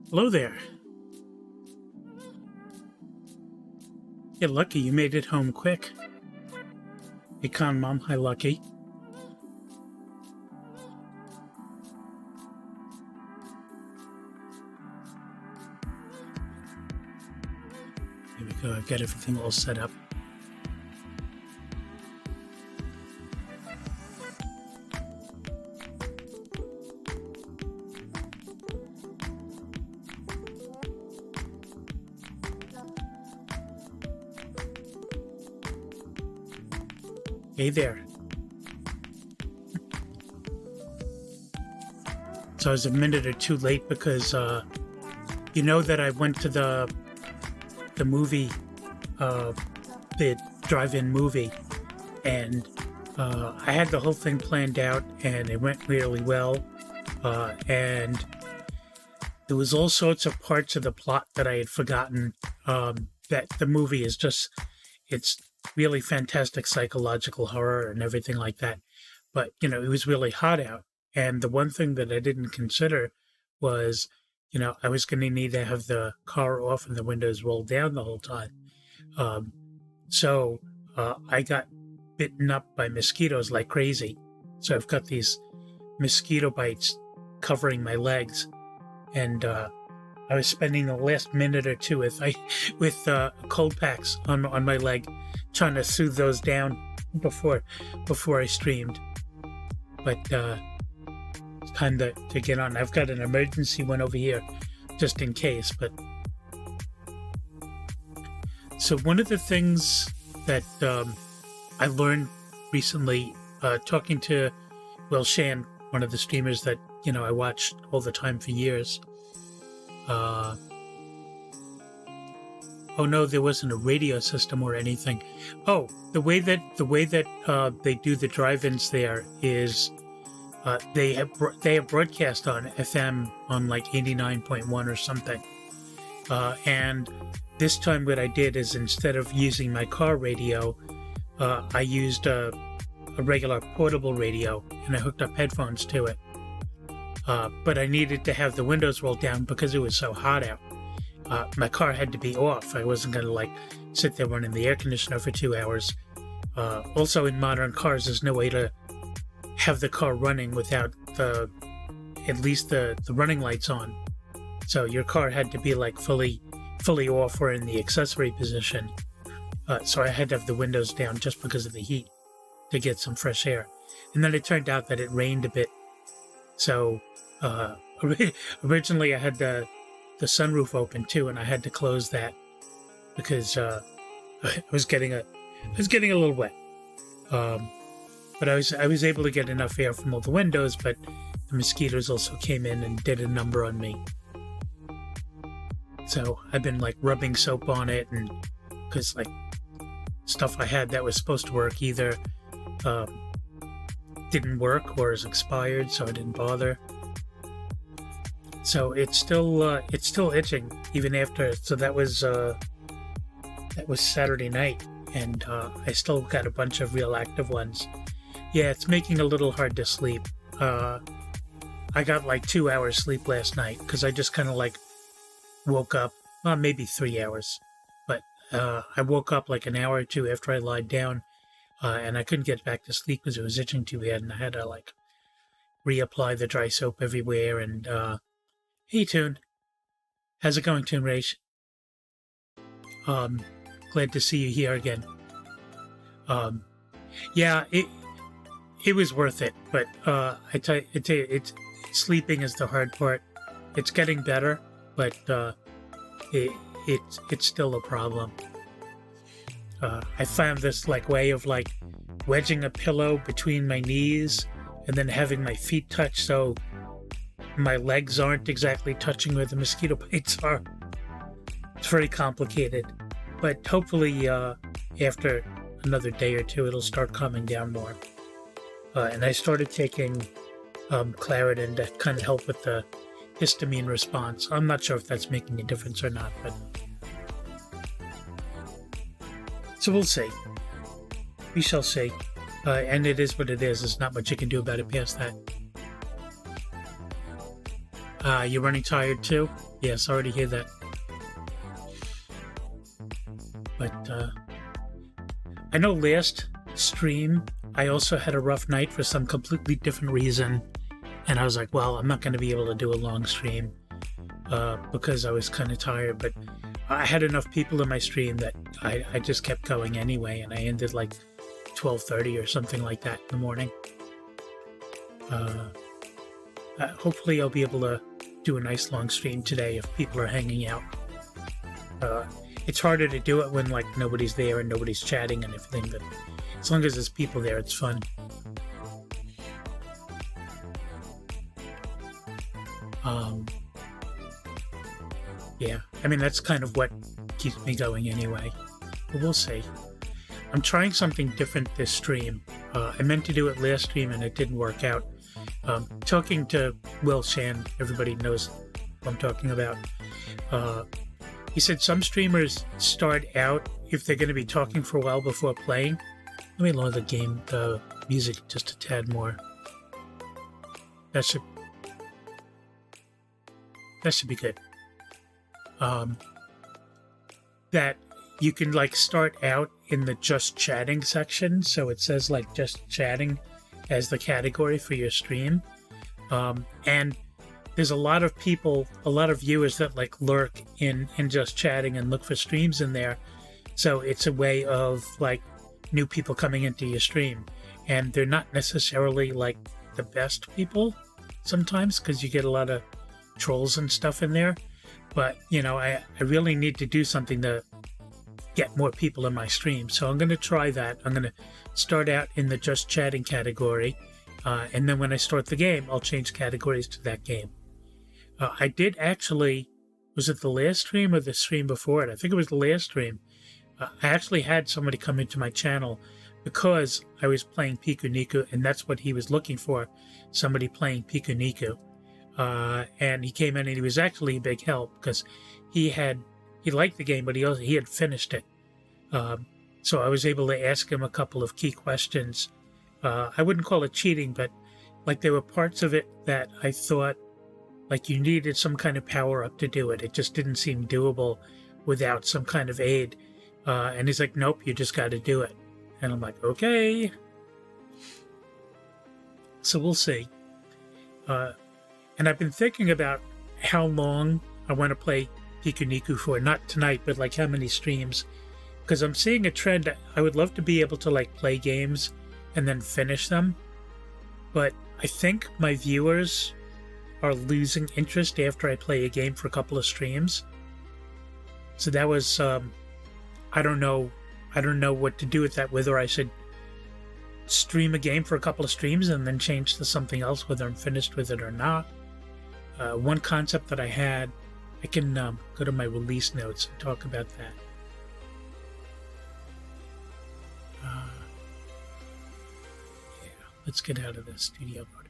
Hello there. You're lucky you made it home quick. Econ Mom, hi Lucky. Here we go, I've got everything all set up. Hey there. So I was a minute or two late because you know that I went to the movie, the drive-in movie, and I had the whole thing planned out, and it went really well, and there was all sorts of parts of the plot that I had forgotten. That the movie is just, it's really fantastic psychological horror and everything like that. But, you know, it was really hot out. And the one thing that I didn't consider was, you know, I was going to need to have the car off and the windows rolled down the whole time. So I got bitten up by mosquitoes like crazy. So I've got these mosquito bites covering my legs. And I was spending the last minute or two with cold packs on my leg, trying to soothe those down before I streamed. But it's time to get on. I've got an emergency one over here, just in case. But so one of the things that I learned recently, talking to Will Shan, one of the streamers that I watched all the time for years. Oh no, there wasn't a radio system or anything. Oh, the way that they do the drive-ins there is they have broadcast on FM on like 89.1 or something. And this time what I did is, instead of using my car radio, I used a regular portable radio, and I hooked up headphones to it. But I needed to have the windows rolled down because it was so hot out. My car had to be off. I wasn't going to sit there running the air conditioner for 2 hours. Also, in modern cars, there's no way to have the car running without at least the running lights on. So your car had to be fully off or in the accessory position. So I had to have the windows down just because of the heat to get some fresh air. And then it turned out that it rained a bit. So originally I had the sunroof open too, and I had to close that because I was getting a little wet. But I was able to get enough air from all the windows, but the mosquitoes also came in and did a number on me. So I've been like rubbing soap on it, and because like stuff I had that was supposed to work either didn't work or is expired, so I didn't bother. So it's still itching even after. So that was Saturday night, and I still got a bunch of real active ones. Yeah, it's making it a little hard to sleep. I got like 2 hours sleep last night because I just kind of like woke up, well, maybe 3 hours, but I woke up like an hour or two after I lied down, and I couldn't get back to sleep because it was itching too bad, and I had to like reapply the dry soap everywhere. And hey, Toon, how's it going, Toon Rage? Glad to see you here again. Yeah, it was worth it, but I tell you, it's sleeping is the hard part. It's getting better, but it's still a problem. I found this like way of like wedging a pillow between my knees and then having my feet touch so my legs aren't exactly touching where the mosquito bites are. It's very complicated, but hopefully after another day or two it'll start calming down more. And I started taking Claritin to kind of help with the histamine response. I'm not sure if that's making a difference or not, but so we'll see. We shall see. And it is what it is. There's not much you can do about it past that. You're running tired too? Yeah, sorry to hear that. But I know last stream I also had a rough night for some completely different reason, and I was like, well, I'm not going to be able to do a long stream because I was kind of tired, but I had enough people in my stream that I just kept going anyway, and I ended like 12:30 or something like that in the morning. Hopefully I'll be able to do a nice long stream today if people are hanging out. It's harder to do it when like nobody's there and nobody's chatting and everything, but as long as there's people there, it's fun. Yeah, I mean, that's kind of what keeps me going anyway. But we'll see. I'm trying something different this stream. I meant to do it last stream and it didn't work out. Talking to Will Shan, everybody knows what I'm talking about. He said some streamers start out if they're going to be talking for a while before playing. Let me lower the music just a tad more. That should be good. That you can like start out in the just chatting section, so it says like just chatting as the category for your stream. And there's a lot of people, a lot of viewers that like lurk in just chatting and look for streams in there. So it's a way of like new people coming into your stream, and they're not necessarily like the best people sometimes because you get a lot of trolls and stuff in there. But you know, I really need to do something to get more people in my stream, so I'm going to try that. I'm going to start out in the just chatting category, and then when I start the game I'll change categories to that game. I did actually, was it the last stream or the stream before it? I think it was the last stream. I actually had somebody come into my channel because I was playing PikuNiku, and that's what he was looking for, somebody playing PikuNiku. And he came in and he was actually a big help because he liked the game, but he had finished it. So I was able to ask him a couple of key questions. I wouldn't call it cheating, but like there were parts of it that I thought like you needed some kind of power up to do it. It just didn't seem doable without some kind of aid. And he's like, nope, you just got to do it. And I'm like, okay. So we'll see. And I've been thinking about how long I want to play PikuNiku for. Not tonight, but like how many streams. Because I'm seeing a trend. I would love to be able to like play games and then finish them. But I think my viewers are losing interest after I play a game for a couple of streams. So that was... I don't know I don't know what to do with that, whether I should stream a game for a couple of streams and then change to something else, whether I'm finished with it or not. One concept that I had, I can go to my release notes and talk about that. Yeah, let's get out of the studio mode.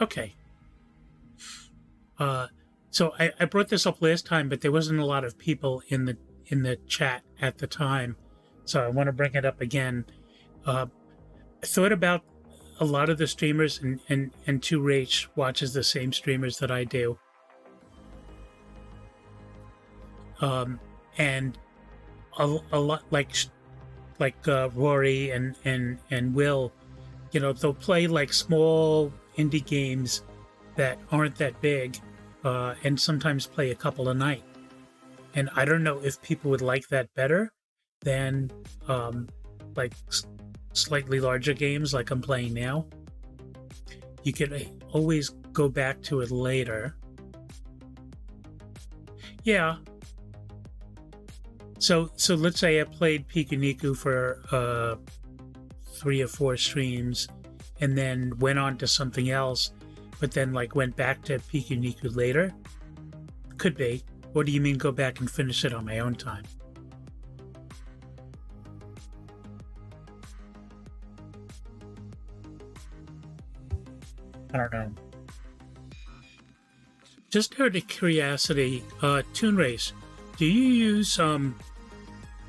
Okay. So I brought this up last time, but there wasn't a lot of people in the chat at the time, so I want to bring it up again. I thought about a lot of the streamers, and 2Rach watches the same streamers that I do. And a lot like Rory and Will, they'll play like small indie games that aren't that big, and sometimes play a couple a night. And I don't know if people would like that better than like slightly larger games like I'm playing now. You can always go back to it later. Yeah. So let's say I played PikuNiku for 3 or 4 streams and then went on to something else, but then like went back to PikuNiku later. Could be. What do you mean go back and finish it on my own time? I don't know. Just out of curiosity, Toon Race, do you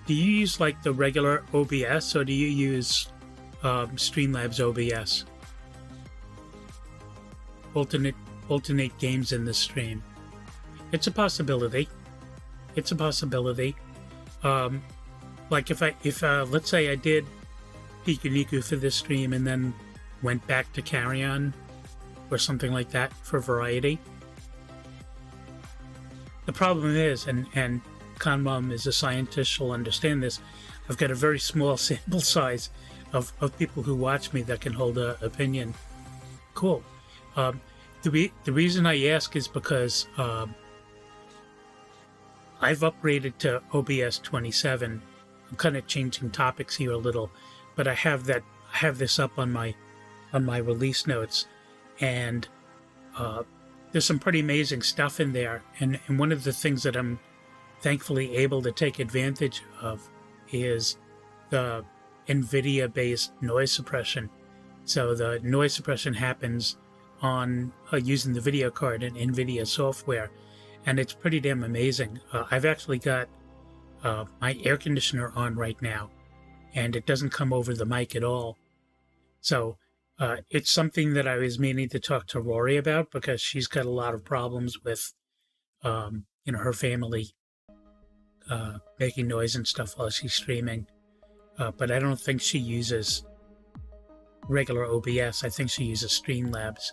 use like the regular OBS, or do you use Streamlabs OBS? Alternate games in the stream. It's a possibility. It's a possibility. Like if let's say I did PikuNiku for this stream and then went back to Carry On or something like that for variety. The problem is, and Conmom is a scientist, she'll understand this, I've got a very small sample size of people who watch me that can hold an opinion. Cool. The reason I ask is because I've upgraded to OBS 27. I'm kind of changing topics here a little, but I have this up on my release notes, and there's some pretty amazing stuff in there. And one of the things that I'm thankfully able to take advantage of is the NVIDIA-based noise suppression. So the noise suppression happens on using the video card and NVIDIA software, and it's pretty damn amazing. I've actually got my air conditioner on right now, and it doesn't come over the mic at all. So it's something that I was meaning to talk to Rory about, because she's got a lot of problems with her family making noise and stuff while she's streaming. But I don't think she uses regular OBS. I think she uses Streamlabs.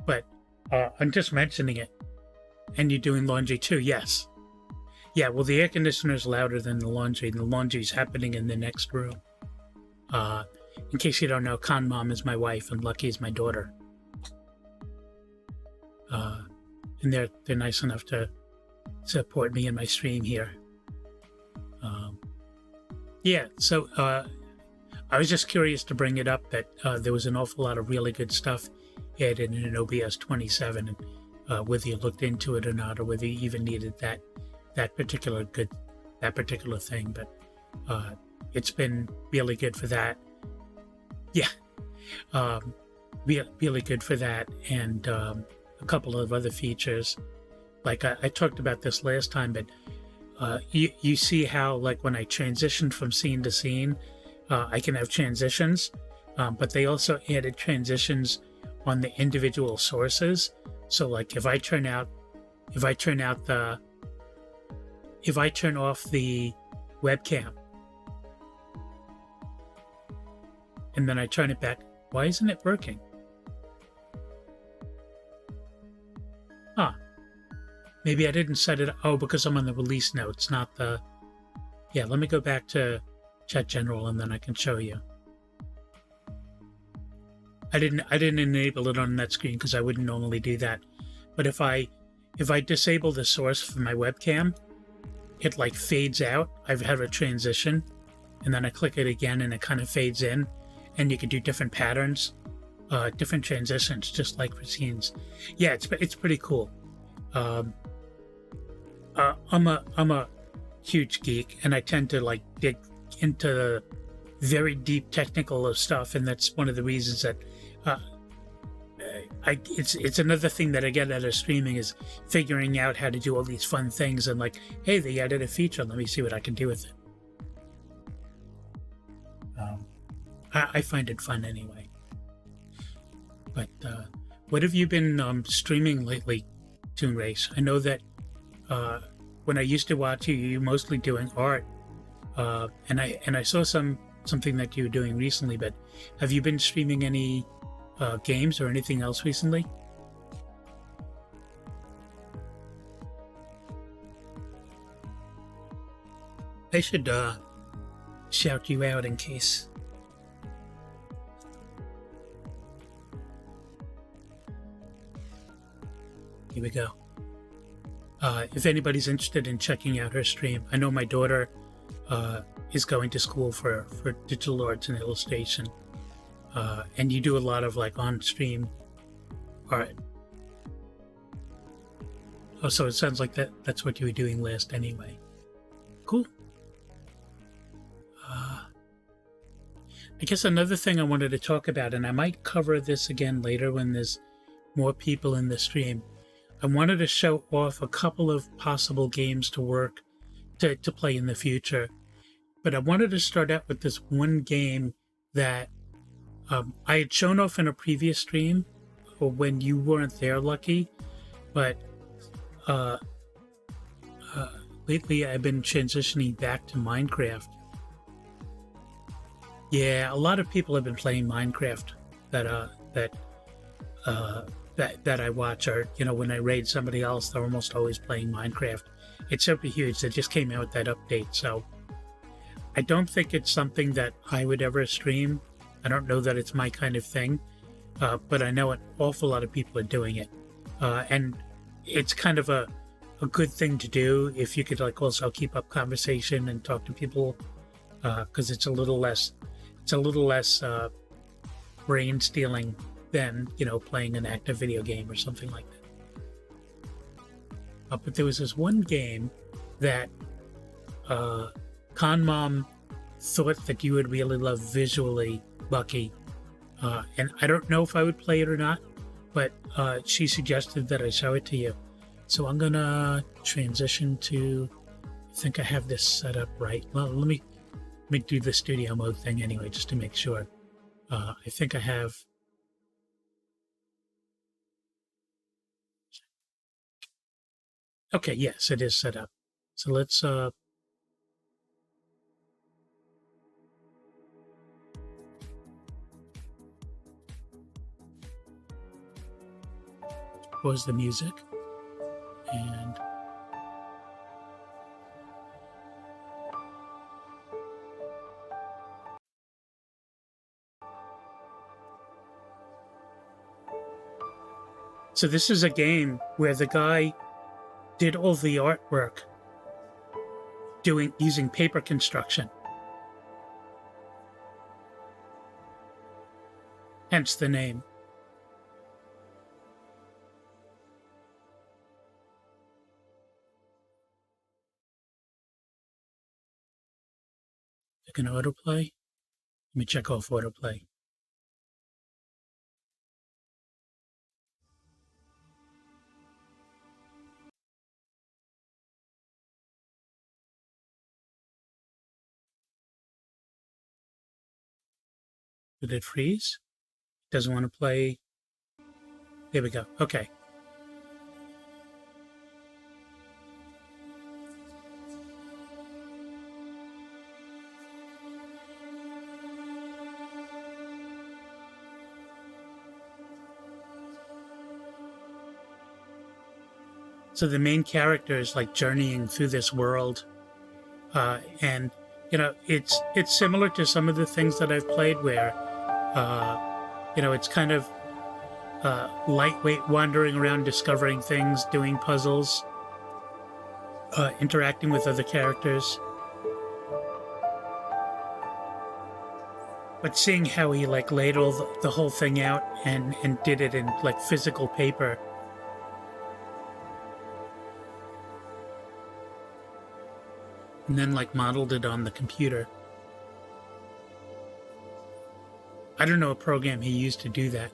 But I'm just mentioning it. And you're doing laundry too? Yes. Yeah, well, the air conditioner is louder than the laundry, and the laundry's happening in the next room. In case you don't know, Conmom is my wife and Lucky is my daughter. And they're nice enough to support me in my stream here. Yeah, so I was just curious to bring it up that there was an awful lot of really good stuff added in an OBS 27, and whether you looked into it or not, or whether you even needed that particular thing. But it's been really good for that. Yeah, really good for that, and a couple of other features. Like I talked about this last time, but you see how, like, when I transitioned from scene to scene, I can have transitions, but they also added transitions on the individual sources. So, like, if I turn off the webcam and then I turn it back, why isn't it working? Maybe I didn't set it. Oh, because I'm on the release notes, not the. Yeah, let me go back to Chat General and then I can show you. I didn't enable it on that screen because I wouldn't normally do that. But if I disable the source for my webcam, it like fades out. I've had a transition, and then I click it again, and it kind of fades in, and you can do different patterns, different transitions, just like for scenes. Yeah, it's pretty cool. I'm a huge geek, and I tend to like dig into very deep technical stuff, and that's one of the reasons that it's another thing that I get out of streaming is figuring out how to do all these fun things, and like, hey, they added a feature, let me see what I can do with it. I find it fun anyway. But what have you been streaming lately, Toon Race? I know that when I used to watch you, you were mostly doing art, and I saw something that you were doing recently. But have you been streaming any games or anything else recently? I should shout you out in case. Here we go. If anybody's interested in checking out her stream, I know my daughter is going to school for digital arts and illustration, and you do a lot of like on-stream art. Oh, so it sounds like that's what you were doing last anyway. Cool. I guess another thing I wanted to talk about, and I might cover this again later when there's more people in the stream, I wanted to show off a couple of possible games to play in the future. But I wanted to start out with this one game that I had shown off in a previous stream when you weren't there, Lucky. But lately I've been transitioning back to Minecraft. Yeah, a lot of people have been playing Minecraft that I watch, or when I raid somebody else, they're almost always playing Minecraft. It's super huge. They just came out with that update, so I don't think it's something that I would ever stream. I don't know that it's my kind of thing, but I know an awful lot of people are doing it, and it's kind of a good thing to do if you could like also keep up conversation and talk to people, because it's a little less brain stealing than playing an active video game or something like that. But there was this one game that Con Mom thought that you would really love visually, Lucky, and I don't know if I would play it or not, but she suggested that I show it to you. So I'm gonna transition to. I think I have this set up right. Well, let me do the studio mode thing anyway, just to make sure. I think I have. Okay, yes, it is set up. So let's pause the music and so this is a game where the guy did all the artwork using paper construction. Hence the name. I can autoplay. Let me check off autoplay. Did it freeze? Doesn't want to play. There we go. Okay. So the main character is like journeying through this world, and it's similar to some of the things that I've played where it's kind of lightweight, wandering around, discovering things, doing puzzles. interacting with other characters. But seeing how he like laid all the whole thing out and did it in like physical paper. And then like modeled it on the computer. I don't know a program he used to do that.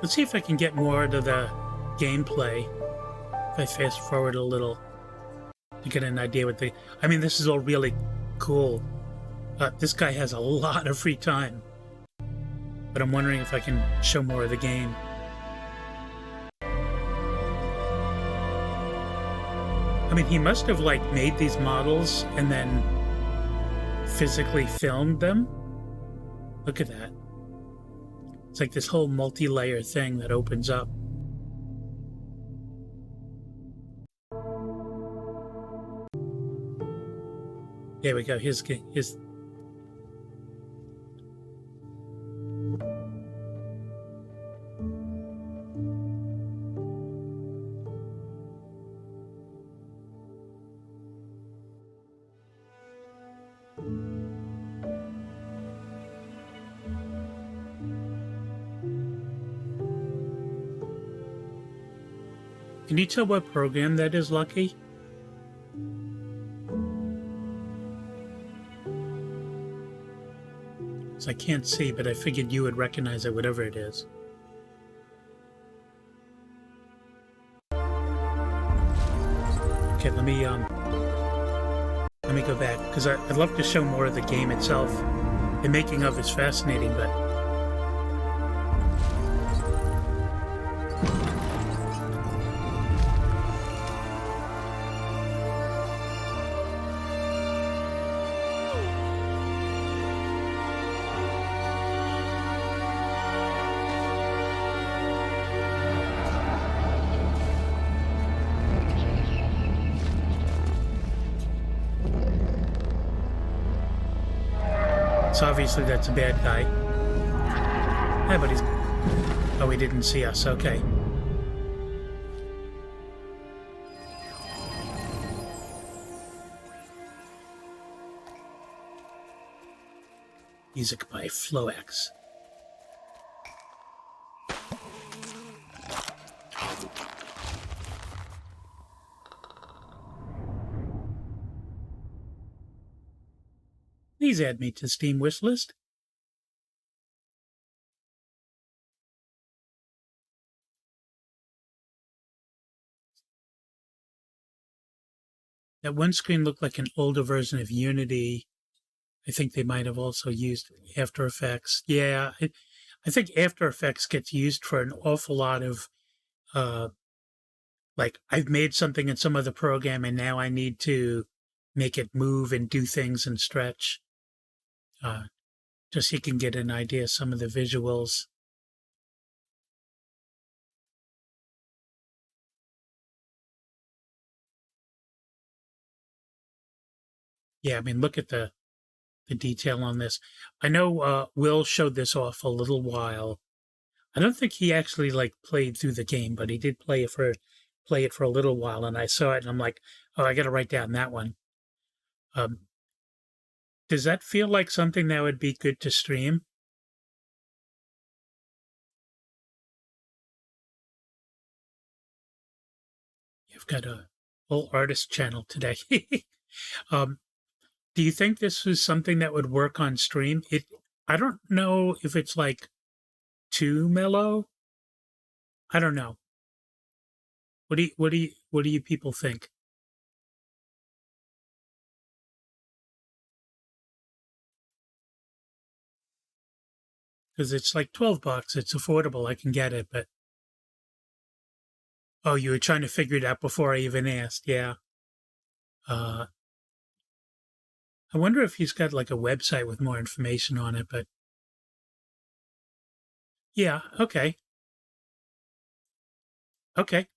Let's see if I can get more to the gameplay. If I fast forward a little to get an idea what they... I mean, this is all really cool. This guy has a lot of free time. But I'm wondering if I can show more of the game. I mean, he must have, like, made these models and then physically filmed them. Look at that. It's like this whole multi-layer thing that opens up. There we go. Here's Can you tell what program that is, Lucky? I can't see, but I figured you would recognize it, whatever it is. Okay, let me go back, because I'd love to show more of the game itself. The making of is fascinating, but... So obviously that's a bad guy. Yeah, but he's... Oh, he didn't see us. Okay. Music by Floax. Please add me to Steam wish list. That one screen looked like an older version of Unity. I think they might have also used After Effects. Yeah, I think After Effects gets used for an awful lot of, like, I've made something in some other program and now I need to make it move and do things and stretch. Just so you can get an idea of some of the visuals. Yeah, I mean, look at the detail on this. I know Will showed this off a little while. I don't think he actually like played through the game, but he did play it for a little while, and I saw it and I'm like, oh, I got to write down that one. Does that feel like something that would be good to stream? You've got a whole artist channel today. Do you think this is something that would work on stream? I don't know if it's like too mellow. I don't know. What do you people think? Because it's like $12. It's affordable. I can get it, but oh, you were trying to figure it out before I even asked. Yeah. I wonder if he's got like a website with more information on it, but yeah, okay. Okay.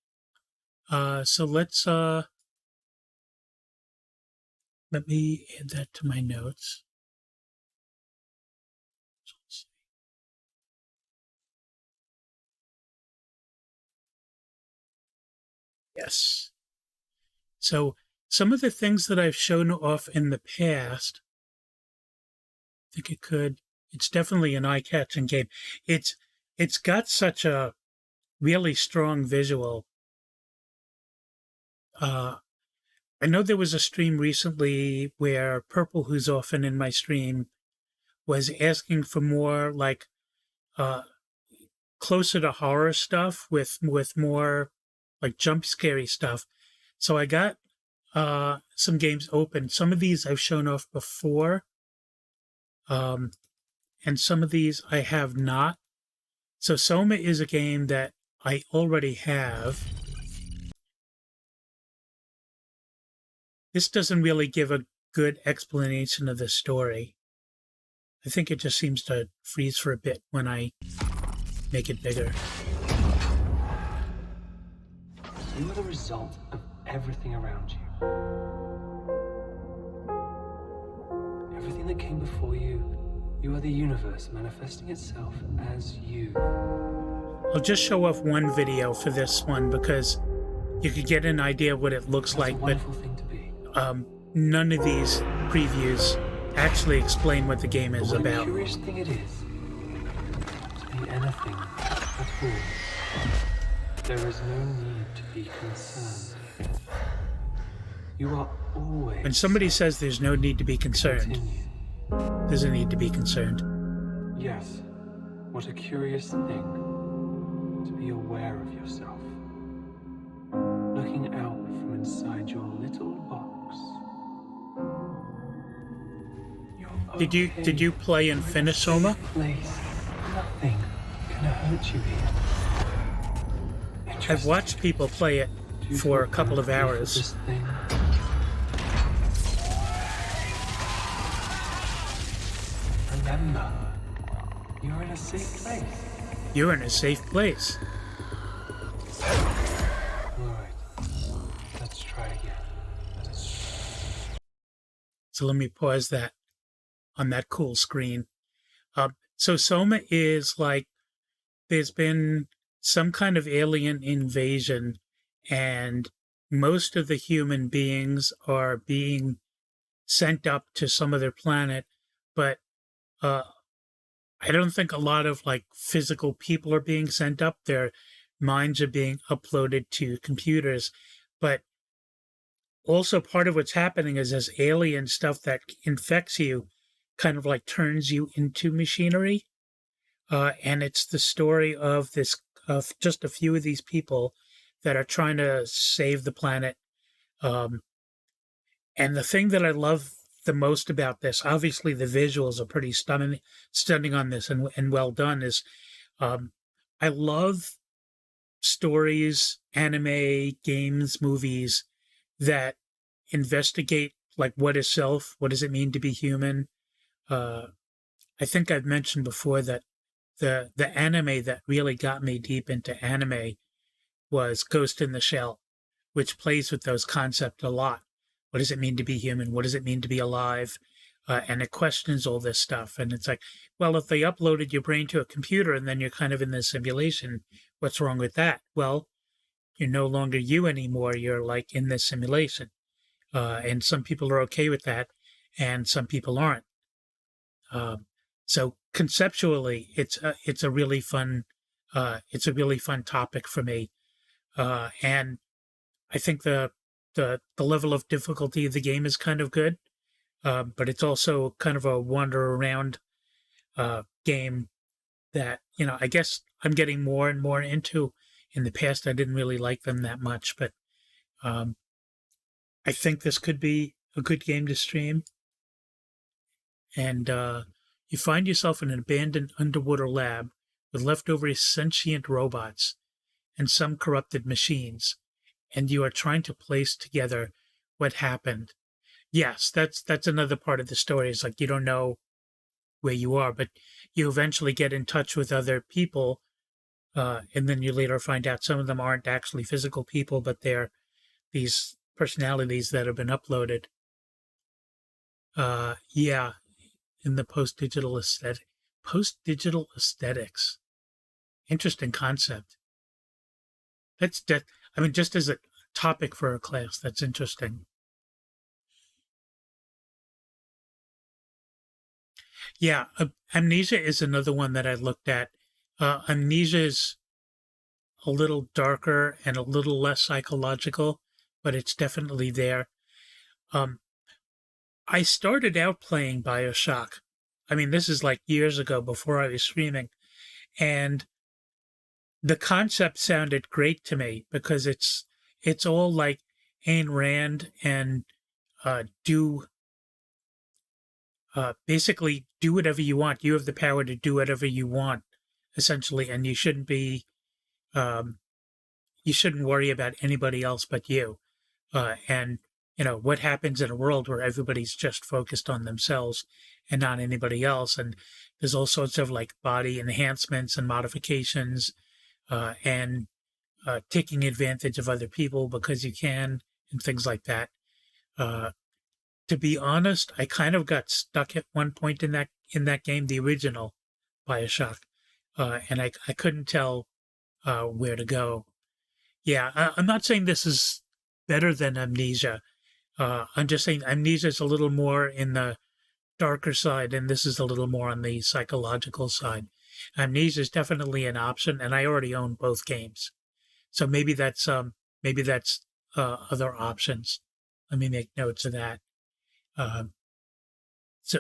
So let's Let me add that to my notes. Yes. So some of the things that I've shown off in the past, I think it's definitely an eye-catching game. It's got such a really strong visual. I know there was a stream recently where Purple, who's often in my stream, was asking for more like uh, closer to horror stuff with more like jump scary stuff. So I got some games open. Some of these I've shown off before, um, and some of these I have not. So Soma is a game that I already have. This doesn't really give a good explanation of the story. I think it just seems to freeze for a bit when I make it bigger. You are the result of everything around you. Everything that came before you, you are the universe manifesting itself as you. I'll just show off one video for this one because you could get an idea of what it looks That's like, a wonderful thing to be. None of these previews actually explain what the game is What about. a curious thing it is to be anything at all. There is no need to be concerned. You are always. When somebody says there's no need to be concerned, there's a need to be concerned. Yes, what a curious thing to be aware of yourself. Looking out from inside your little box. Did you play and finish Soma? Place. Nothing can hurt you here. I've watched people play it for a couple of hours. Remember, you're in a safe place. You're in a safe place. Alright, let's try again. So let me pause that on that cool screen. So Soma is like there's been some kind of alien invasion, and most of the human beings are being sent up to some other planet, but I don't think a lot of like physical people are being sent up. Their minds are being uploaded to computers, but also part of what's happening is this alien stuff that infects you kind of like turns you into machinery. And it's the story of just a few of these people that are trying to save the planet. And the thing that I love the most about this, obviously the visuals are pretty stunning on this and well done, is I love stories, anime, games, movies that investigate like what is self, what does it mean to be human. I think I've mentioned before that the anime that really got me deep into anime was Ghost in the Shell, which plays with those concepts a lot. What does it mean to be human? What does it mean to be alive? And it questions all this stuff. And it's like, well, if they uploaded your brain to a computer and then you're kind of in this simulation, what's wrong with that? Well, you're no longer you anymore. You're like in this simulation. And some people are okay with that, and some people aren't. So conceptually, it's a really fun topic for me, and I think the level of difficulty of the game is kind of good, but it's also kind of a wander around game that I guess I'm getting more and more into. In the past, I didn't really like them that much, but I think this could be a good game to stream. And you find yourself in an abandoned underwater lab with leftover sentient robots and some corrupted machines, and you are trying to place together what happened. Yes, that's another part of the story. Is like you don't know where you are, but you eventually get in touch with other people, and then you later find out some of them aren't actually physical people, but they're these personalities that have been uploaded. Yeah, in the post-digital aesthetics. Interesting concept. That's that. I mean, just as a topic for a class, that's interesting. Yeah, Amnesia is another one that I looked at. Amnesia is a little darker and a little less psychological, but it's definitely there. Um, I started out playing Bioshock. I mean, this is like years ago before I was streaming, and the concept sounded great to me because it's all like Ayn Rand and do basically do whatever you want. You have the power to do whatever you want, essentially, and um, you shouldn't worry about anybody else but you. And you know what happens in a world where everybody's just focused on themselves and not anybody else. And there's all sorts of like body enhancements and modifications, and taking advantage of other people because you can, and things like that. Uh, to be honest, I kind of got stuck at one point in that game, the original Bioshock, and I couldn't tell where to go. Yeah, I'm not saying this is better than Amnesia. I'm just saying Amnesia is a little more in the darker side, and this is a little more on the psychological side. Amnesia is definitely an option, and I already own both games, so maybe that's other options. Let me make notes of that. Um, so,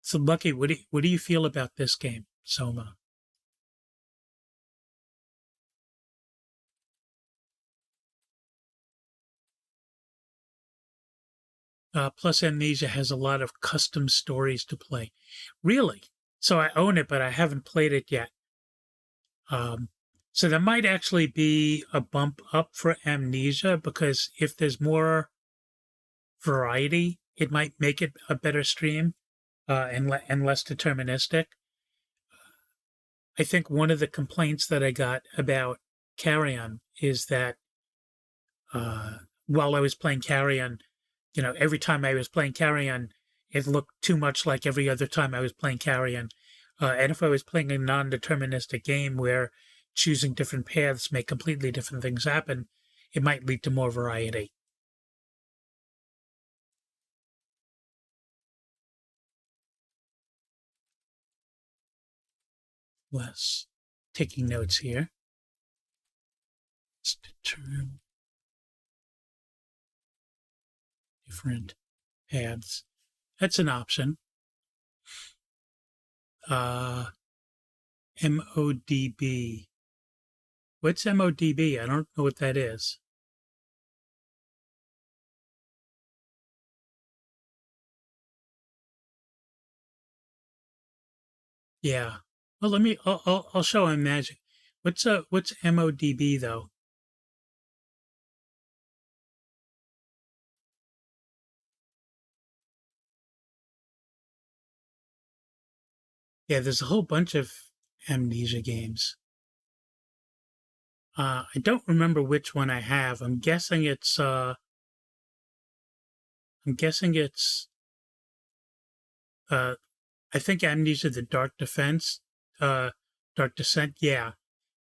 so Lucky, what do you feel about this game, Soma? Plus, Amnesia has a lot of custom stories to play. Really? So I own it, but I haven't played it yet. Um, so there might actually be a bump up for Amnesia because if there's more variety, it might make it a better stream, and less deterministic. I think one of the complaints that I got about Carrion is that while I was playing Carrion, you know, every time I was playing Carrion, it looked too much like every other time I was playing Carrion. And if I was playing a non-deterministic game where choosing different paths make completely different things happen, it might lead to more variety. Less taking notes here. Let's determine different paths. That's an option. Uh, MODB. What's MODB? I don't know what that is. Yeah. Well, I'll show him magic. What's MODB though? Yeah, there's a whole bunch of amnesia games. I don't remember which one I have. I'm guessing it's uh, I think Amnesia: The Dark Defense, uh, Dark Descent. Yeah,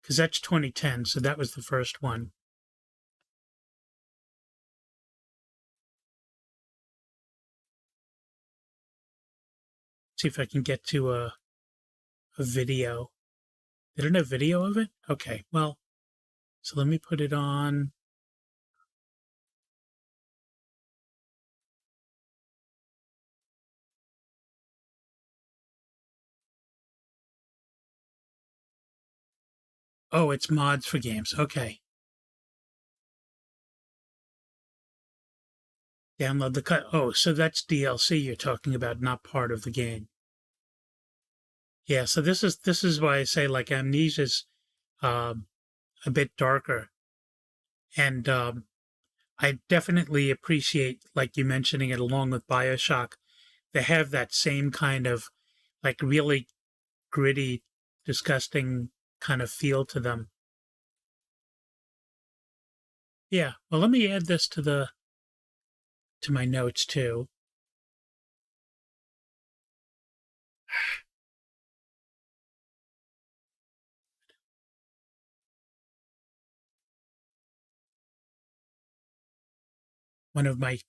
because that's 2010, so that was the first one. See if I can get to a video. They don't have video of it. Okay, well, so let me put it on. Oh, it's mods for games. Okay, download the cut. Oh, so that's DLC you're talking about, not part of the game. Yeah, so this is why I say like Amnesia's um, a bit darker, and I definitely appreciate like you mentioning it along with Bioshock. They have that same kind of like really gritty, disgusting kind of feel to them. Yeah. Well, let me add this to my notes too. One of my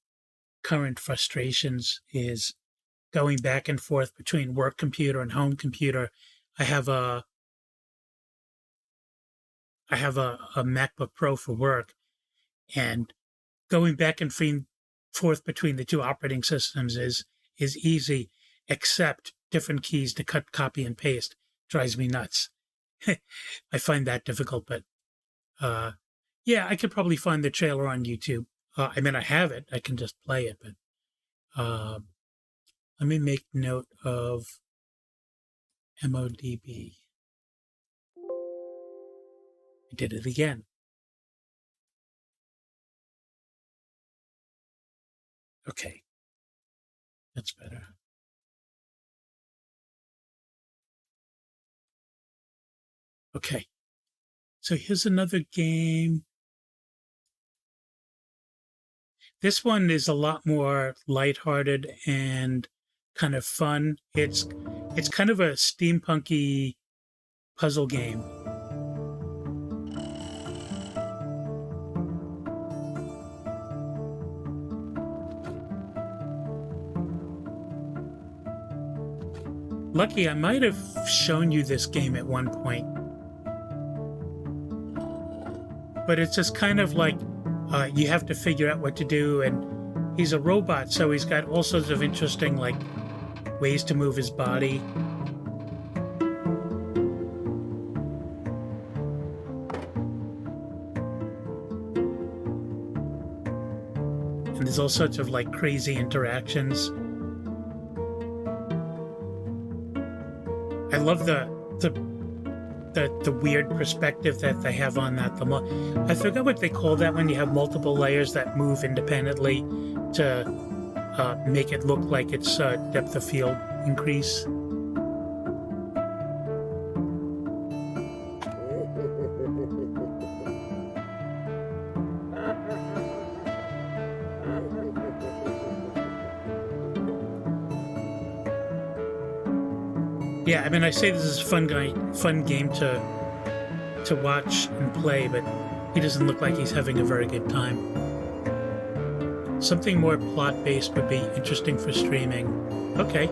current frustrations is going back and forth between work computer and home computer. I have a a MacBook Pro for work, and going back and forth between the two operating systems is easy, except different keys to cut, copy, and paste drives me nuts. I find that difficult, but yeah, I could probably find the trailer on YouTube. I mean, I have it; I can just play it. But let me make note of MODB. I did it again. Okay, that's better. Okay, so here's another game. This one is a lot more lighthearted and kind of fun. It's kind of a steampunky puzzle game. Lucky, I might have shown you this game at one point. But it's just kind of like you have to figure out what to do, and he's a robot, so he's got all sorts of interesting like ways to move his body. And there's all sorts of like crazy interactions. I love the weird perspective that they have on that. I forgot what they call that when you have multiple layers that move independently to make it look like it's depth of field increase. Yeah, I mean, I say this is a fun game to watch and play, but he doesn't look like he's having a very good time. Something more plot-based would be interesting for streaming. Okay.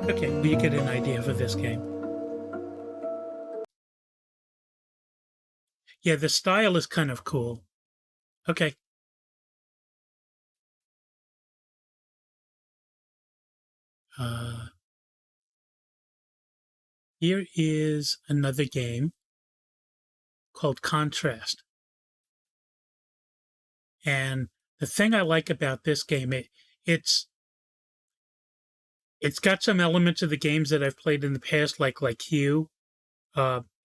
Okay, well, you get an idea for this game. Yeah, the style is kind of cool. Okay. Here is another game called Contrast. And the thing I like about this game, it's got some elements of the games that I've played in the past, like Hue,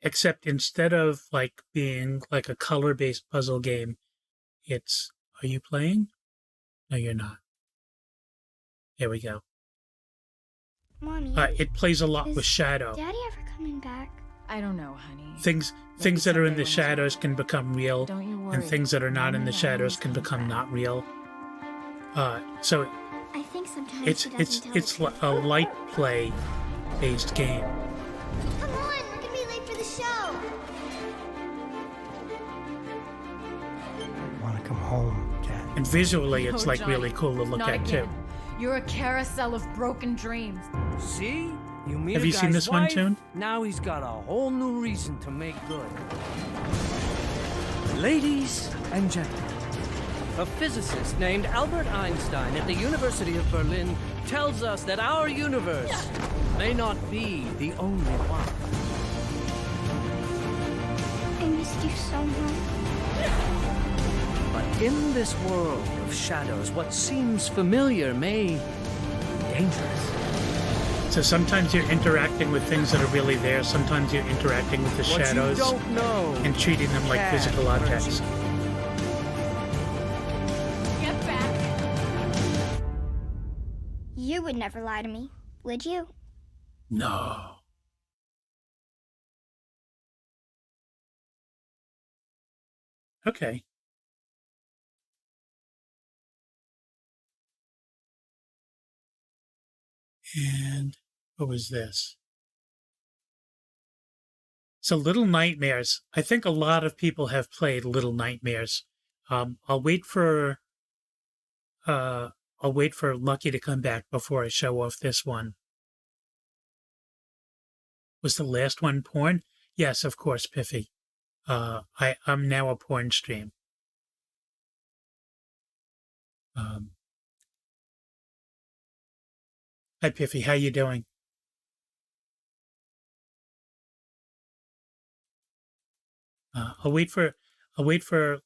except instead of like being like a color-based puzzle game, are you playing? No, you're not. There we go. Mommy, it plays a lot with shadow. Daddy ever coming back? I don't know, honey. Things that are in the shadows can become real, Don't you worry. and things that are not in the shadows can become not real. So I think sometimes it's a light play based game. Come on, we're gonna be late for the show. I want to come home, Cat. And visually, it's No, like Johnny, really cool to look not at again. too. You're a carousel of broken dreams. See? You meet Have a you seen guy's this one, wife, Toon? Now he's got a whole new reason to make good. Ladies and gentlemen, a physicist named Albert Einstein at the University of Berlin tells us that our universe may not be the only one. I missed you so much. But in this world of shadows, what seems familiar may be dangerous. So sometimes you're interacting with things that are really there. Sometimes you're interacting with the What shadows you don't know and treating them like can physical hurt objects. you. Get back. You would never lie to me, would you? No. Okay. And what was this? So Little Nightmares. I think a lot of people have played Little Nightmares. I'll wait for uh I'll wait for Lucky to come back before I show off this one. Was the last one porn? Yes, of course, Piffy. I'm now a porn stream. Um, Hi Piffy, how you doing? I'll wait for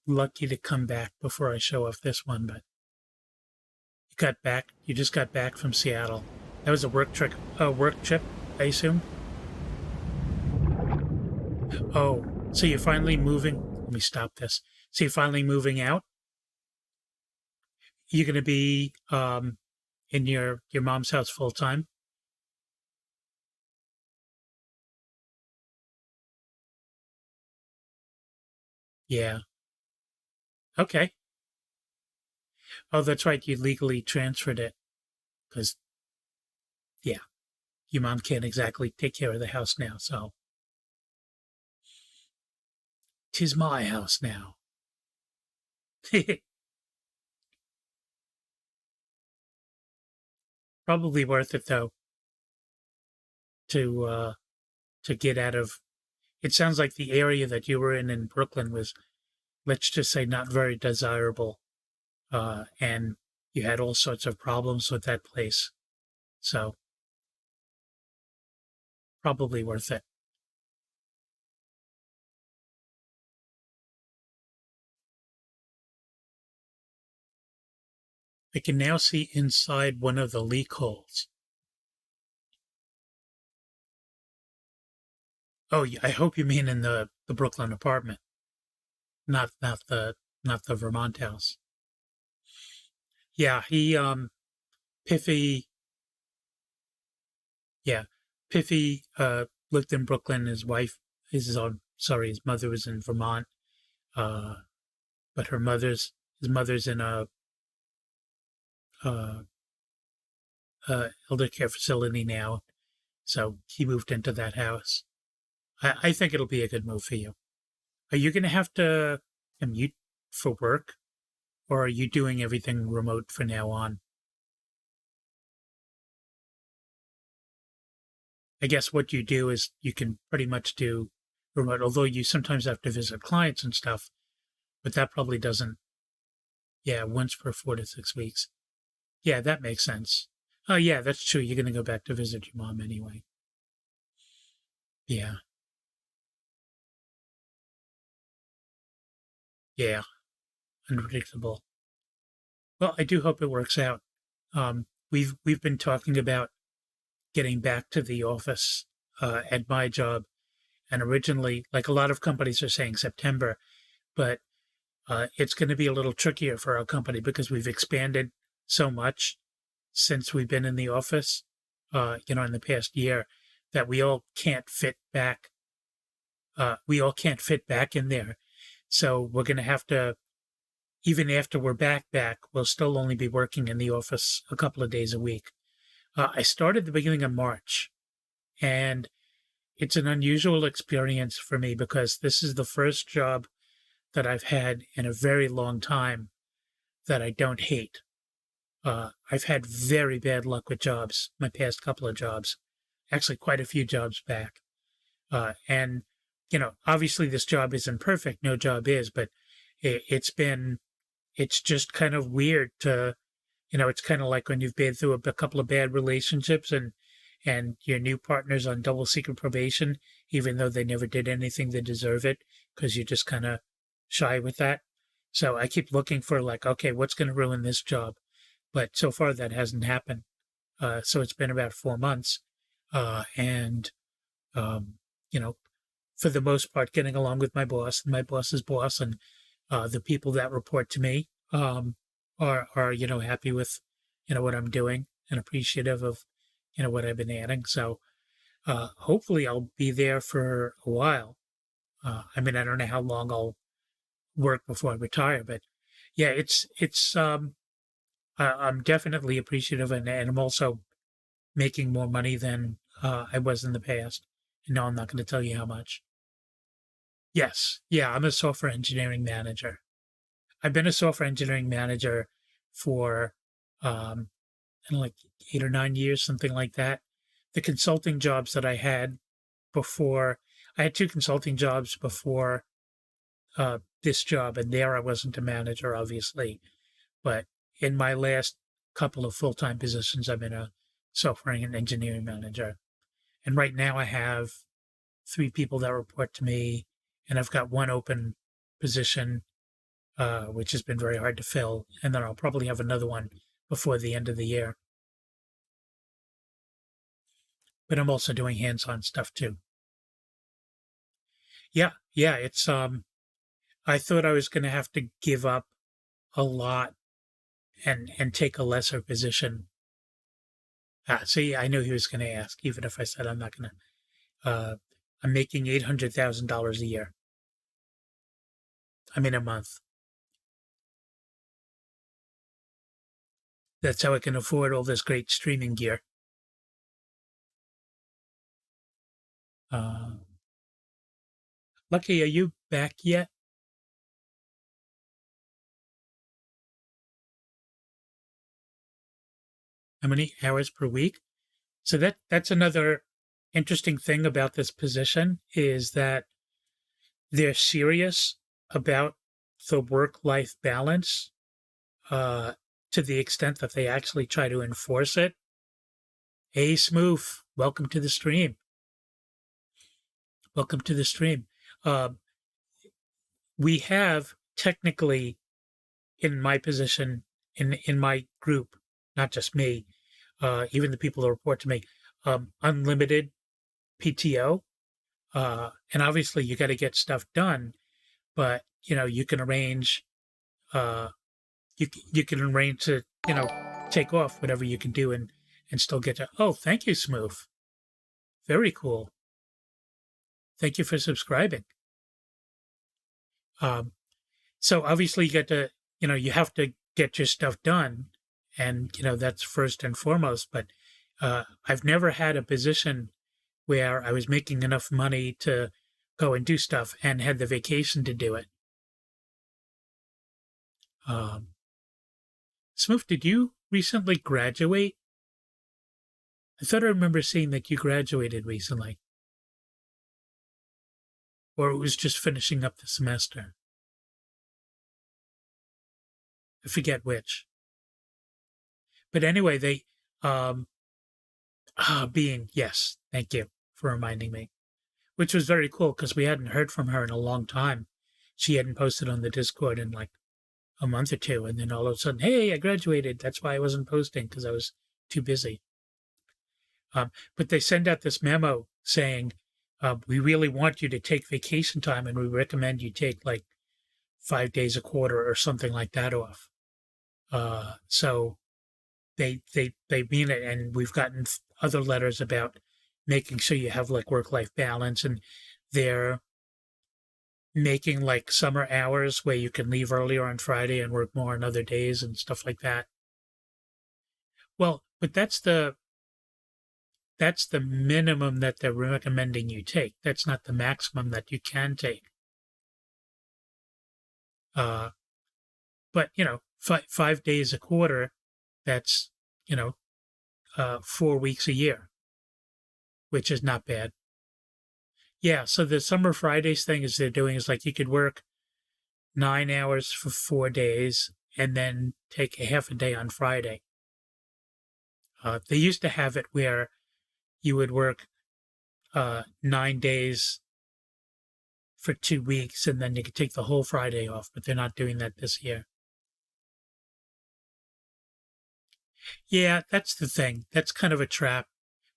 Lucky to come back before I show off this one. But you just got back from Seattle. That was a work trip, I assume. Oh, so you're finally moving. Let me stop this. So you're finally moving out. You're going to be in your mom's house full time. Yeah. Okay. Oh, that's right. You legally transferred it because, yeah, your mom can't exactly take care of the house now. So, 'tis my house now. Probably worth it though to uh, to get out of. It sounds like the area that you were in Brooklyn was, let's just say, not very desirable, and you had all sorts of problems with that place. So, probably worth it. I can now see inside one of the leak holes. Oh, yeah, I hope you mean in the Brooklyn apartment, not the Vermont house. Yeah, Piffy, yeah, Piffy lived in Brooklyn. His mother was in Vermont. Uh, but his mother's in uh, elder care facility now. So he moved into that house. I think it'll be a good move for you. Are you going to have to commute for work, or are you doing everything remote from now on? I guess what you do is you can pretty much do remote, although you sometimes have to visit clients and stuff, but that probably doesn't, yeah, once per 4 to 6 weeks. Yeah, that makes sense. Oh, yeah, that's true. You're going to go back to visit your mom anyway. Yeah, yeah, unpredictable. Well, I do hope it works out. We've been talking about getting back to the office at my job, and originally, like a lot of companies are saying September, but it's going to be a little trickier for our company because we've expanded so much since we've been in the office, in the past year, that we all can't fit back. We all can't fit back in there. So we're going to have to, even after we're back, we'll still only be working in the office a couple of days a week. I started the beginning of March, and it's an unusual experience for me because this is the first job that I've had in a very long time that I don't hate. I've had very bad luck with jobs, my past couple of jobs, actually quite a few jobs back. And, obviously this job isn't perfect. No job is, but it's just kind of weird to, it's kind of like when you've been through a couple of bad relationships and your new partner's on double secret probation, even though they never did anything to deserve it, because you're just kind of shy with that. So I keep looking for like, okay, what's going to ruin this job? But so far that hasn't happened. So it's been about 4 months. And, you know, for the most part, getting along with my boss and my boss's boss and the people that report to me are happy with, what I'm doing and appreciative of, what I've been adding. So hopefully I'll be there for a while. I mean, I don't know how long work before I retire. But yeah, I'm definitely appreciative, and I'm also making more money than I was in the past. And no, I'm not going to tell you how much. Yes, yeah, I'm a software engineering manager. I've been a software engineering manager for um, I don't know, like 8 or 9 years, something like that. The consulting jobs that I had before, I had two consulting jobs before this job, and there I wasn't a manager, obviously. But in my last couple of full-time positions, I've been a software and engineering manager. And right now I have 3 people that report to me, and I've got one open position, which has been very hard to fill. And then I'll probably have another one before the end of the year. But I'm also doing hands-on stuff too. Yeah, it's I thought I was going to have to give up a lot and take a lesser position. See, I knew he was going to ask, even if I said I'm not going to. I'm making $800,000 a year. I'm in a month. That's how I can afford all this great streaming gear. Lucky, are you back yet? How many hours per week? So that's another interesting thing about this position is that they're serious about the work-life balance to the extent that they actually try to enforce it. Hey, Smooth, welcome to the stream. Welcome to the stream. We have technically, in my position, in my group, not just me, even the people that report to me, unlimited PTO. And obviously you got to get stuff done, but you can arrange, you can arrange to, take off whatever you can do and still get to, oh, thank you, Smooth. Very cool. Thank you for subscribing. So obviously you got to, you have to get your stuff done, and, that's first and foremost, but I've never had a position where I was making enough money to go and do stuff and had the vacation to do it. Smooth, did you recently graduate? I thought I remember seeing that you graduated recently. Or it was just finishing up the semester. I forget which. But anyway, yes, thank you for reminding me. Which was very cool because we hadn't heard from her in a long time. She hadn't posted on the Discord in like a month or two, and then all of a sudden, hey, I graduated. That's why I wasn't posting, because I was too busy. But they send out this memo saying, we really want you to take vacation time, and we recommend you take like 5 days a quarter or something like that off. So they mean it, and we've gotten other letters about making sure you have like work-life balance, and they're making like summer hours where you can leave earlier on Friday and work more on other days and stuff like that. Well, but that's the minimum that they're recommending you take. That's not the maximum that you can take. But 5 days a quarter, that's 4 weeks a year, which is not bad. Yeah, so the summer Fridays thing is they're doing is like you could work 9 hours for 4 days and then take a half a day on Friday. They used to have it where you would work 9 days for 2 weeks and then you could take the whole Friday off, but they're not doing that this year. Yeah, that's the thing. That's kind of a trap.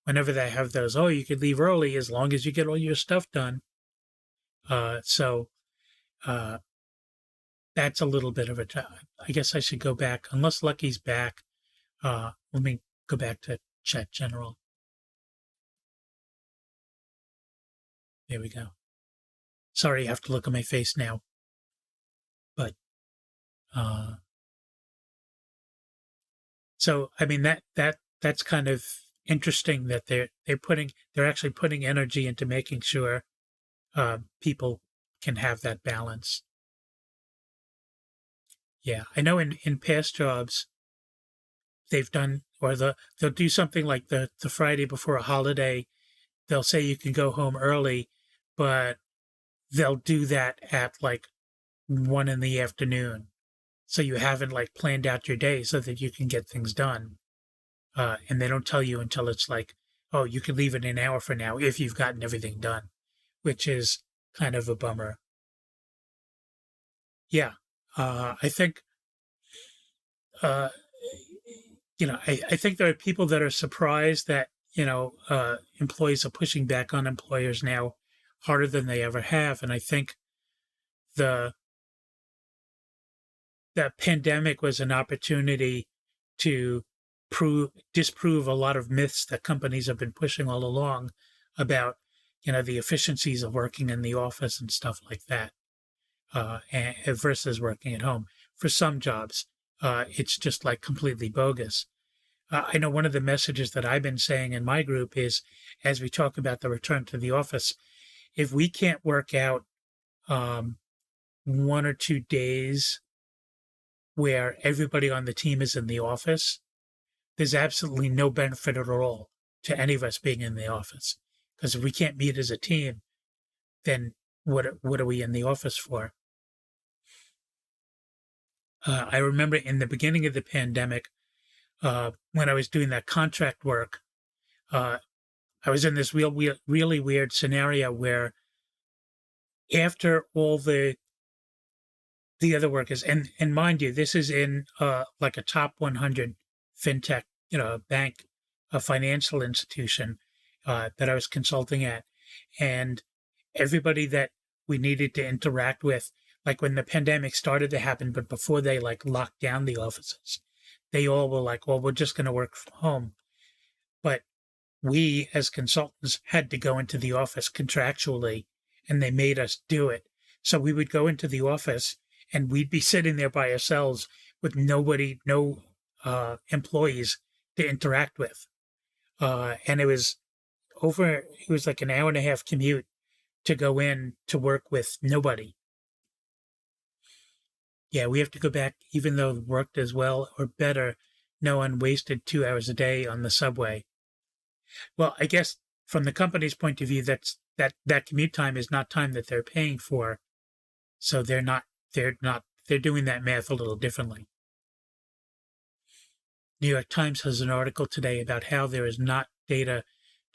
Whenever they have those, oh, you could leave early as long as you get all your stuff done. So that's a little bit of a trap. I guess I should go back, unless Lucky's back. Let me go back to chat general. There we go. Sorry, you have to look at my face now. Uh, so I mean that's kind of interesting that they're actually putting energy into making sure people can have that balance. Yeah, I know in past jobs they've done, or they'll do something like the Friday before a holiday. They'll say you can go home early, but they'll do that at like 1 in the afternoon. So you haven't like planned out your day so that you can get things done. And they don't tell you until it's like, oh, you can leave it an hour from now if you've gotten everything done, which is kind of a bummer. Yeah. I think, uh, I think there are people that are surprised that, employees are pushing back on employers now harder than they ever have. And I think the that pandemic was an opportunity to disprove a lot of myths that companies have been pushing all along about, the efficiencies of working in the office and stuff like that, versus working at home. For some jobs, it's just like completely bogus. I know one of the messages that I've been saying in my group is, as we talk about the return to the office, if we can't work out 1 or 2 days where everybody on the team is in the office, there's absolutely no benefit at all to any of us being in the office. Because if we can't meet as a team, then what are we in the office for? I remember in the beginning of the pandemic, when I was doing that contract work, I was in this really weird scenario where after all the other workers, and mind you, this is in like a top 100 fintech, bank, a financial institution that I was consulting at, and everybody that we needed to interact with, like when the pandemic started to happen, but before they like locked down the offices, they all were like, "Well, we're just going to work from home," but we as consultants had to go into the office contractually, and they made us do it. So we would go into the office and we'd be sitting there by ourselves with no employees to interact with. And it was like an hour and a half commute to go in to work with nobody. Yeah, we have to go back, even though it worked as well or better, no one wasted 2 hours a day on the subway. Well, I guess from the company's point of view, that commute time is not time that they're paying for. So they're doing that math a little differently. New York Times has an article today about how there is not data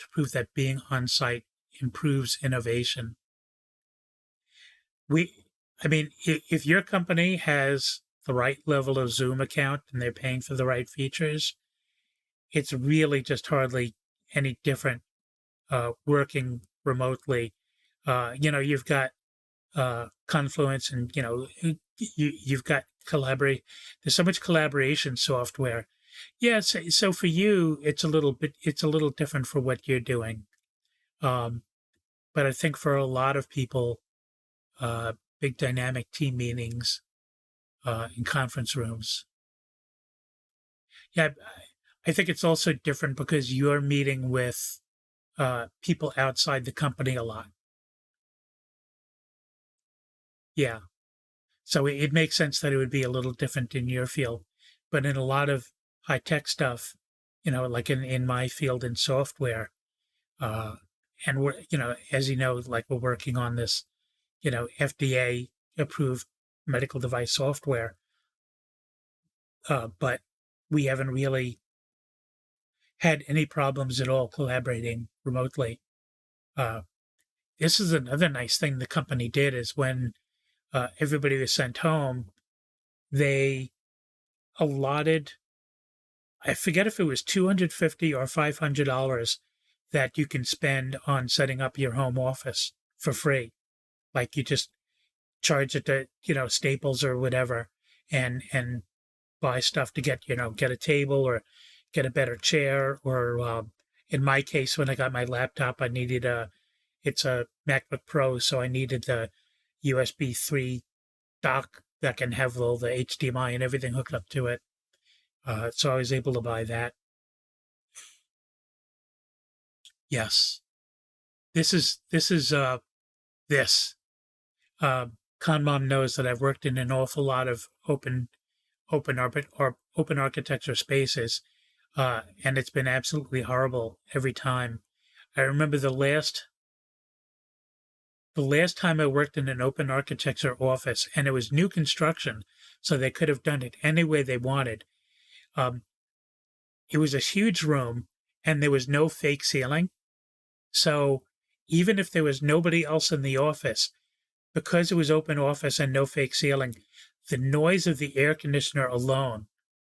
to prove that being on site improves innovation. If your company has the right level of Zoom account and they're paying for the right features, it's really just hardly any different working remotely. You've got Confluence, and you've got collaborate. There's so much collaboration software. Yeah, so for you, it's a little different for what you're doing. But I think for a lot of people, big dynamic team meetings in conference rooms. Yeah, I think it's also different because you're meeting with people outside the company a lot. Yeah. So it makes sense that it would be a little different in your field. But in a lot of high tech stuff, like in my field in software, and we're, as you know, like we're working on this, FDA approved medical device software. But we haven't really had any problems at all collaborating remotely. This is another nice thing the company did is when everybody was sent home, they allotted, I forget if it was $250 or $500 that you can spend on setting up your home office for free. Like you just charge it to, Staples or whatever, and buy stuff to get a table or get a better chair. Or in my case, when I got my laptop, it's a MacBook Pro, so I needed the USB 3 dock that can have all the HDMI and everything hooked up to it. So I was able to buy that. Yes, this. Conmom knows that I've worked in an awful lot of open architecture spaces, and it's been absolutely horrible every time. I remember the last time I worked in an open architecture office, and it was new construction, so they could have done it any way they wanted. It was a huge room, and there was no fake ceiling. So even if there was nobody else in the office, because it was open office and no fake ceiling, the noise of the air conditioner alone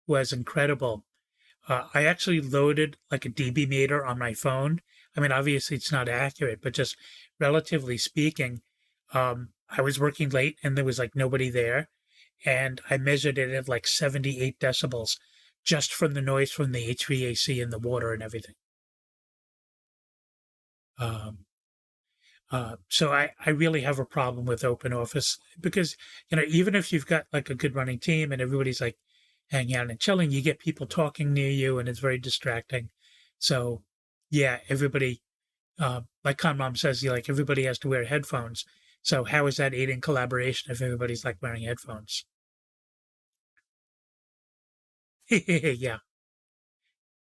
was incredible. I actually loaded like a dB meter on my phone. I mean, obviously it's not accurate, but just relatively speaking, I was working late and there was like nobody there. And I measured it at like 78 decibels just from the noise from the HVAC and the water and everything. So I really have a problem with open office because, even if you've got like a good running team and everybody's like hanging out and chilling, you get people talking near you and it's very distracting. So yeah, everybody, like Conmom says, like everybody has to wear headphones. So how is that aiding collaboration if everybody's like wearing headphones? Yeah.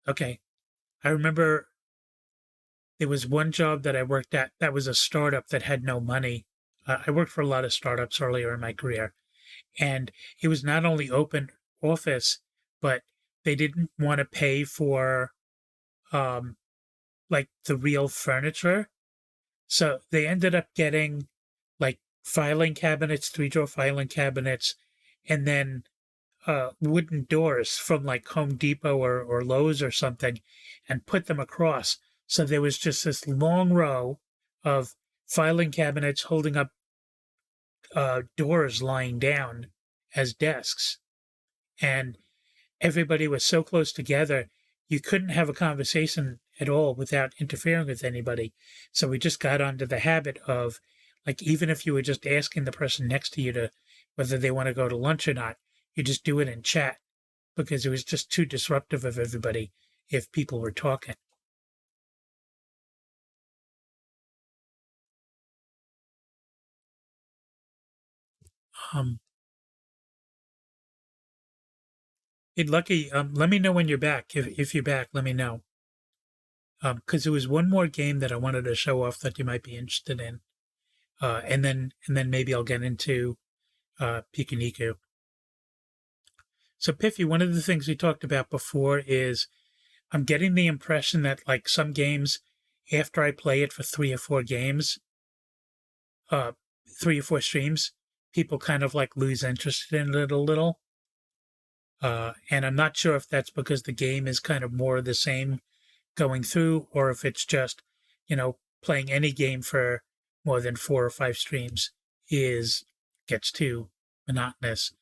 Okay. I remember there was one job that I worked at that was a startup that had no money. I worked for a lot of startups earlier in my career, and it was not only open office, but they didn't want to pay for like the real furniture. So they ended up getting like filing cabinets, 3-drawer filing cabinets, and then wooden doors from like Home Depot or Lowe's or something and put them across. So there was just this long row of filing cabinets holding up doors lying down as desks. And everybody was so close together, you couldn't have a conversation at all without interfering with anybody. So we just got onto the habit of, like, even if you were just asking the person next to you to whether they want to go to lunch or not, you just do it in chat because it was just too disruptive of everybody if people were talking. Hey, Lucky, let me know when you're back. If you're back, let me know. Because there was one more game that I wanted to show off that you might be interested in, and then maybe I'll get into PikuNiku. So, Piffy, one of the things we talked about before is I'm getting the impression that like some games, after I play it for 3 or 4 streams, people kind of like lose interest in it a little. And I'm not sure if that's because the game is kind of more of the same going through, or if it's just, playing any game for more than 4 or 5 streams gets too monotonous.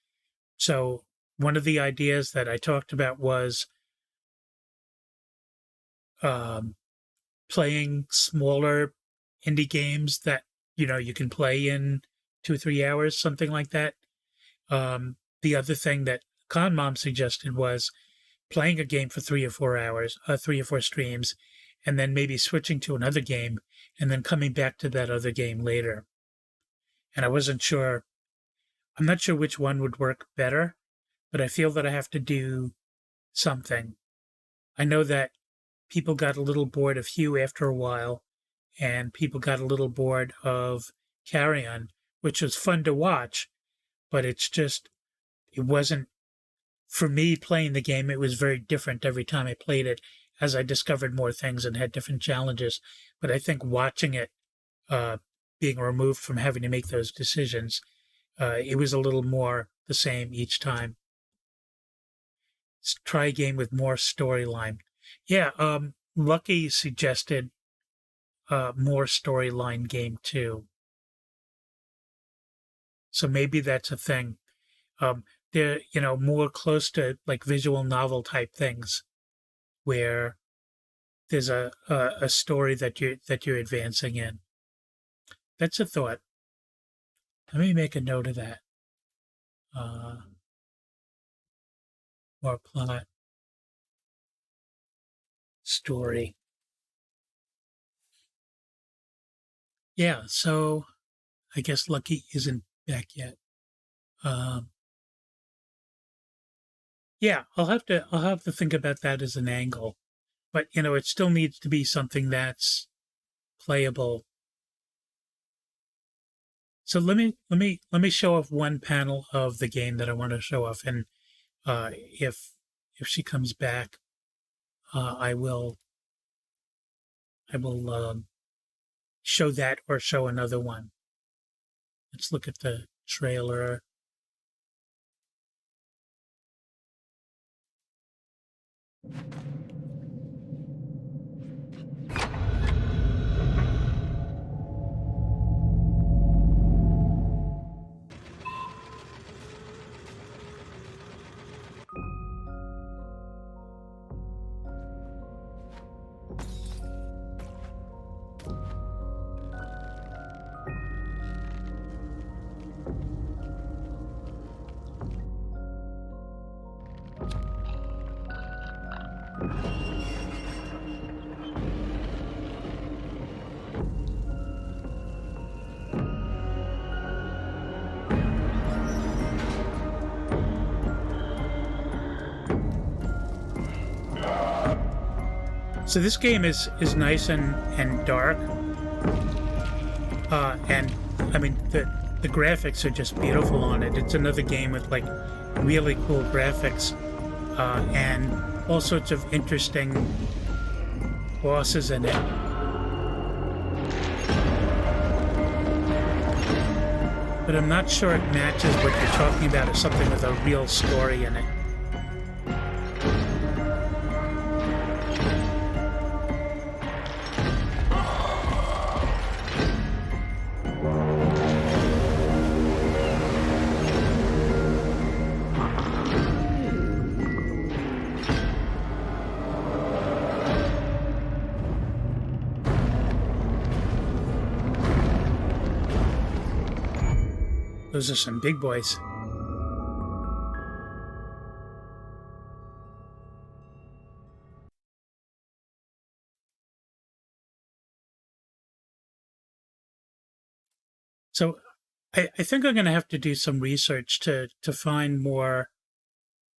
So one of the ideas that I talked about was playing smaller indie games that, you can play in 2 or 3 hours, something like that. The other thing that Conmom suggested was playing a game for 3 or 4 hours, 3 or 4 streams, and then maybe switching to another game and then coming back to that other game later. And I wasn't sure, I'm not sure which one would work better, but I feel that I have to do something. I know that people got a little bored of Hue after a while, and people got a little bored of Carrion, which was fun to watch, but it wasn't, for me playing the game, it was very different every time I played it as I discovered more things and had different challenges. But I think watching it, being removed from having to make those decisions, it was a little more the same each time. Let's try a game with more storyline. Yeah, Lucky suggested more storyline game too. So maybe that's a thing. They're, more close to like visual novel type things where there's a story that you're advancing in. That's a thought. Let me make a note of that. uh, more plot, story. Yeah, so I guess Lucky isn't back yet. Um, yeah, I'll have to think about that as an angle. But you know, it still needs to be something that's playable. So let me show off one panel of the game that I want to show off, and if she comes back, I will show that or show another one. Let's look at the trailer. So this game is nice and dark, and I mean the graphics are just beautiful on it. It's another game with like really cool graphics and all sorts of interesting bosses in it. But I'm not sure it matches what you're talking about as something with a real story in it. Those are some big boys. So I think I'm going to have to do some research to find more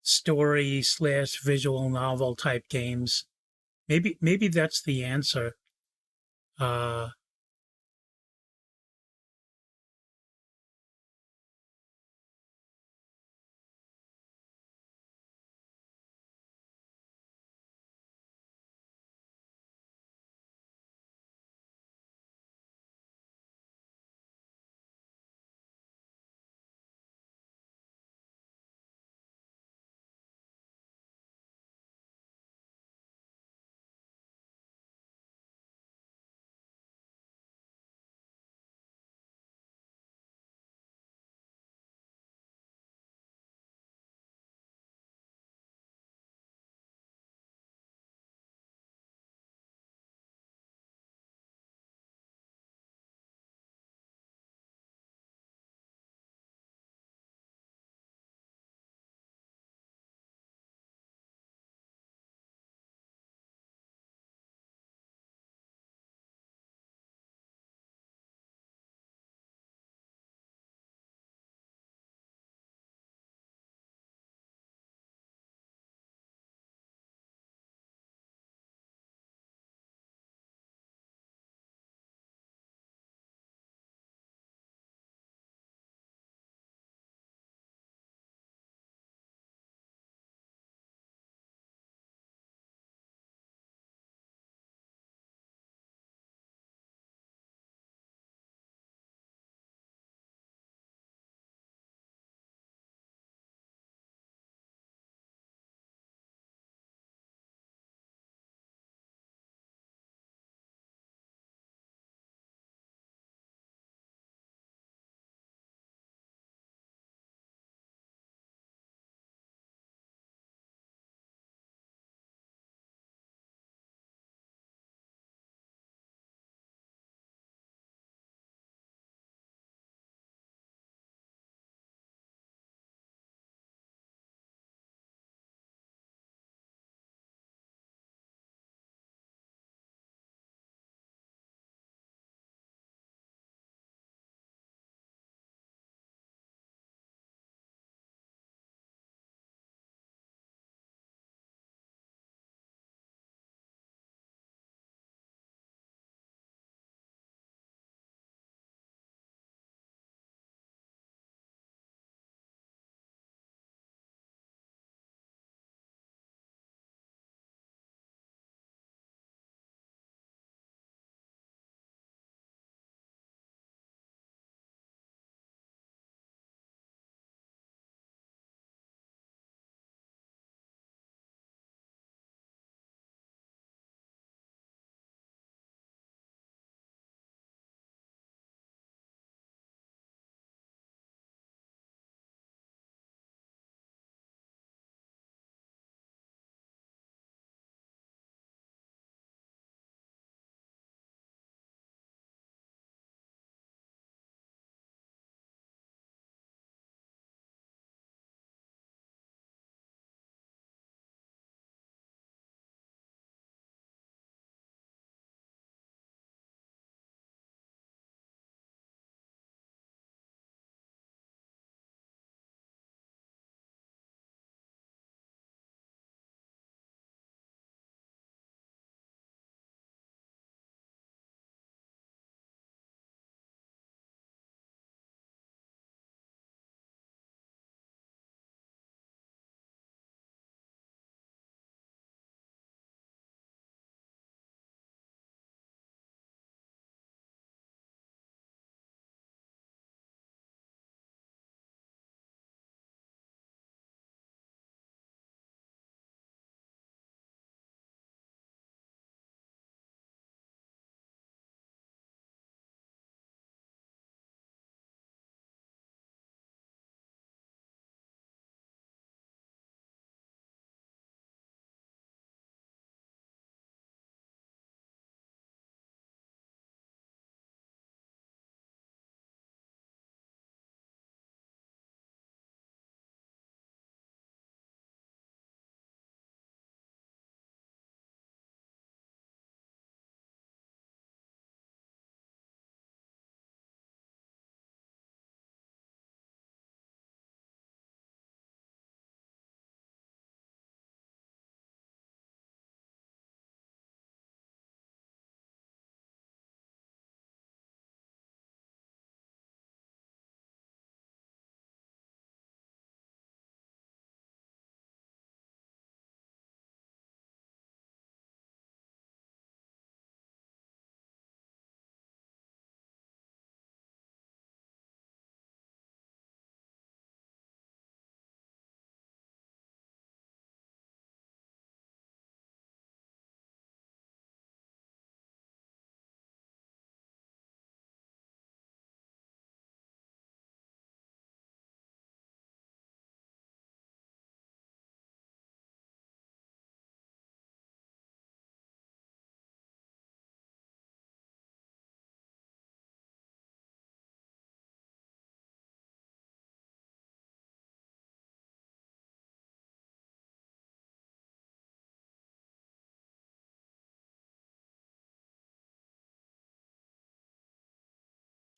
story slash visual novel type games. Maybe that's the answer. Uh,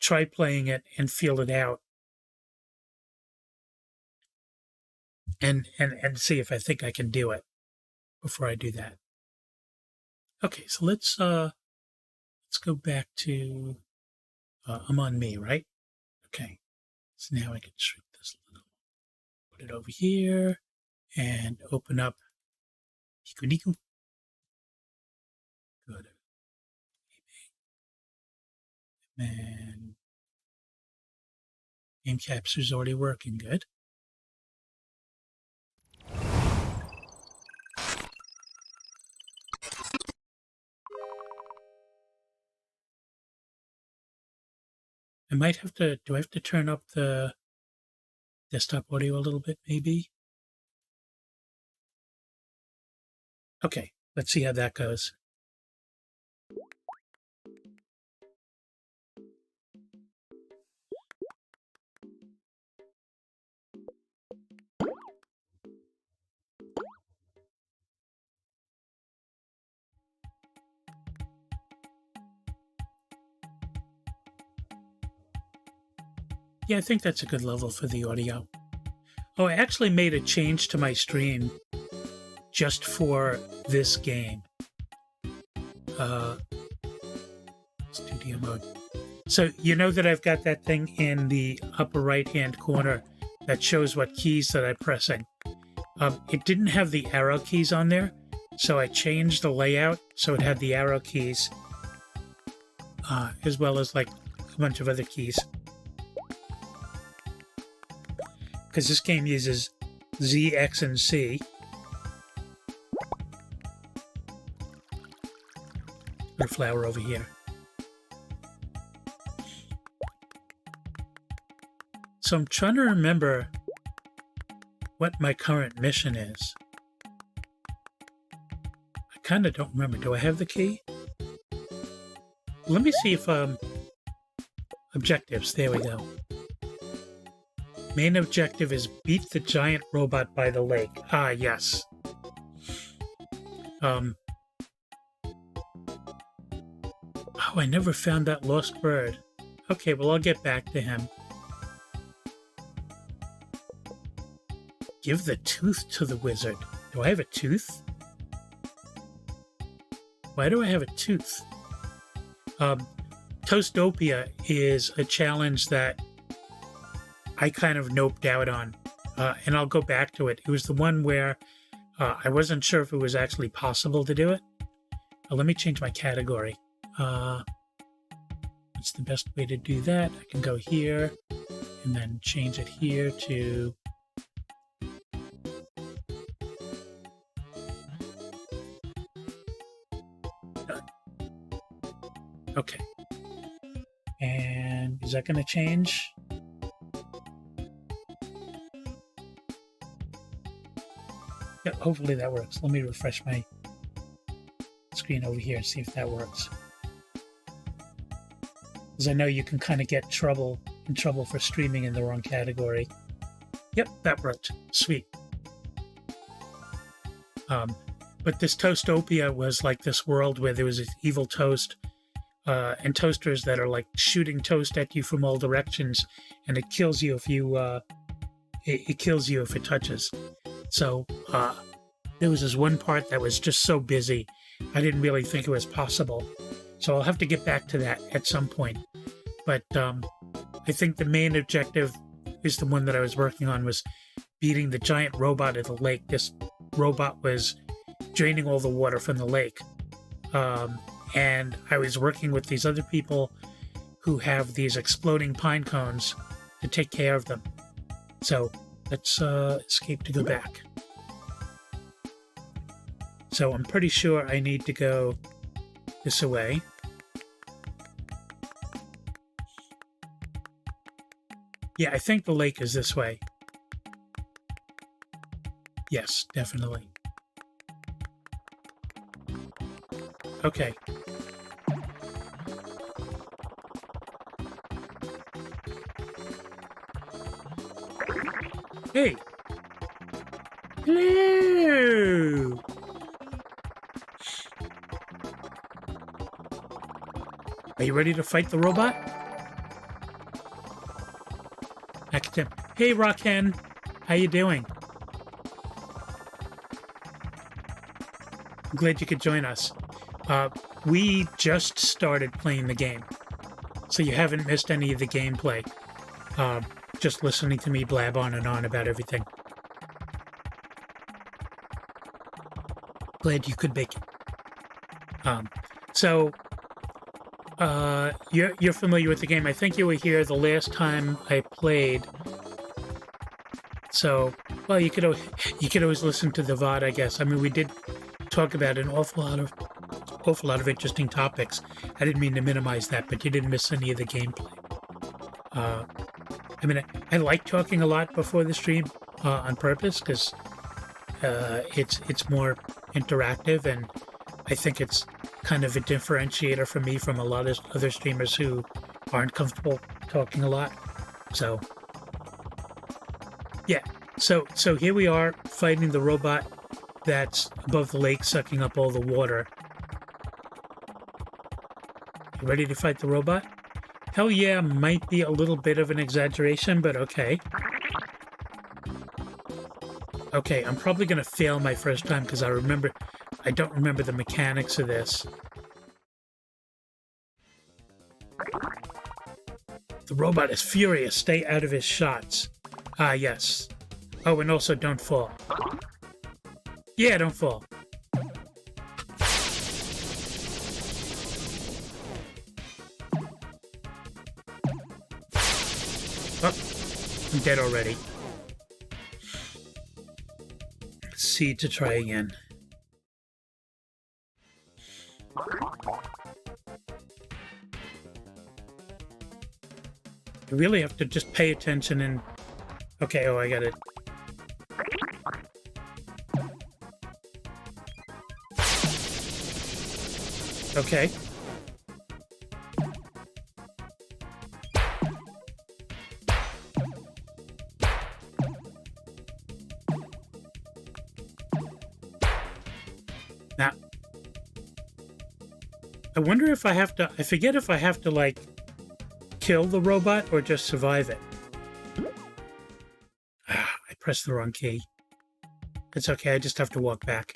try playing it and feel it out, and see if I think I can do it before I do that. Okay, so let's go back to I'm on me, right? Okay, so now I can shrink this a little, put it over here, and open up PikuNiku. Good. And game capture's already working. Good. I might have to, do I have to turn up the desktop audio a little bit, maybe? Okay, let's see how that goes. Yeah, I think that's a good level for the audio. Oh, I actually made a change to my stream just for this game. Studio mode. So you know that I've got that thing in the upper right-hand corner that shows what keys that I'm pressing. It didn't have the arrow keys on there, so I changed the layout so it had the arrow keys, as well as like a bunch of other keys. Because this game uses Z, X, and C. Put a flower over here. So I'm trying to remember what my current mission is. I kind of don't remember. Do I have the key? Let me see if objectives. There we go. Main objective is beat the giant robot by the lake. Ah, yes. Oh, I never found that lost bird. Okay, well, I'll get back to him. Give the tooth to the wizard. Do I have a tooth? Why do I have a tooth? Toastopia is a challenge that I kind of noped out on, and I'll go back to it. It was the one where I wasn't sure if it was actually possible to do it. Let me change my category. What's the best way to do that? I can go here and then change it here to... Okay. And is that going to change? Yeah, hopefully that works. Let me refresh my screen over here and see if that works. Because I know you can kind of get in trouble for streaming in the wrong category. Yep, that worked. Sweet. But this Toastopia was like this world where there was an evil toast and toasters that are like shooting toast at you from all directions, and it kills you if you it kills you if it touches. So there was this one part that was just so busy, I didn't really think it was possible. So I'll have to get back to that at some point. But I think the main objective is the one that I was working on, was beating the giant robot at the lake. This robot was draining all the water from the lake. And I was working with these other people who have these exploding pine cones to take care of them. So let's escape to go back. So I'm pretty sure I need to go this way. Yeah, I think the lake is this way. Yes, definitely. Okay. Hey! Hello! Are you ready to fight the robot? Next time. Hey, Rockhen. How you doing? I'm glad you could join us. We just started playing the game, so you haven't missed any of the gameplay. Just listening to me blab on and on about everything. Glad you could make it. You're familiar with the game. I think you were here the last time I played. So, well, you could always listen to the VOD, I guess. I mean, we did talk about an awful lot of interesting topics. I didn't mean to minimize that, but you didn't miss any of the gameplay. I mean, I like talking a lot before the stream on purpose because it's more interactive, and I think it's kind of a differentiator for me from a lot of other streamers who aren't comfortable talking a lot. So, yeah. So here we are fighting the robot that's above the lake, sucking up all the water. You ready to fight the robot? Hell yeah, might be a little bit of an exaggeration, but okay. Okay, I'm probably going to fail my first time because I don't remember the mechanics of this. The robot is furious. Stay out of his shots. Ah, yes. Oh, and also don't fall. Yeah, don't fall. Oh, I'm dead already. C to try again. You really have to just pay attention and... Okay, oh, I got it. Okay. Now, I wonder if I have to... I forget if I have to, like, kill the robot or just survive it. I pressed the wrong key. It's okay, I just have to walk back.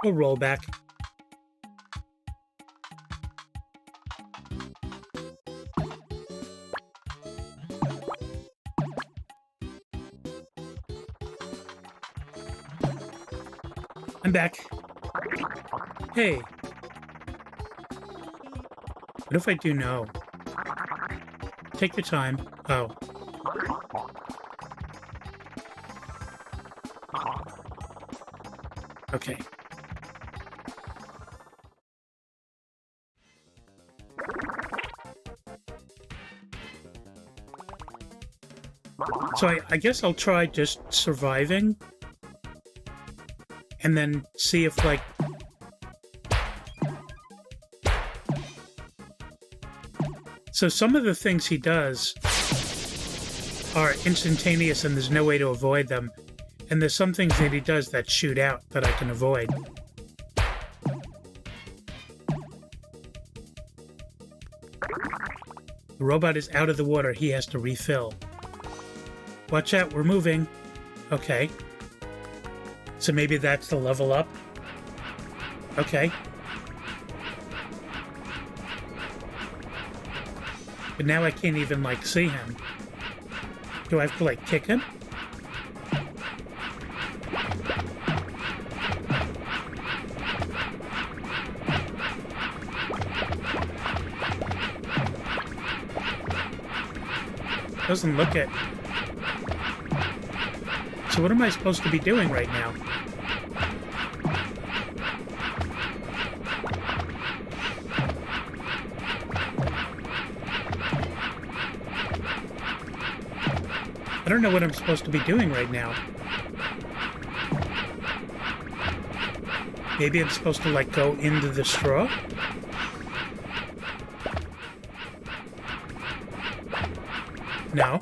Or roll back. I'm back. Hey. What if I do no? Take your time. Oh. Okay. So I guess I'll try just surviving. And then see if, like... So some of the things he does are instantaneous and there's no way to avoid them. And there's some things that he does that shoot out that I can avoid. The robot is out of the water. He has to refill. Watch out, we're moving. Okay. So maybe that's the level up? Okay. But now I can't even, like, see him. Do I have to, like, kick him? Doesn't look it. So what am I supposed to be doing right now? I don't know what I'm supposed to be doing right now. Maybe I'm supposed to, like, go into the straw? No.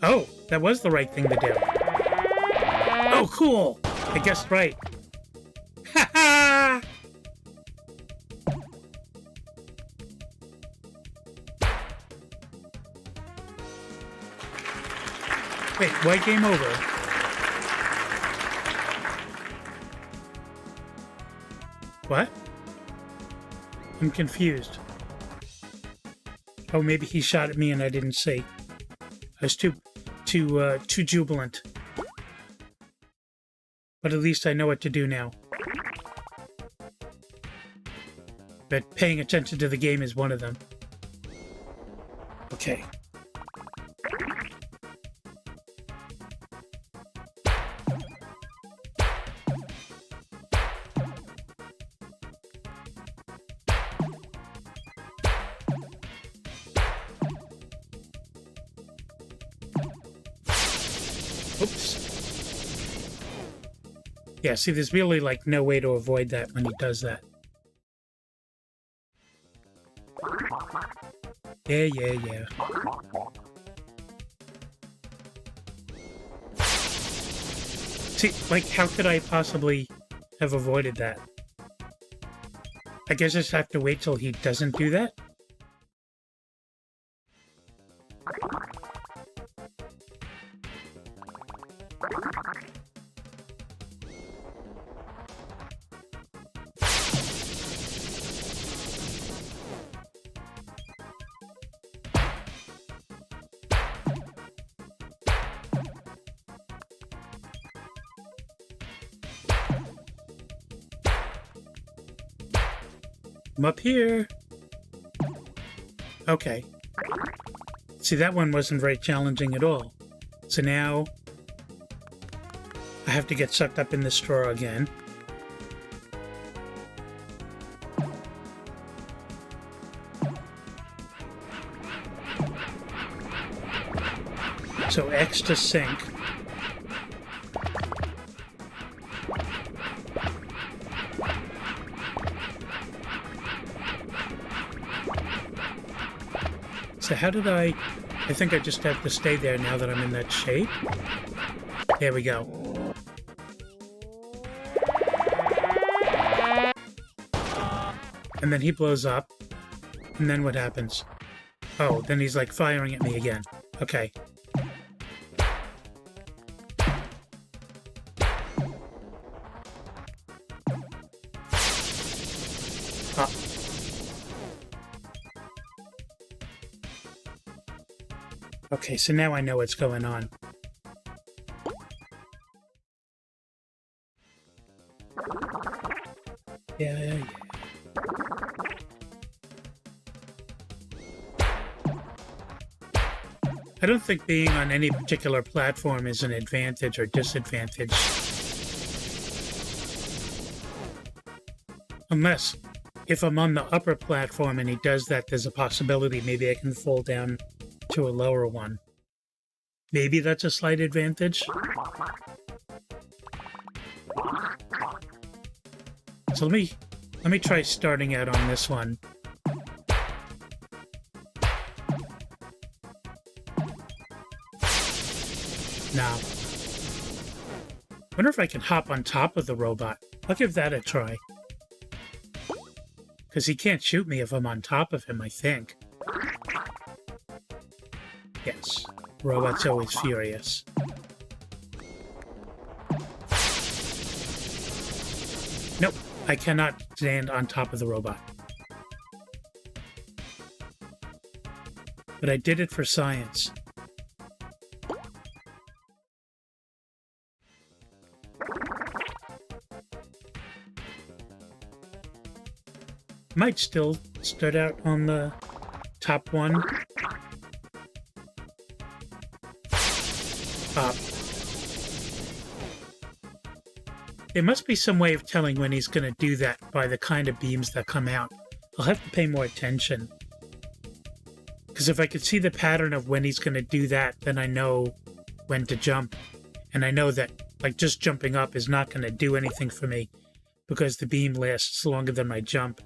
Oh, that was the right thing to do. Oh, cool! I guessed right. Ha ha! Wait, why game over? What? I'm confused. Oh, maybe he shot at me and I didn't see. I was too jubilant. But at least I know what to do now. But paying attention to the game is one of them. Okay. Oops. Yeah, see, there's really, like, no way to avoid that when he does that. Yeah. See, like, how could I possibly have avoided that? I guess I just have to wait till he doesn't do that? I'm up here. Okay. See, that one wasn't very challenging at all. So now I have to get sucked up in this straw again. So X to sink. So how did I think I just have to stay there now that I'm in that shape. There we go. And then he blows up. And then what happens? Oh, then he's like firing at me again. Okay. Okay, so now I know what's going on. Yeah. I don't think being on any particular platform is an advantage or disadvantage. Unless, if I'm on the upper platform and he does that, there's a possibility maybe I can fall down to a lower one. Maybe that's a slight advantage. So let me try starting out on this one. Now, wonder if I can hop on top of the robot. I'll give that a try. Because he can't shoot me if I'm on top of him, I think. Yes, robot's always furious. Nope, I cannot stand on top of the robot. But I did it for science. Might still start out on the top one. There must be some way of telling when he's going to do that by the kind of beams that come out. I'll have to pay more attention. Because if I could see the pattern of when he's going to do that, then I know when to jump. And I know that, like, just jumping up is not going to do anything for me because the beam lasts longer than my jump.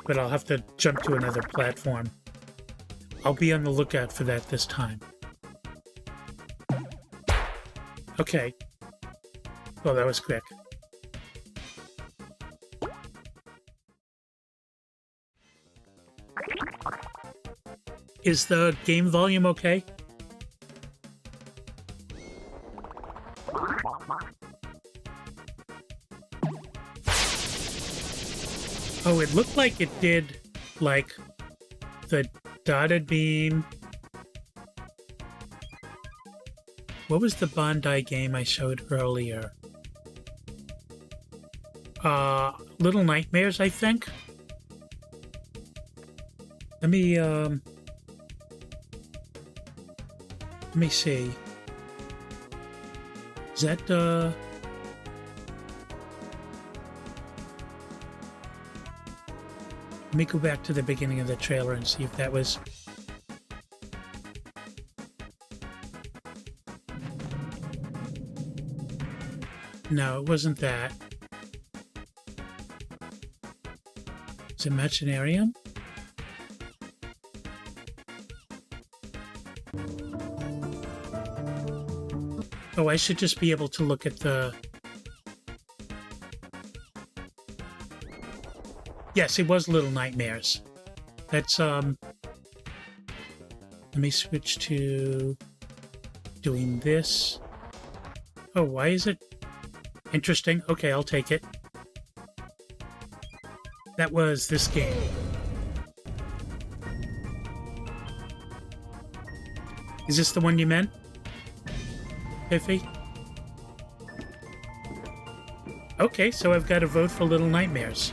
But I'll have to jump to another platform. I'll be on the lookout for that this time. Okay. Well, that was quick. Is the game volume okay? Oh, it looked like it did, like, the dotted beam. What was the Bondi game I showed earlier? Little Nightmares, I think. Let me see. Is that, let me go back to the beginning of the trailer and see if that was... No, it wasn't that. Is it Machinarium? Oh, I should just be able to look at the... Yes, it was Little Nightmares. That's, let me switch to doing this. Oh, why is it interesting? Okay, I'll take it. That was this game. Is this the one you meant, Piffy? Okay, so I've got to vote for Little Nightmares.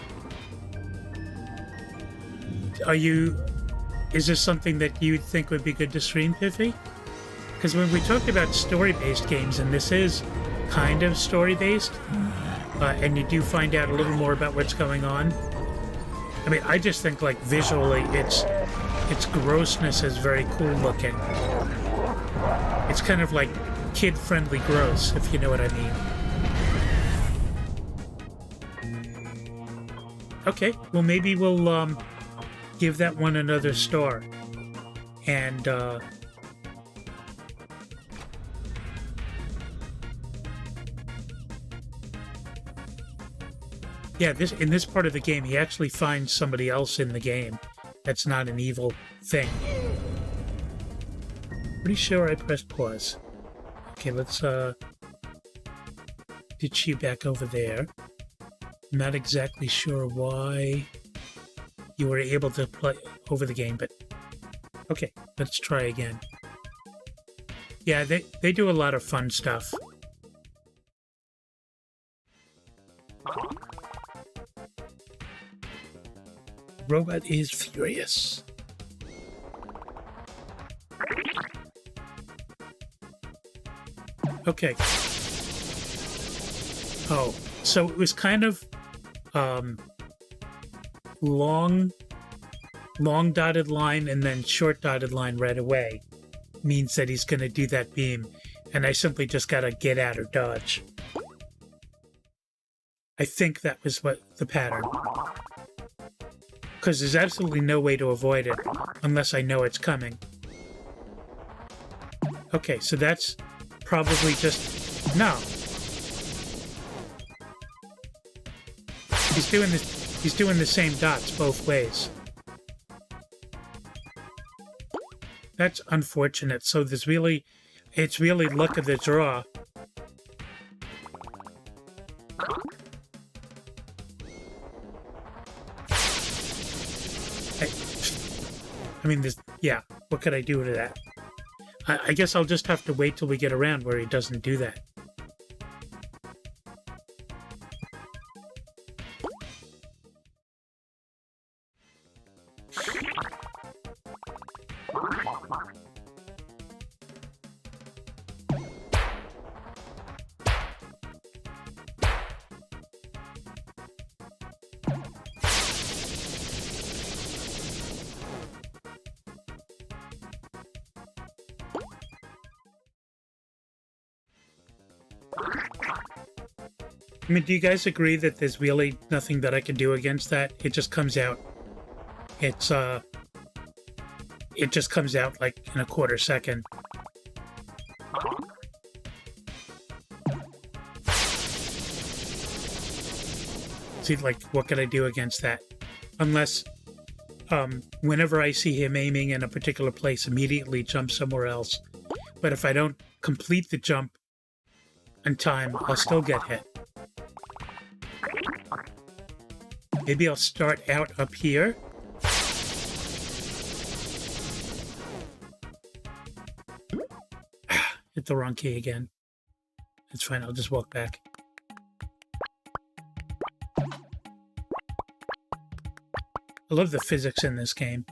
Is this something that you think would be good to stream, Piffy? Because when we talked about story-based games, and this is kind of story-based, and you do find out a little more about what's going on. I mean, I just think, like, visually, its grossness is very cool looking. It's kind of like kid-friendly gross, if you know what I mean. Okay, well, maybe we'll, give that one another star. And, yeah, in this part of the game, he actually finds somebody else in the game. That's not an evil thing. Pretty sure I pressed pause. Okay, let's, ditch you back over there. I'm not exactly sure why you were able to play over the game, but okay, let's try again. Yeah, they do a lot of fun stuff. Robot is furious. Okay. Oh, so it was kind of long dotted line and then short dotted line right away means that he's going to do that beam, and I simply just got to get out or dodge. I think that was what the pattern. Because there's absolutely no way to avoid it unless I know it's coming. Okay, so that's probably just... No. He's doing the same dots both ways. That's unfortunate. So it's really luck of the draw. I mean, yeah, what could I do to that? I guess I'll just have to wait till we get around where he doesn't do that. I mean, do you guys agree that there's really nothing that I can do against that? It just comes out. It just comes out like in a quarter second. See, like, what can I do against that? Unless, whenever I see him aiming in a particular place, immediately jump somewhere else. But if I don't complete the jump in time, I'll still get hit. Maybe I'll start out up here. Hit the wrong key again. It's fine, I'll just walk back. I love the physics in this game.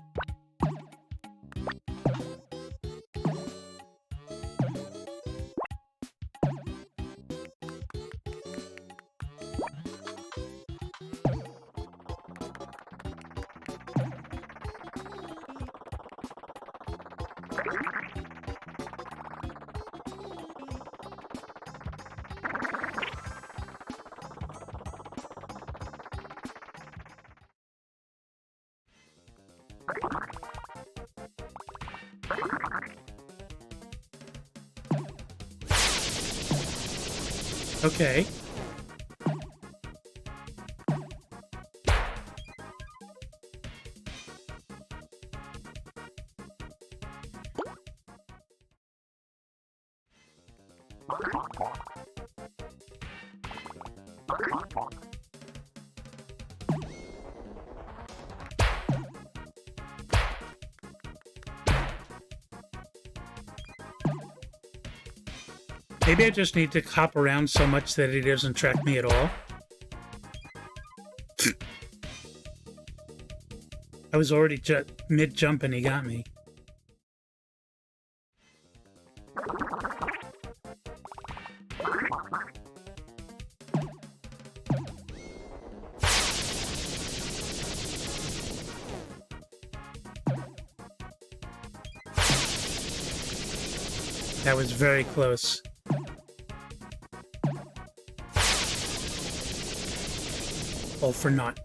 Okay. Maybe I just need to hop around so much that he doesn't track me at all. I was already mid-jump and he got me. That was very close. All for naught.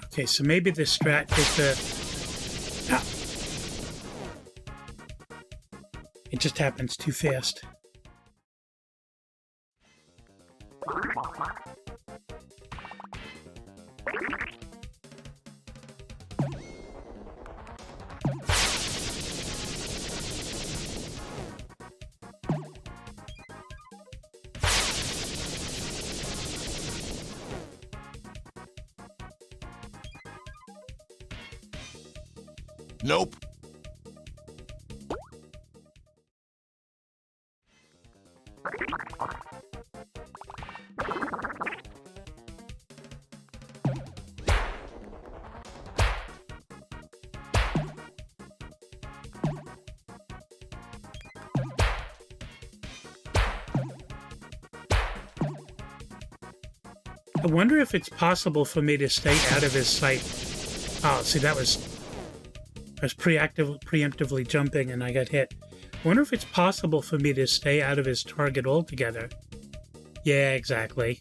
Okay, so maybe the strat is the... Ah. It just happens too fast. Nope. I wonder if it's possible for me to stay out of his sight. Oh, see, that was... I was preemptively jumping and I got hit. I wonder if it's possible for me to stay out of his target altogether. Yeah, exactly.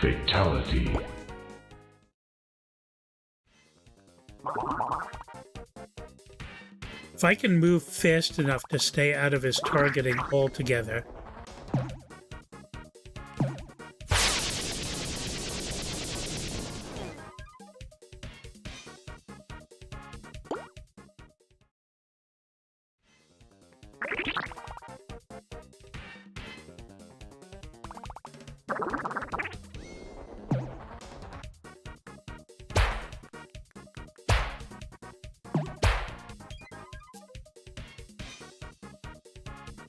Fatality. If I can move fast enough to stay out of his targeting altogether...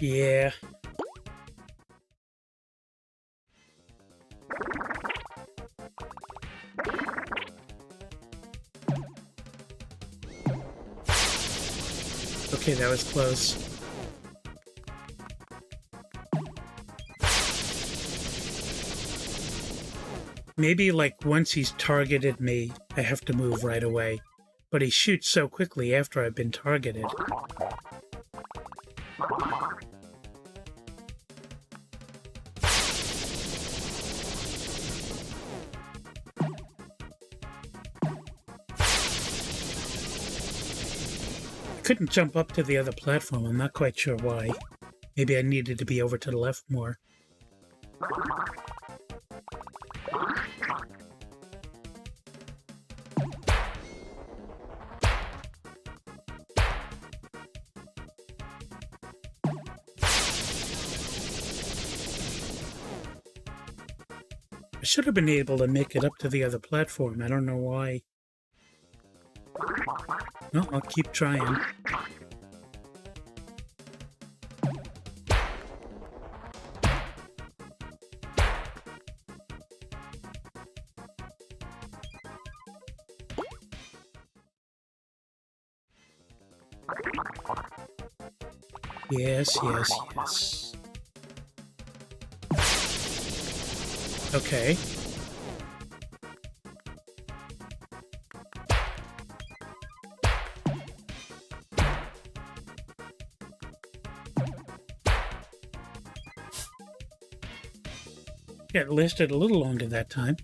Yeah. Okay, that was close. Maybe, like, once he's targeted me, I have to move right away. But he shoots so quickly after I've been targeted. Couldn't jump up to the other platform. I'm not quite sure why. Maybe I needed to be over to the left more. I should have been able to make it up to the other platform. I don't know why. No, I'll keep trying. Yes, yes, yes. Okay. Yeah, it lasted a little longer that time.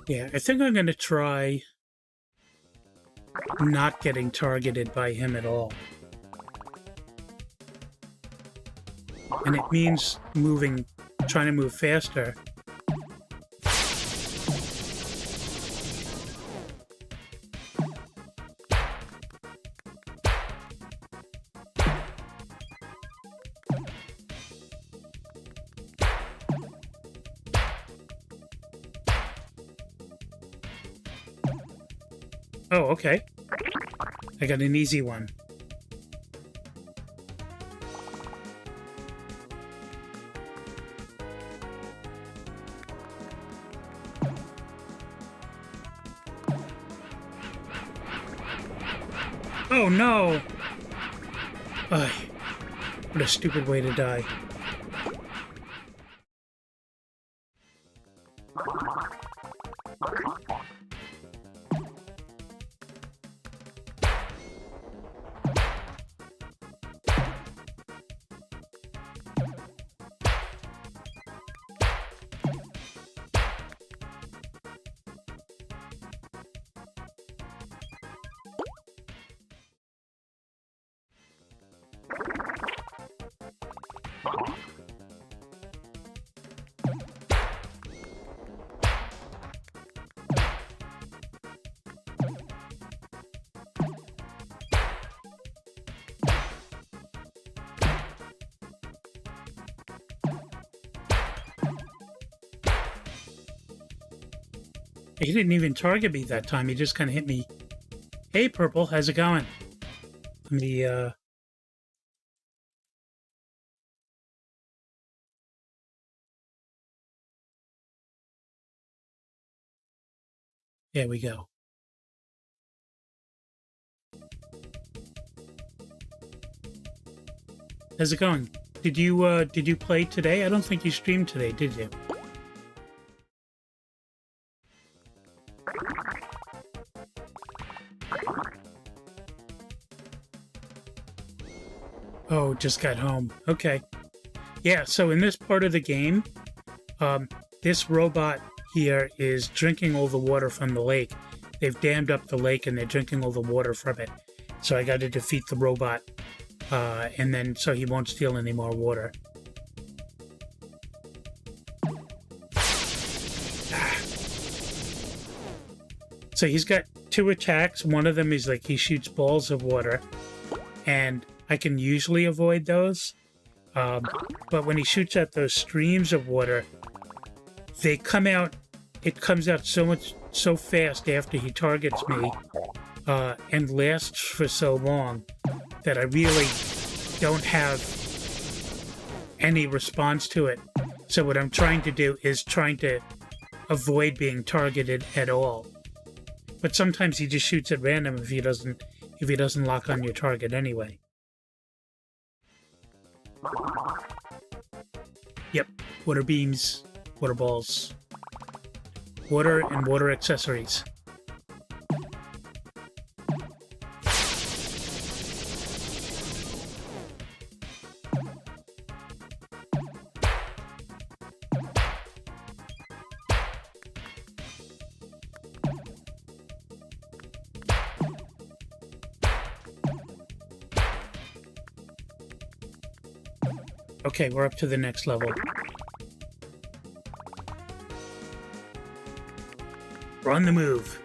Yeah, I think I'm going to try not getting targeted by him at all. And it means trying to move faster. Oh, okay. I got an easy one. Oh no! Ugh, what a stupid way to die. He didn't even target me that time. He just kind of hit me. Hey, Purple, how's it going? Let me, there we go. How's it going? Did you play today? I don't think you streamed today, did you? Oh, just got home. Okay. Yeah, so in this part of the game, this robot here is drinking all the water from the lake. They've dammed up the lake and they're drinking all the water from it. So I got to defeat the robot, and then so he won't steal any more water. So he's got 2 attacks. One of them is like he shoots balls of water, and I can usually avoid those. But when he shoots at those streams of water, they come out. It comes out so fast after he targets me, and lasts for so long that I really don't have any response to it. So what I'm trying to do is trying to avoid being targeted at all. But sometimes he just shoots at random if he doesn't lock on your target anyway. Yep, water beams, water balls, water and water accessories. Okay, we're up to the next level. We're on the move.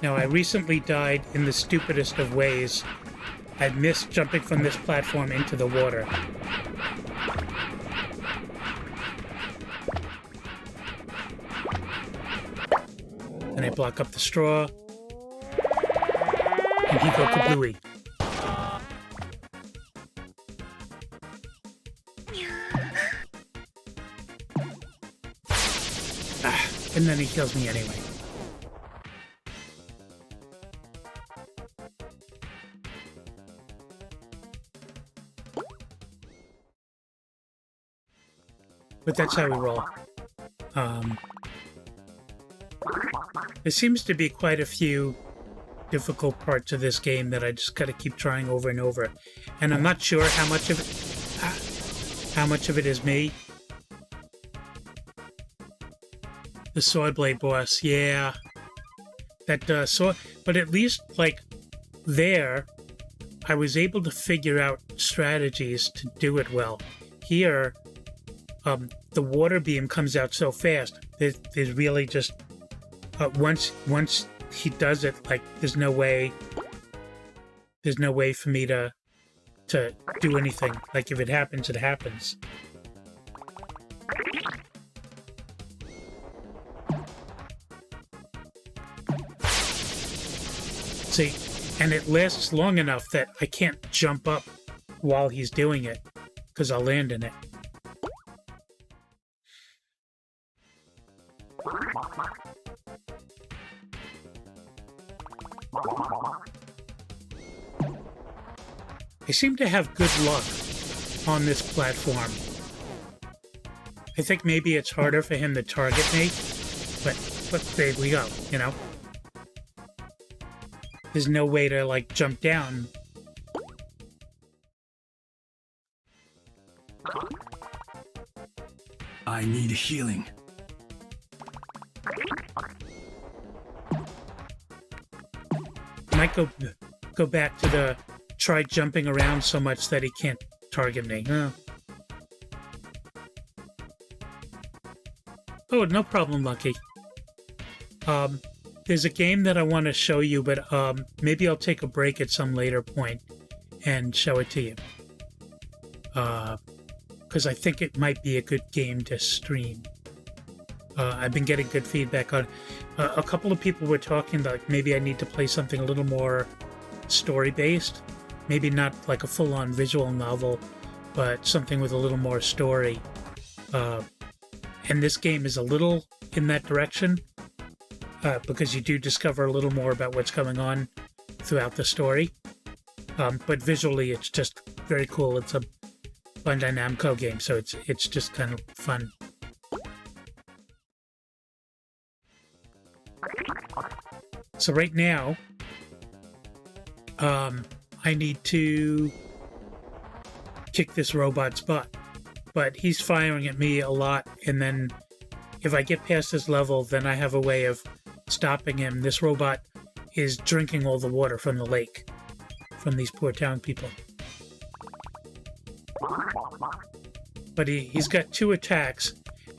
Now, I recently died in the stupidest of ways. I missed jumping from this platform into the water. And I block up the straw. And he go kablooey. And then he kills me anyway. But that's how we roll. There seems to be quite a few difficult parts of this game that I just gotta keep trying over and over. And I'm not sure how much of it is me. The sword blade boss, yeah. That sword, but at least like there, I was able to figure out strategies to do it well. Here, the water beam comes out so fast. There's really just once he does it, like there's no way for me to do anything. Like if it happens, it happens. See, and it lasts long enough that I can't jump up while he's doing it, because I'll land in it. I seem to have good luck on this platform. I think maybe it's harder for him to target me, but there we go, you know? There's no way to, like, jump down. I need healing. Might go back to the try jumping around so much that he can't target me. Oh, no problem, Lucky. There's a game that I want to show you, but maybe I'll take a break at some later point and show it to you. Because I think it might be a good game to stream. I've been getting good feedback on a couple of people were talking like maybe I need to play something a little more story-based. Maybe not like a full-on visual novel, but something with a little more story. And this game is a little in that direction. Because you do discover a little more about what's going on throughout the story. But visually, it's just very cool. It's a Bandai Namco game, so it's just kind of fun. So right now, I need to kick this robot's butt. But he's firing at me a lot, and then if I get past this level, then I have a way of stopping him. This robot is drinking all the water from the lake, from these poor town people. But he's got two attacks,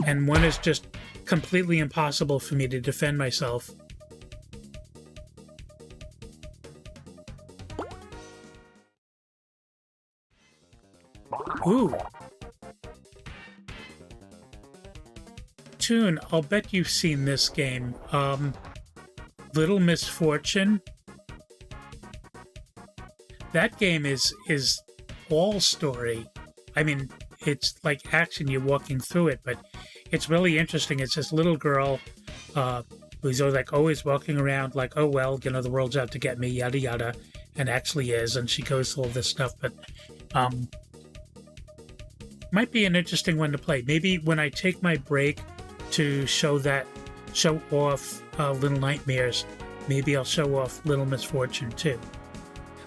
and one is just completely impossible for me to defend myself. Ooh. Toon, I'll bet you've seen this game. Little Misfortune. That game is all story. I mean, it's like action, you're walking through it, but it's really interesting. It's this little girl who's always walking around like, oh, well, you know, the world's out to get me, yada, yada, and actually is, and she goes through all this stuff, but might be an interesting one to play. Maybe when I take my break to show off Little Nightmares, maybe I'll show off Little Misfortune too.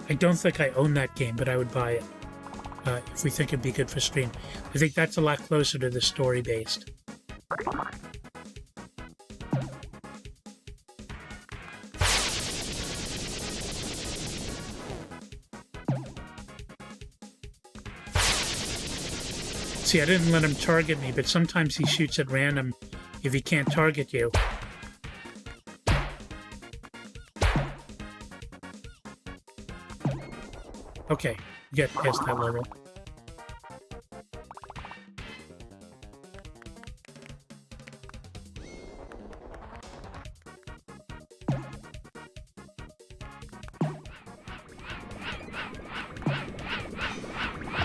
I don't think I own that game, but I would buy it if we think it'd be good for stream. I think that's a lot closer to the story-based. See, I didn't let him target me, but sometimes he shoots at random if he can't target you. Okay, get past that level.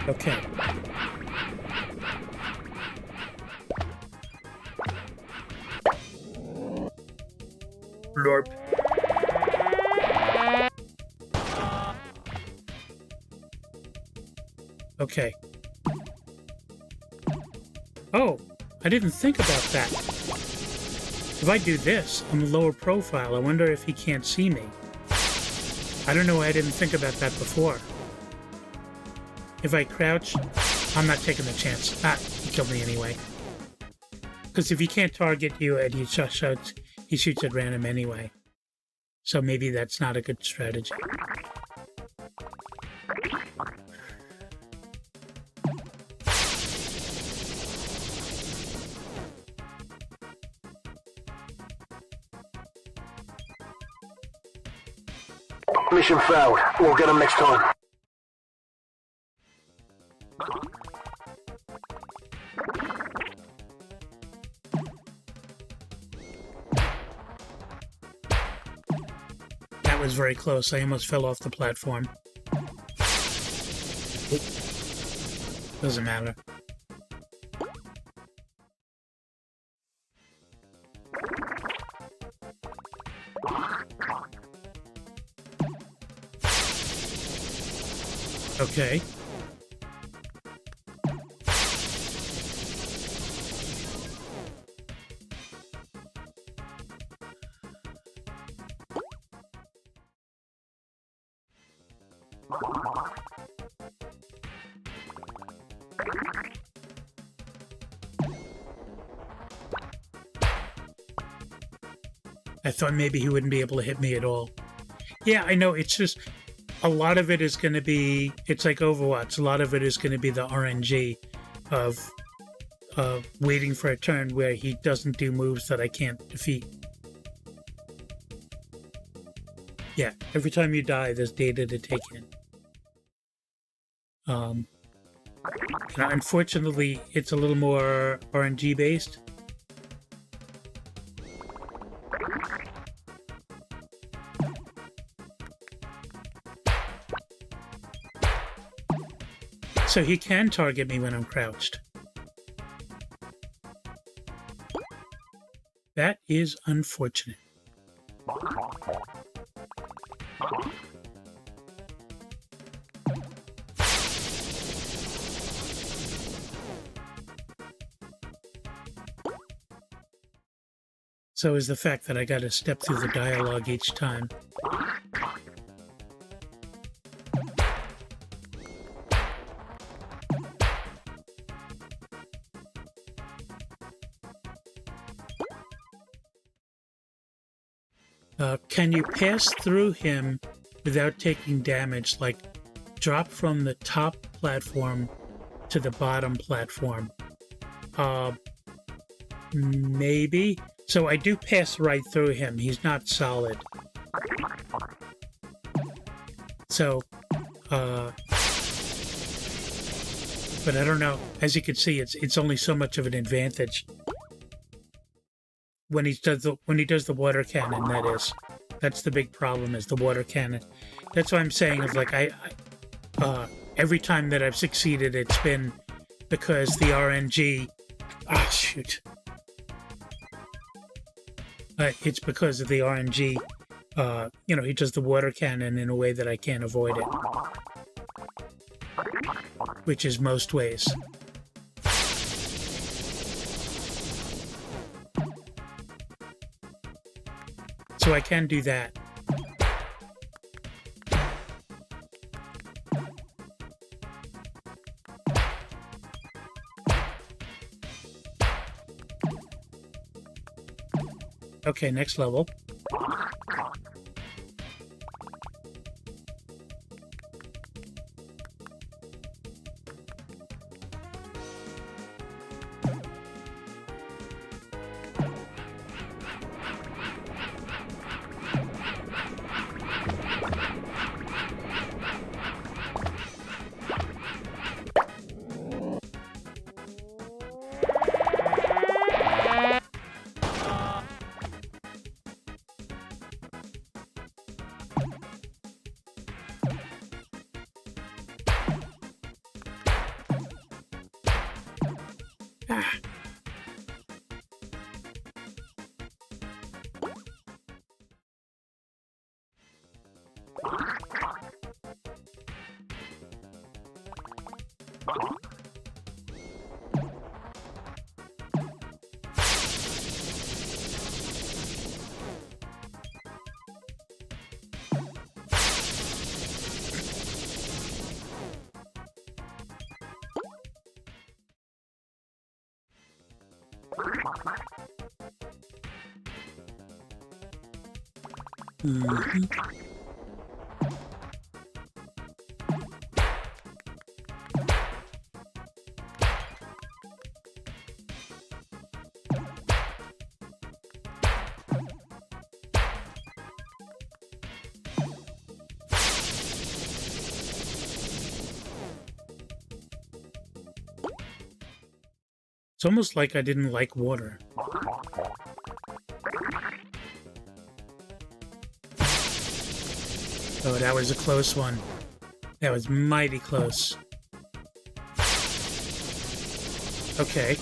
Okay. Lorp. Okay. Oh, I didn't think about that. If I do this on the lower profile, I wonder if he can't see me. I don't know why I didn't think about that before. If I crouch, I'm not taking the chance. Ah, he killed me anyway. Because if he can't target you and he shoots at random anyway. So maybe that's not a good strategy. Mission failed. We'll get them next time. That was very close. I almost fell off the platform. Doesn't matter. Okay. I thought maybe he wouldn't be able to hit me at all. Yeah, I know, it's just... A lot of it is going to be, it's like Overwatch, a lot of it is going to be the RNG of waiting for a turn where he doesn't do moves that I can't defeat. Yeah, every time you die, there's data to take in. Unfortunately, it's a little more RNG based. So he can target me when I'm crouched. That is unfortunate. So is the fact that I gotta step through the dialogue each time. Can you pass through him without taking damage, like drop from the top platform to the bottom platform? Maybe. So I do pass right through him. He's not solid. So, but I don't know. As you can see, it's only so much of an advantage when he does the water cannon. That's the big problem, is the water cannon. That's why I'm saying, is like every time that I've succeeded, it's been because the RNG. Ah, shoot. It's because of the RNG. He does the water cannon in a way that I can't avoid it, which is most ways. So I can do that. Okay, next level. Mhm. It's almost like I didn't like water. Oh, that was a close one. That was mighty close. Okay.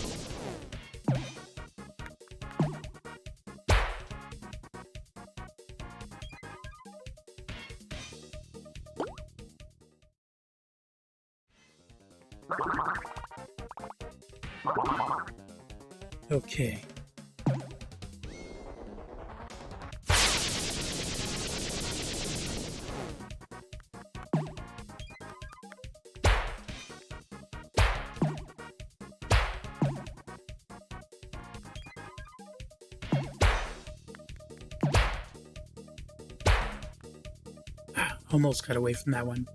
Okay. Almost got away from that one.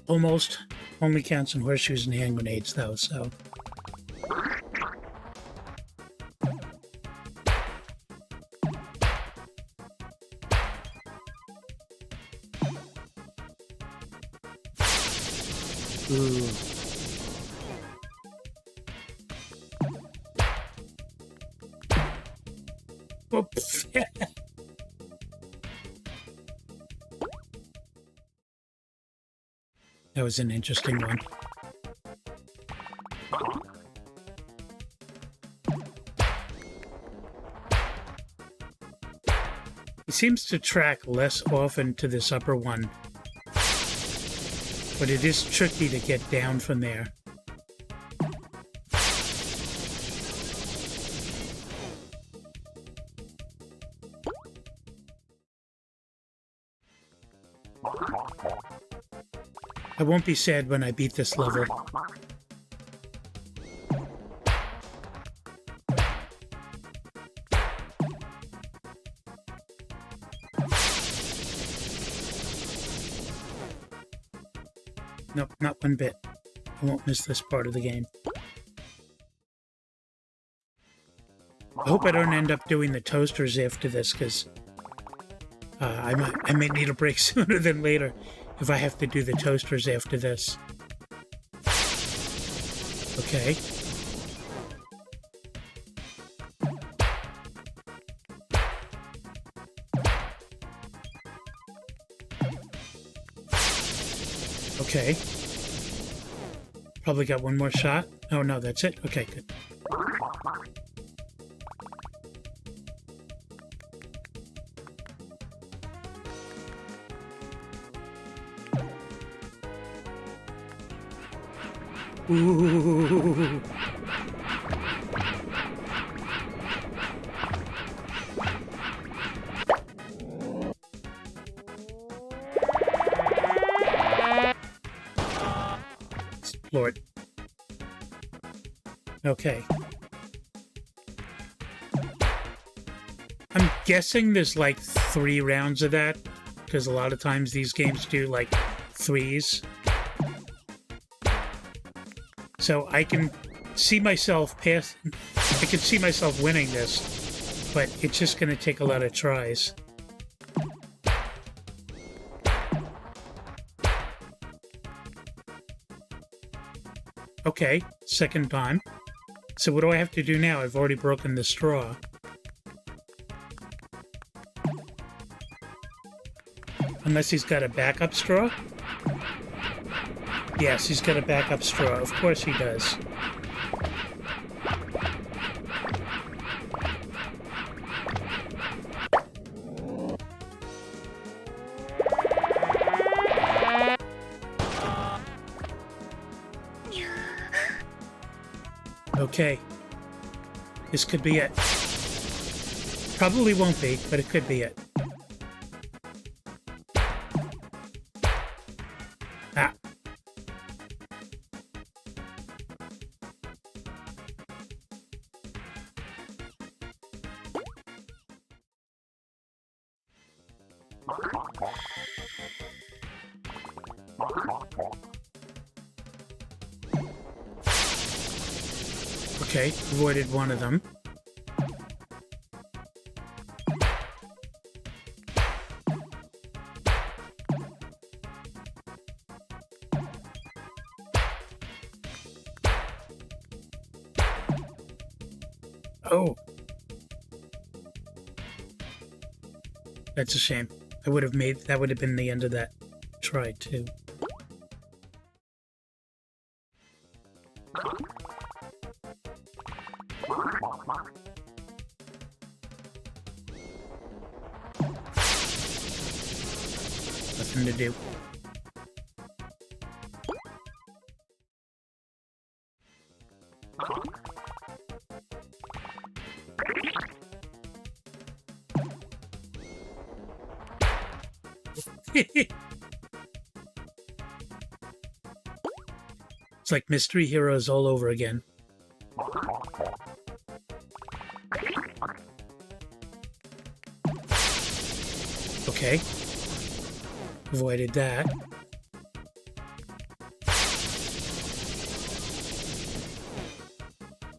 Almost. Only counts in horseshoes and hand grenades, though, so... Ooh. Oops. That was an interesting one. He seems to track less often to this upper one, but it is tricky to get down from there. I won't be sad when I beat this level. Nope, not one bit. I won't miss this part of the game. I hope I don't end up doing the toasters after this, because I might need a break sooner than later if I have to do the toasters after this. Okay. Okay. Probably got one more shot. Oh, no, that's it? Okay, good. Ooh. Lord. Okay. I'm guessing there's like 3 rounds of that, because a lot of times these games do like 3s. So I can see myself I can see myself winning this, but it's just going to take a lot of tries. Okay, second time. So what do I have to do now? I've already broken the straw. Unless he's got a backup straw? Yes, he's got a backup straw. Of course he does. Okay. This could be it. Probably won't be, but it could be it. Ah. Okay, avoided one of them. Oh. That's a shame. I would have made that would have been the end of that try too. Nothing to do. It's like Mystery Heroes all over again. Okay. Avoided that.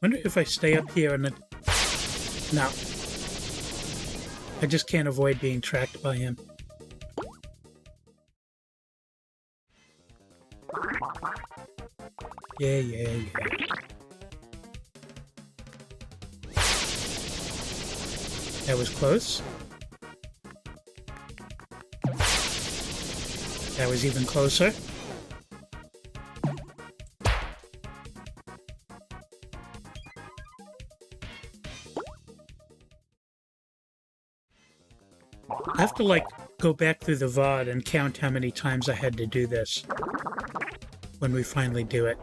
Wonder if I stay up here and then... No. I just can't avoid being tracked by him. Yeah. That was close. That was even closer. I have to, like, go back through the VOD and count how many times I had to do this when we finally do it.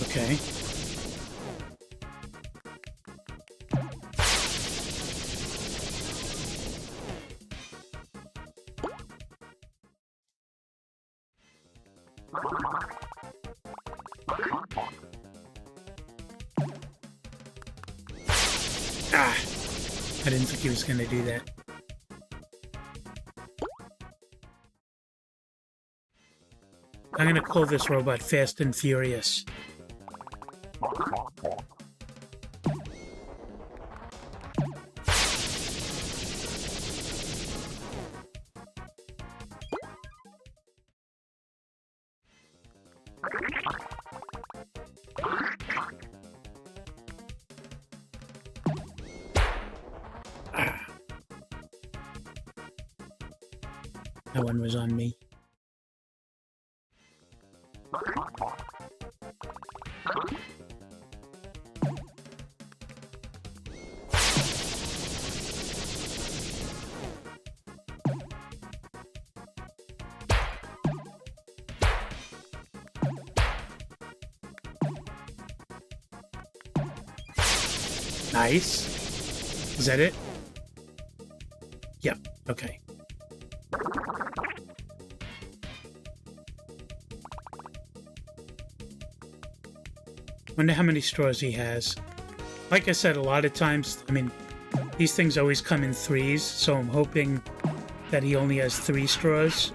Okay. Ah! I didn't think he was going to do that. I'm going to call this robot Fast and Furious. That one was on me. Nice. Is that it? Yep. Okay. Wonder how many straws he has. Like I said, a lot of times, I mean, these things always come in threes, so I'm hoping that he only has 3 straws.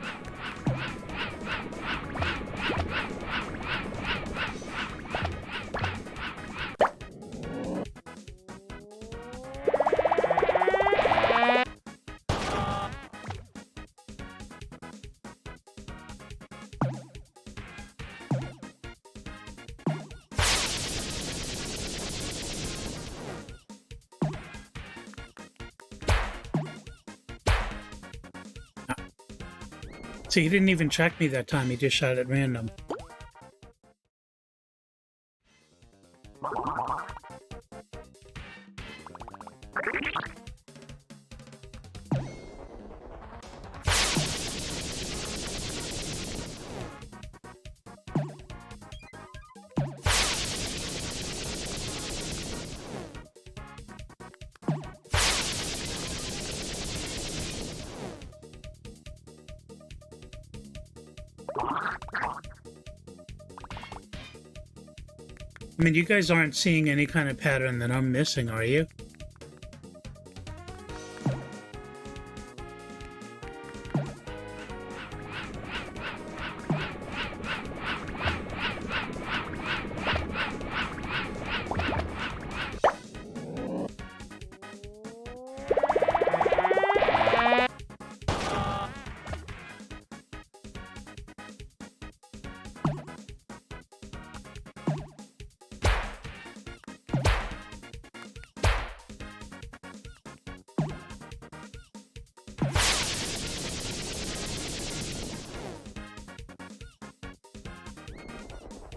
See, he didn't even track me that time, he just shot at random. I mean, you guys aren't seeing any kind of pattern that I'm missing, are you?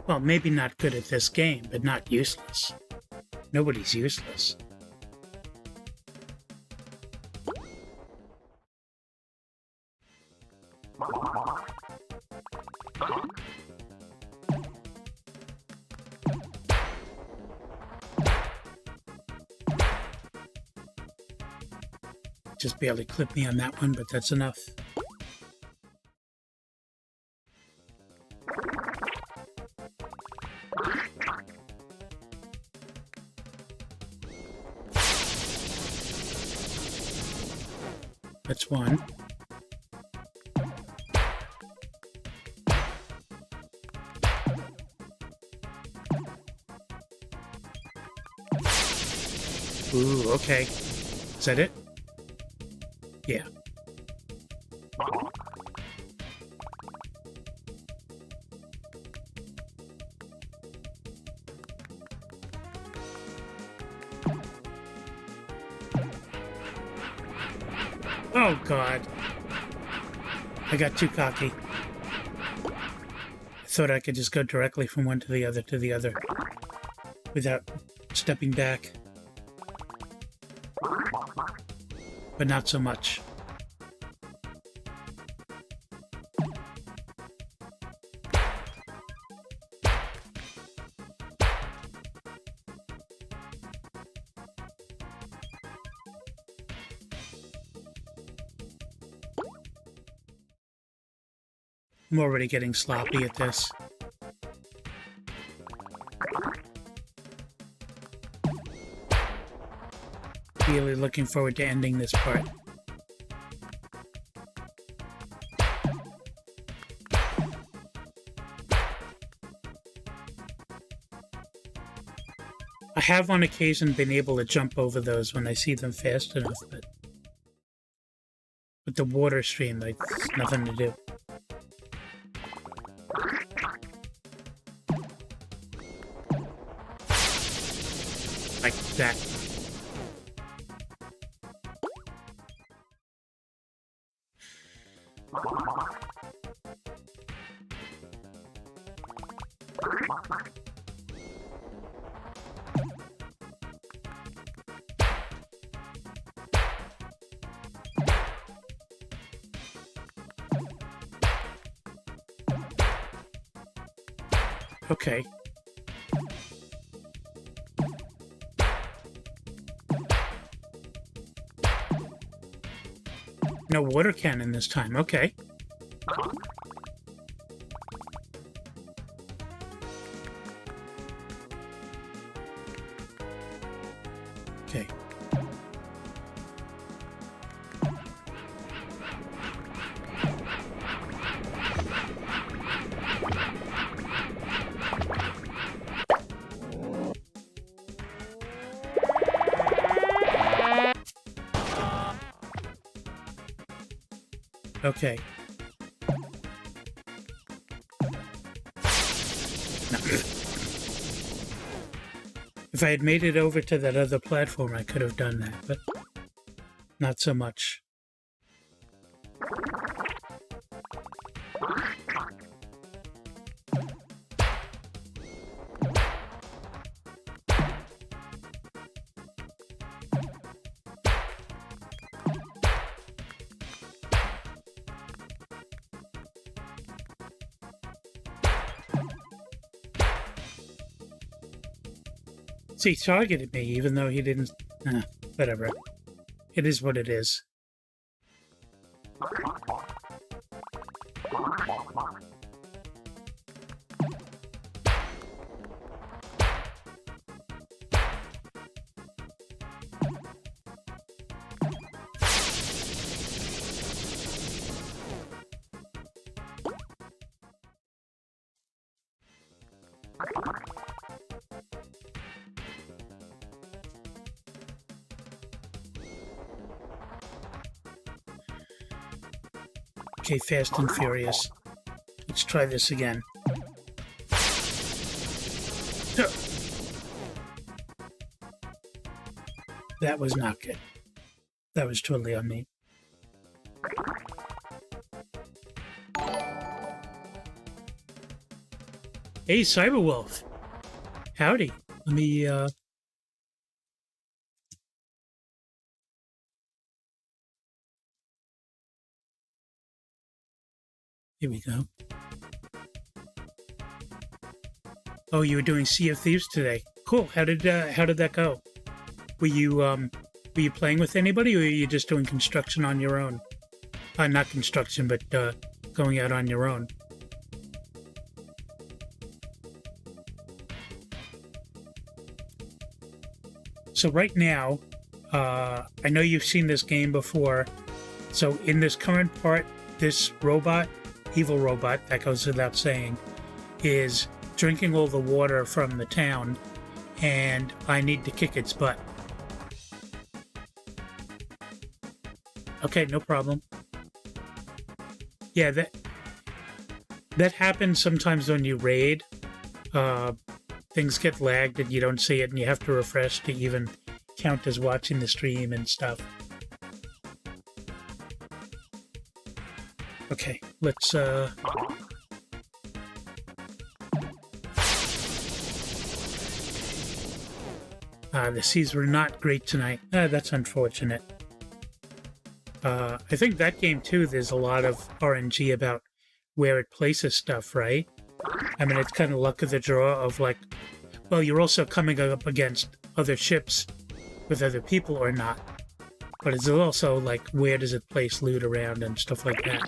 Well, maybe not good at this game, but not useless. Nobody's useless. Just barely clipped me on that one, but that's enough. That's one. Ooh, okay. Is that it? Yeah. Oh, God. I got too cocky. I thought I could just go directly from one to the other, without stepping back. But not so much. I'm already getting sloppy at this. Really looking forward to ending this part. I have on occasion been able to jump over those when I see them fast enough, but with the water stream, like, there's nothing to do. Like that. Okay. No water cannon this time, okay. Okay. No. If I had made it over to that other platform, I could have done that, but not so much. See, he targeted me, even though he didn't... whatever. It is what it is. Okay, Fast and Furious. Let's try this again. That was not good. That was totally on me. Hey, Cyberwolf. Howdy. Let me, Here we go. Oh, you were doing Sea of Thieves today. Cool. How did that go? Were you playing with anybody, or were you just doing construction on your own? Not construction, but going out on your own. So right now, I know you've seen this game before. So in this current part, this robot, evil robot, that goes without saying, is drinking all the water from the town, and I need to kick its butt. Okay, no problem. Yeah, that happens sometimes when you raid. Things get lagged and you don't see it, and you have to refresh to even count as watching the stream and stuff. Okay, let's the seas were not great tonight. That's unfortunate. I think that game too, there's a lot of RNG about where it places stuff, right? I mean, it's kind of luck of the draw of like, well, you're also coming up against other ships with other people or not. But it's also like, where does it place loot around and stuff like that.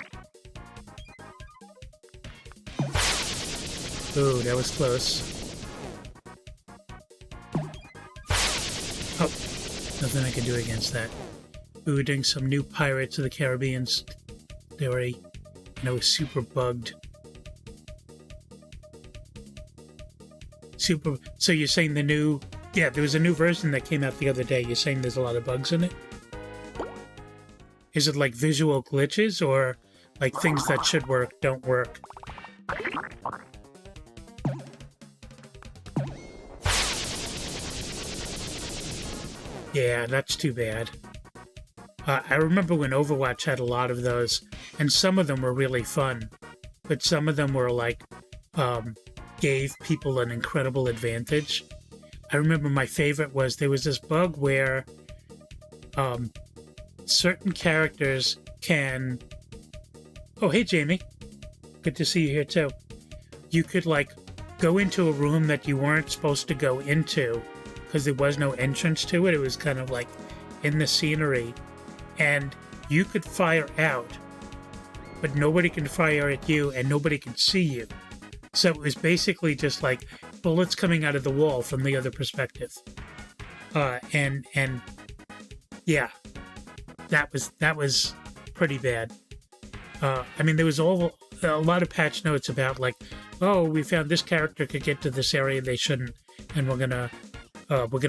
Ooh, that was close. Oh, nothing I can do against that. We were doing some new Pirates of the Caribbean story, and it was super bugged. So you're saying the new... Yeah, there was a new version that came out the other day. You're saying there's a lot of bugs in it? Is it like visual glitches, or like things that should work don't work? Yeah, that's too bad. I remember when Overwatch had a lot of those, and some of them were really fun, but some of them were like, gave people an incredible advantage. I remember my favorite was there was this bug where certain characters can... Oh, hey, Jamie. Good to see you here, too. You could, like, go into a room that you weren't supposed to go into because there was no entrance to it. It was kind of like in the scenery. And you could fire out, but nobody can fire at you and nobody can see you. So it was basically just like bullets coming out of the wall from the other perspective. And yeah, that was pretty bad. I mean, there was a lot of patch notes about like, oh, we found this character could get to this area they shouldn't, and we're gonna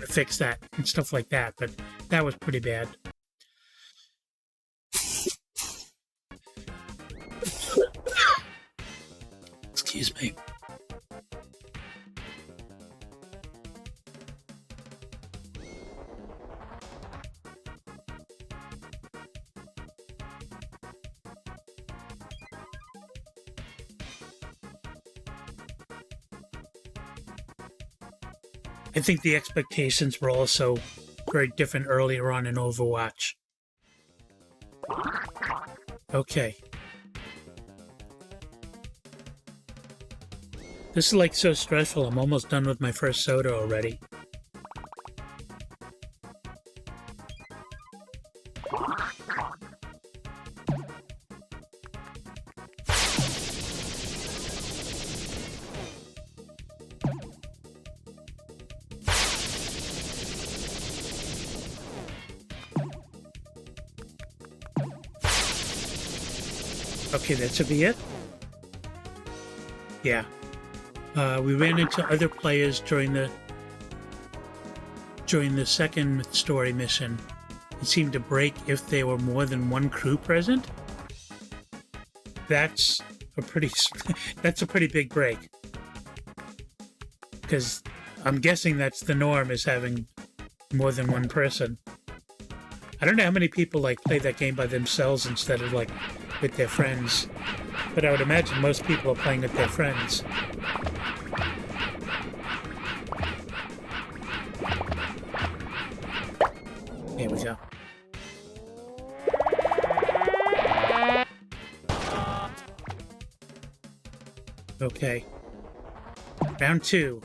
fix that and stuff like that. But that was pretty bad. Excuse me. I think the expectations were also very different earlier on in Overwatch. Okay. This is like so stressful. I'm almost done with my first soda already. Okay, that should be it. Yeah. We ran into other players during the second story mission. It seemed to break if there were more than one crew present. That's a pretty big break. Because I'm guessing that's the norm, is having more than one person. I don't know how many people like play that game by themselves instead of like with their friends, but I would imagine most people are playing with their friends. Here we go. Okay. Round 2.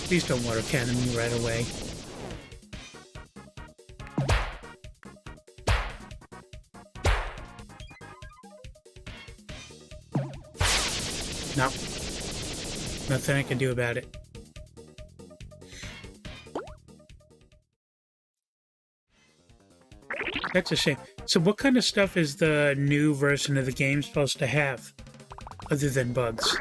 Please don't water cannon me right away. No. Nothing I can do about it. That's a shame. So what kind of stuff is the new version of the game supposed to have, other than bugs?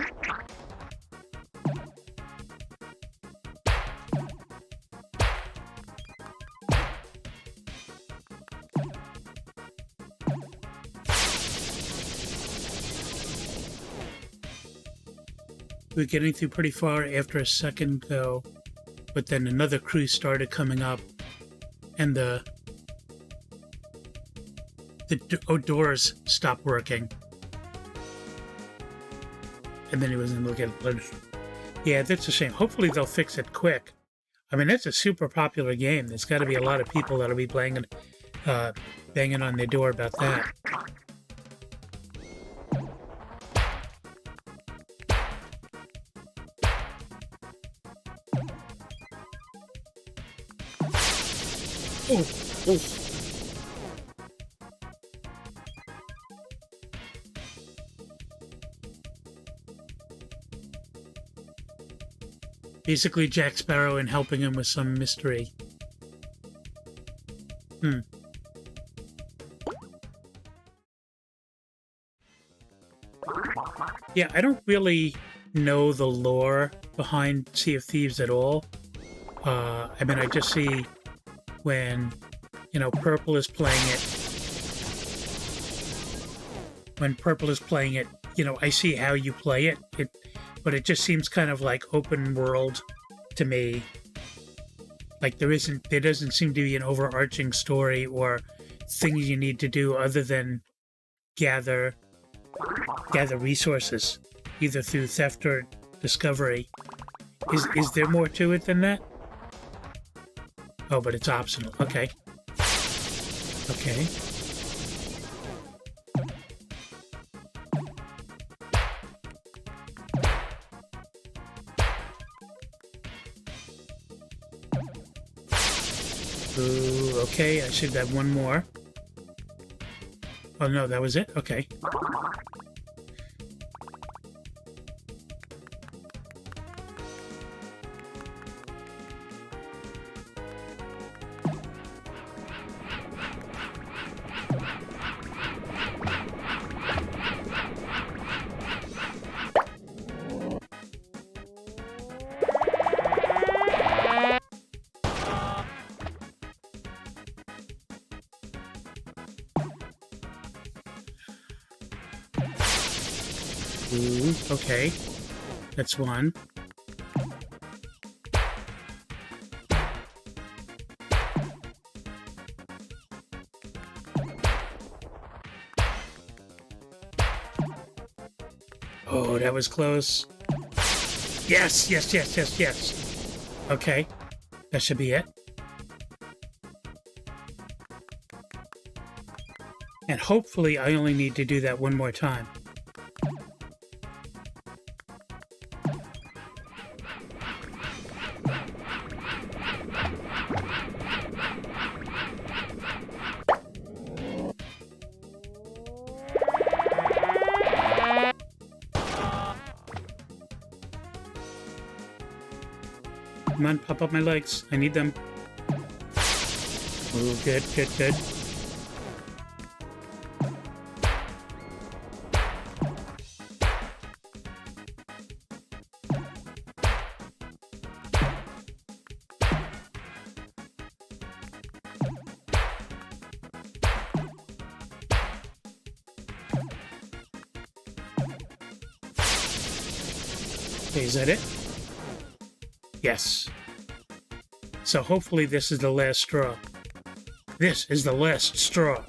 We were getting through pretty far after a second go, but then another crew started coming up, and the doors stopped working. And then he wasn't able to get it. Yeah, that's a shame. Hopefully they'll fix it quick. I mean, that's a super popular game. There's got to be a lot of people that'll be banging on their door about that. Oh, oh. Basically Jack Sparrow and helping him with some mystery. Yeah, I don't really know the lore behind Sea of Thieves at all. I mean, I just see when, Purple is playing it. When Purple is playing it, I see how you play it. But it just seems kind of like open world to me. Like there doesn't seem to be an overarching story or things you need to do other than gather resources, either through theft or discovery. Is there more to it than that? Oh, but it's optional. Okay. Okay. Ooh, okay, I should have one more. Oh no, that was it? Okay. Ooh, okay. That's one. Oh, that was close. Yes, yes, yes, yes, yes. Okay, that should be it. And hopefully I only need to do that one more time. Come on, pop up my legs. I need them. Oh, good, good, good. Okay, is that it? Yes. So hopefully this is the last straw. This is the last straw.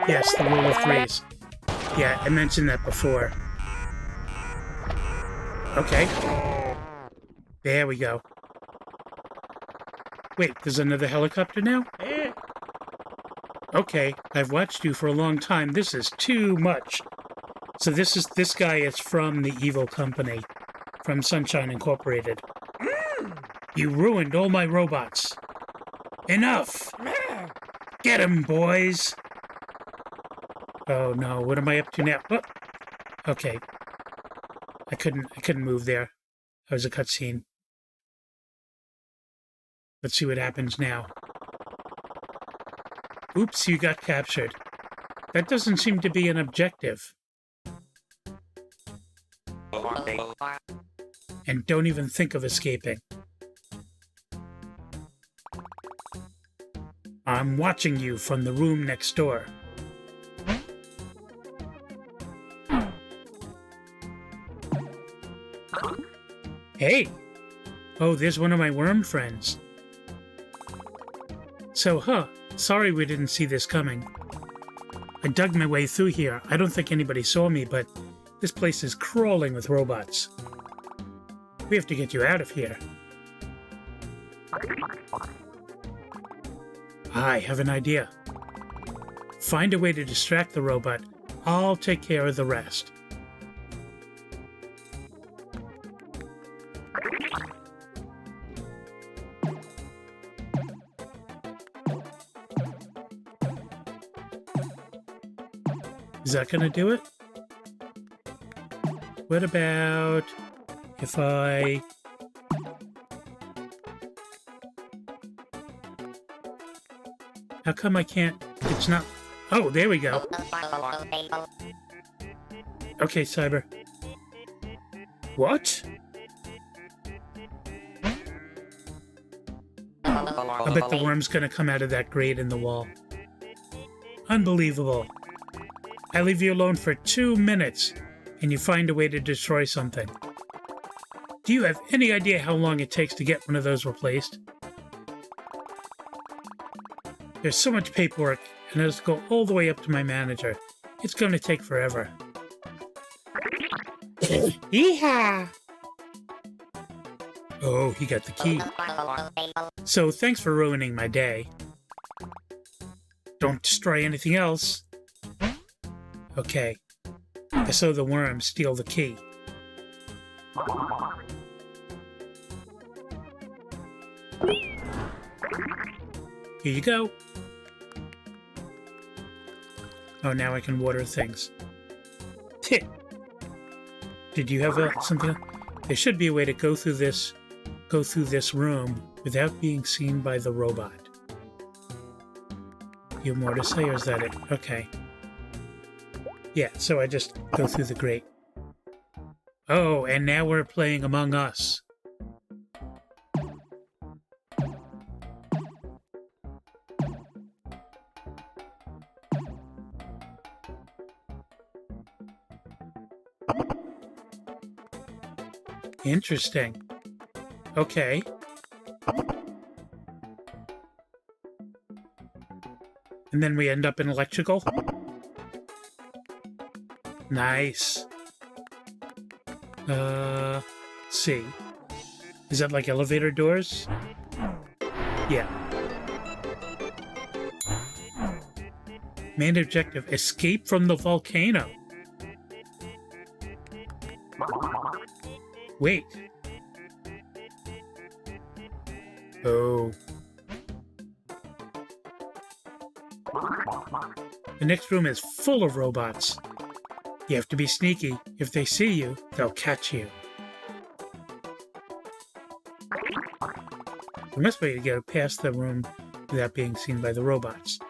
Yes, the rule of threes. Yeah, I mentioned that before. Okay. There we go. Wait, there's another helicopter now? Okay, I've watched you for a long time. This is too much. So this guy is from the evil company, from Sunshine Incorporated. You ruined all my robots. Enough! Get him, boys! Oh no, what am I up to now? Oh, okay. I couldn't move there. That was a cutscene. Let's see what happens now. Oops, you got captured. That doesn't seem to be an objective. And don't even think of escaping. I'm watching you from the room next door. Hey! Oh, there's one of my worm friends. So, sorry we didn't see this coming. I dug my way through here. I don't think anybody saw me, but this place is crawling with robots. We have to get you out of here. I have an idea. Find a way to distract the robot. I'll take care of the rest. Is that gonna do it? What about if I... How come I can't... It's not... Oh, there we go. Okay, Cyber. What? I bet the worm's gonna come out of that grate in the wall. Unbelievable. I leave you alone for 2 minutes, and you find a way to destroy something. Do you have any idea how long it takes to get one of those replaced? There's so much paperwork, and it has to go all the way up to my manager. It's going to take forever. Yeehaw! Oh, he got the key. So thanks for ruining my day. Don't destroy anything else. Okay. I saw the worm steal the key. Here you go. Oh, now I can water things. Did you have something? There should be a way to go through this room without being seen by the robot. You have more to say, or is that it? Okay. Yeah, so I just go through the grate. Oh, and now we're playing Among Us. Interesting. Okay. And then we end up in electrical. Nice. Let's see. Is that like elevator doors? Yeah. Main objective, escape from the volcano. Wait. Oh. The next room is full of robots. You have to be sneaky. If they see you, they'll catch you. There must be a way to get past the room without being seen by the robots.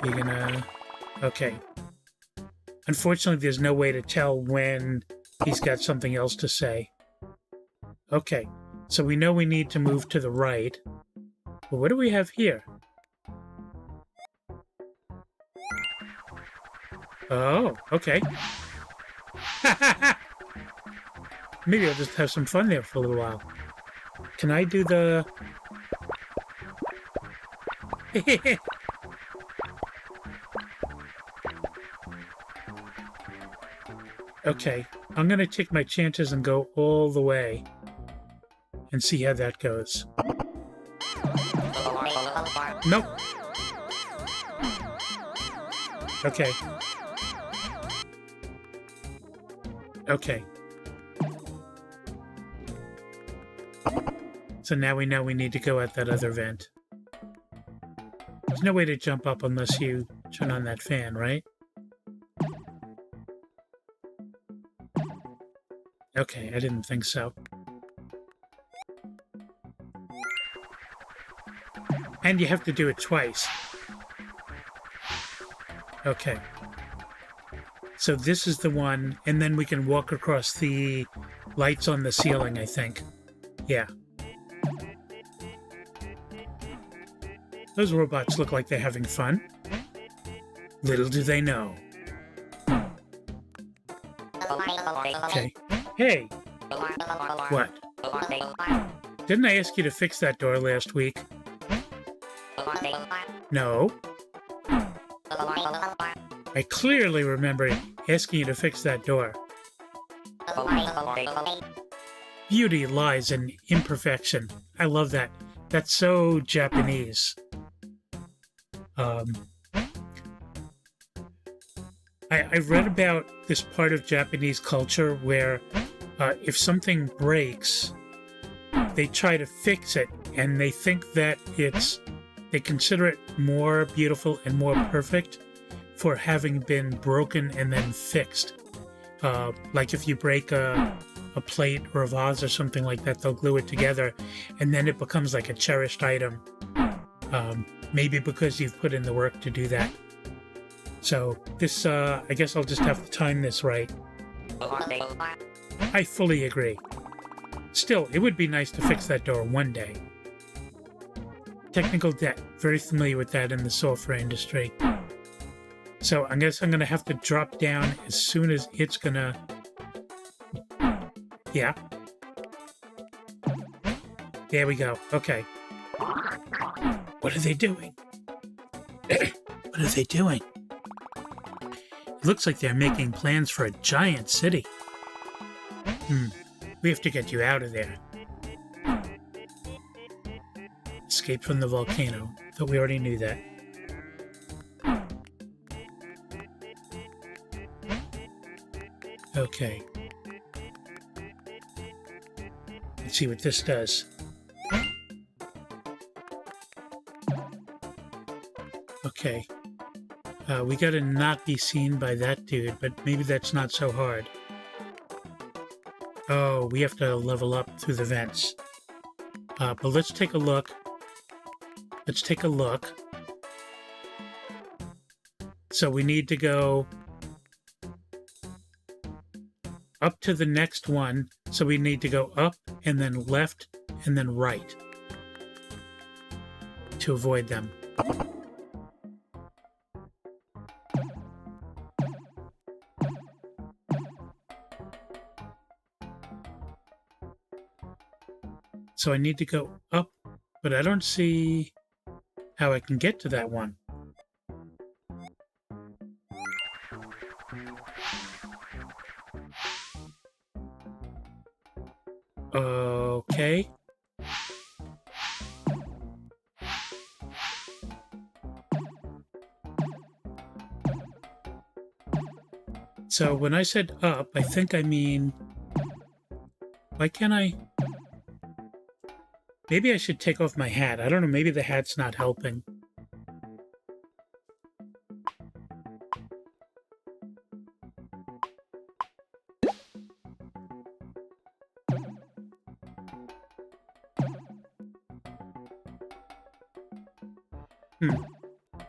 You're gonna... Okay. Unfortunately, there's no way to tell when he's got something else to say. Okay, so we know we need to move to the right. But what do we have here? Oh, okay. Maybe I'll just have some fun there for a little while. Can I do the... Okay, I'm gonna take my chances and go all the way and see how that goes. Nope. Okay. Okay. So now we know we need to go at that other vent. There's no way to jump up unless you turn on that fan, right? Okay, I didn't think so. And you have to do it twice. Okay. So this is the one, and then we can walk across the lights on the ceiling, I think. Yeah. Those robots look like they're having fun. Little do they know. Okay. Hey! What? Didn't I ask you to fix that door last week? No. I clearly remember asking you to fix that door. Beauty lies in imperfection. I love that. That's so Japanese. I've read about this part of Japanese culture where if something breaks, they try to fix it, and they think that they consider it more beautiful and more perfect for having been broken and then fixed. Like if you break a plate or a vase or something like that, they'll glue it together, and then it becomes like a cherished item. Maybe because you've put in the work to do that. So this, I guess I'll just have to time this right. I fully agree. Still, it would be nice to fix that door one day. Technical debt. Very familiar with that in the software industry. So I guess I'm going to have to drop down as soon as it's going to... Yeah. There we go. Okay. What are they doing? What are they doing? It looks like they're making plans for a giant city. We have to get you out of there. Escape from the volcano. Thought we already knew that. Okay. Let's see what this does. Okay. We gotta not be seen by that dude, but maybe that's not so hard. Oh, we have to level up through the vents. But let's take a look. Let's take a look. So we need to go up to the next one. So we need to go up and then left and then right to avoid them. So I need to go up, but I don't see how I can get to that one. Okay. So when I said up, I think I mean... Why can't I... Maybe I should take off my hat. I don't know, maybe the hat's not helping.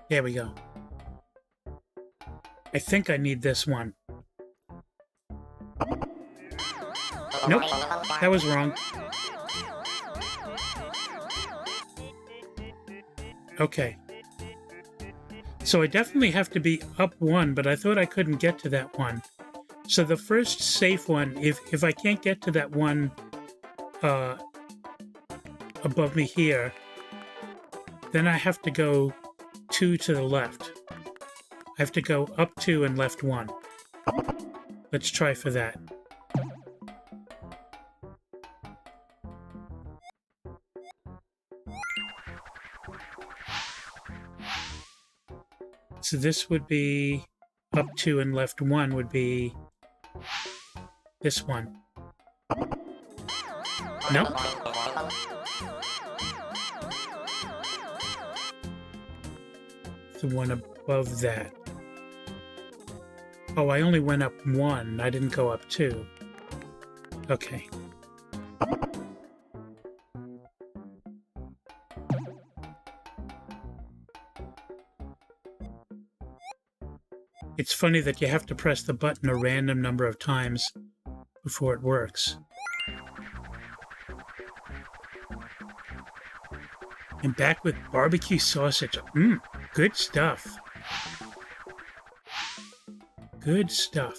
There we go. I think I need this one. Nope, that was wrong. Okay. So I definitely have to be up one, but I thought I couldn't get to that one. So the first safe one, if I can't get to that one above me here, then I have to go 2 to the left. I have to go up 2 and left 1. Let's try for that. So this would be up 2 and left 1 would be this one. Nope. The one above that. Oh, I only went up 1. I didn't go up 2. Okay. It's funny that you have to press the button a random number of times before it works. And back with barbecue sausage. Good stuff. Good stuff.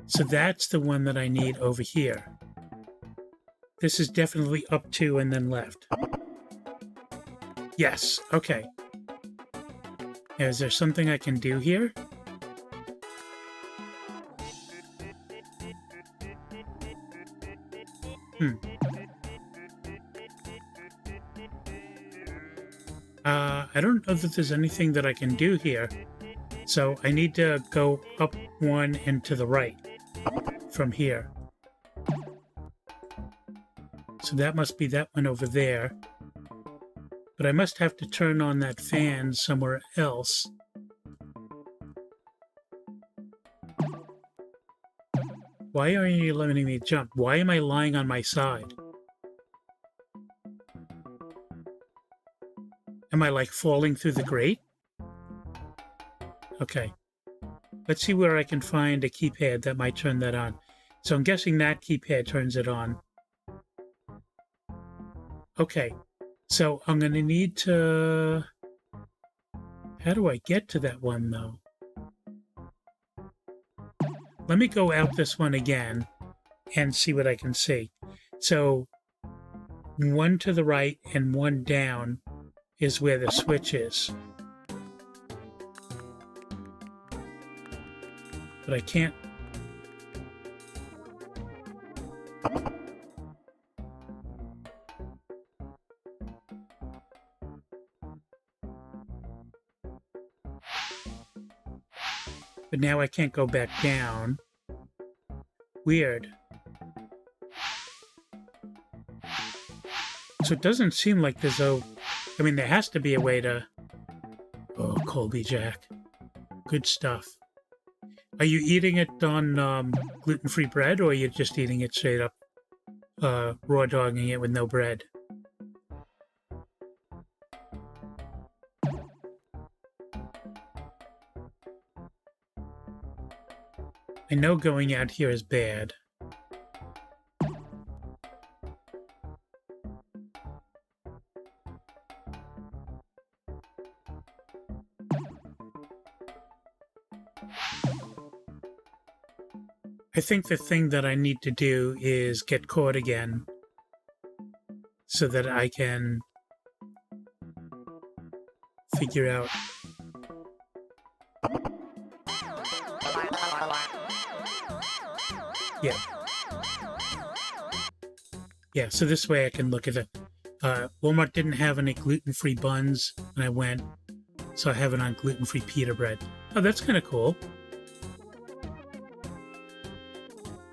So that's the one that I need over here. This is definitely up 2 and then left. Yes, okay. Now, is there something I can do here? I don't know that there's anything that I can do here. So I need to go up 1 and to the right from here. So that must be that one over there. But I must have to turn on that fan somewhere else. Why aren't you letting me jump? Why am I lying on my side? Am I like falling through the grate? Okay. Let's see where I can find a keypad that might turn that on. So I'm guessing that keypad turns it on. Okay. So I'm going to need to... How do I get to that one, though? Let me go out this one again and see what I can see. So 1 to the right and 1 down is where the switch is. But I can't... But now I can't go back down. Weird. So it doesn't seem like there's a... I mean, there has to be a way to... Oh, Colby Jack. Good stuff. Are you eating it on gluten-free bread, or are you just eating it straight up, raw dogging it with no bread? I know going out here is bad. I think the thing that I need to do is get caught again so that I can figure out. Yeah. Yeah, so this way I can look at it. Walmart didn't have any gluten-free buns, and I went, so I have it on gluten-free pita bread. Oh, that's kind of cool.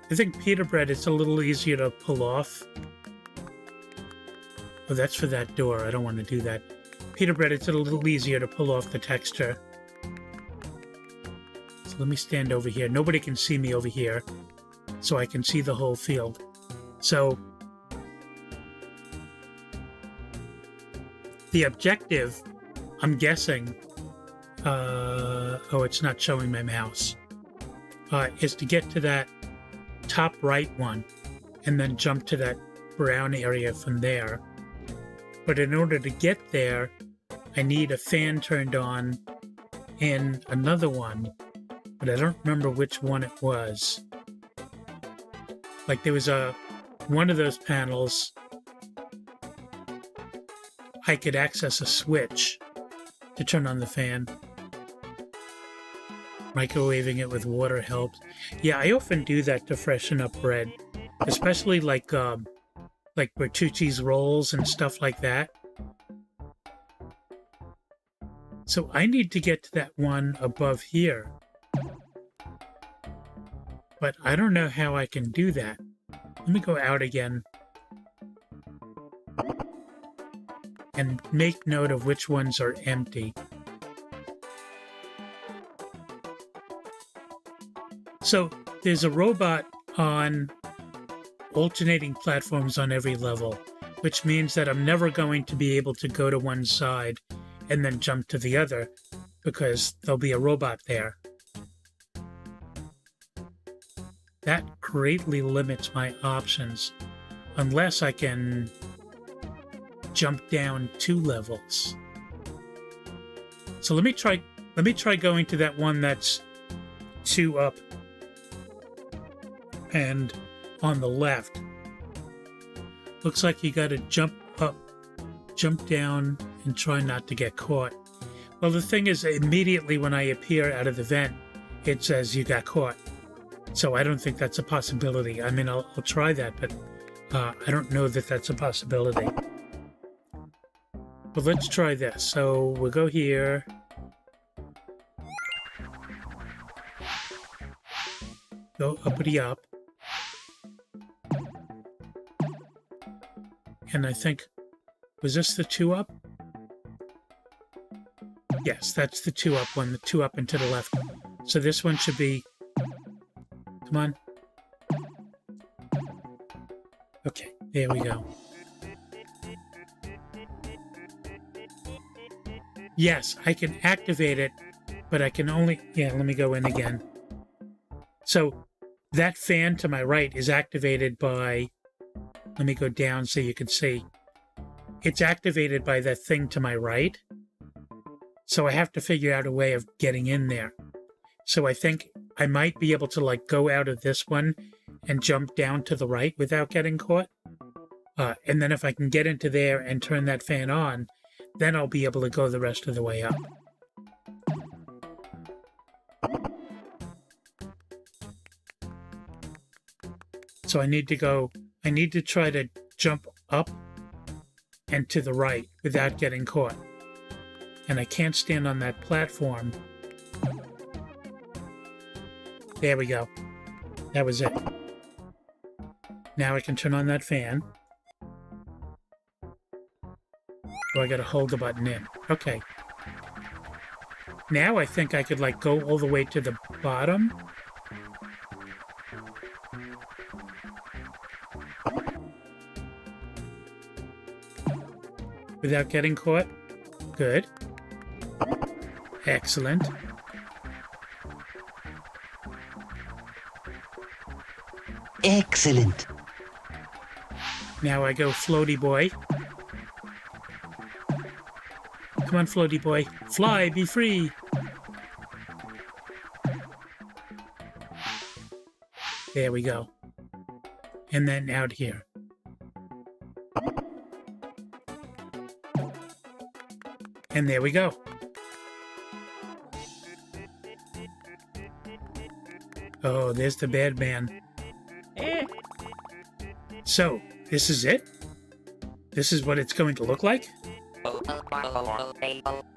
I think pita bread is a little easier to pull off. Oh, that's for that door. I don't want to do that. Pita bread, it's a little easier to pull off the texture. So let me stand over here. Nobody can see me over here, so I can see the whole field. So the objective, I'm guessing, oh, it's not showing my mouse, is to get to that top right one and then jump to that brown area from there. But in order to get there, I need a fan turned on and another one, but I don't remember which one it was. Like there was one of those panels, I could access a switch to turn on the fan. Microwaving it with water helps. Yeah, I often do that to freshen up bread, especially like Bertucci's rolls and stuff like that. So I need to get to that one above here, but I don't know how I can do that. Let me go out again and make note of which ones are empty. So there's a robot on alternating platforms on every level, which means that I'm never going to be able to go to one side and then jump to the other because there'll be a robot there. That greatly limits my options unless I can jump down 2 levels. So let me try going to that one that's 2 up and on the left. Looks like you got to jump up, jump down, and try not to get caught. Well, the thing is, immediately when I appear out of the vent, it says you got caught. So I don't think that's a possibility. I mean, I'll try that, but I don't know that that's a possibility. But let's try this. So we'll go here. Go uppity up. And I think, was this the 2 up? Yes, that's the 2 up one, the 2 up and to the left. So this one should be, come on. Okay, there we go. Yes, I can activate it, but I can only, yeah, let me go in again. So that fan to my right is activated by, let me go down so you can see. It's activated by that thing to my right. So I have to figure out a way of getting in there. So I think I might be able to like go out of this one and jump down to the right without getting caught. And then if I can get into there and turn that fan on, then I'll be able to go the rest of the way up. So I need to try to jump up and to the right without getting caught. And I can't stand on that platform. There we go. That was it. Now I can turn on that fan. Oh, I gotta hold the button in. Okay. Now I think I could like go all the way to the bottom. Without getting caught. Good. Excellent. Excellent. Now I go floaty boy. Come on, floaty boy. Fly, be free. There we go. And then out here. And there we go. Oh, there's the bad man. So, this is it? This is what it's going to look like?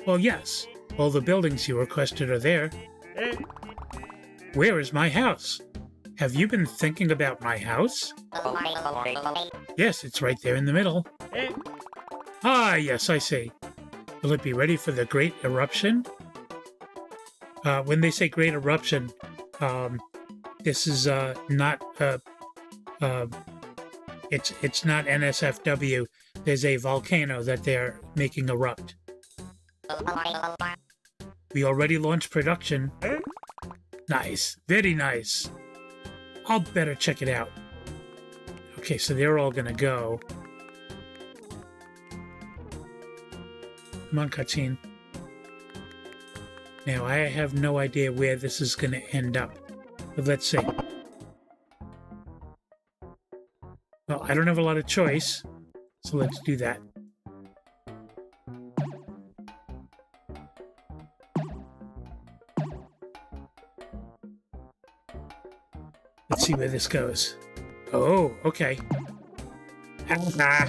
Well, yes. All the buildings you requested are there. Where is my house? Have you been thinking about my house? Yes, it's right there in the middle. Ah, yes, I see. Will it be ready for the Great Eruption? When they say Great Eruption, this is not it's not NSFW. There's a volcano that they're making erupt. We already launched production. Nice, very nice. I'll better check it out. Okay, so they're all gonna go. Come on, cutscene. Now, I have no idea where this is gonna end up. But let's see. Well, I don't have a lot of choice, so let's do that. Let's see where this goes. Oh, okay. Ah.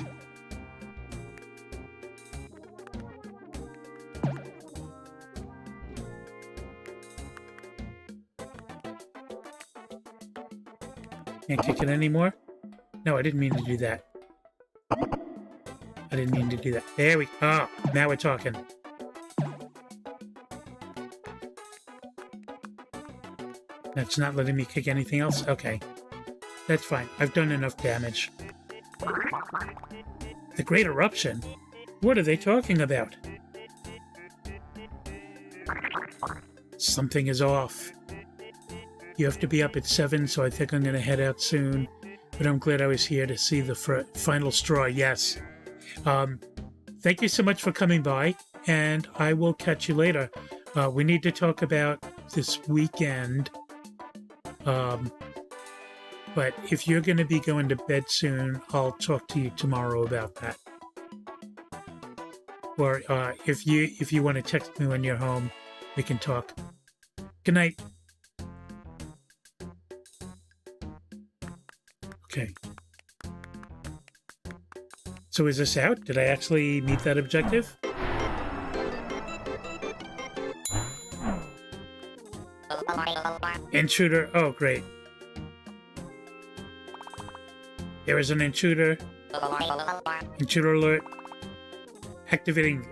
Can't kick it anymore? No, I didn't mean to do that. I didn't mean to do that. There we go. Oh, now we're talking. That's not letting me kick anything else? Okay. That's fine. I've done enough damage. The Great Eruption? What are they talking about? Something is off. You have to be up at 7, so I think I'm going to head out soon. But I'm glad I was here to see the final straw, yes. Thank you so much for coming by, and I will catch you later. We need to talk about this weekend. But if you're going to be going to bed soon, I'll talk to you tomorrow about that. Or if you want to text me when you're home, we can talk. Good night. Okay. So is this out? Did I actually meet that objective? Intruder. Oh, great. There is an intruder. Intruder alert. Activating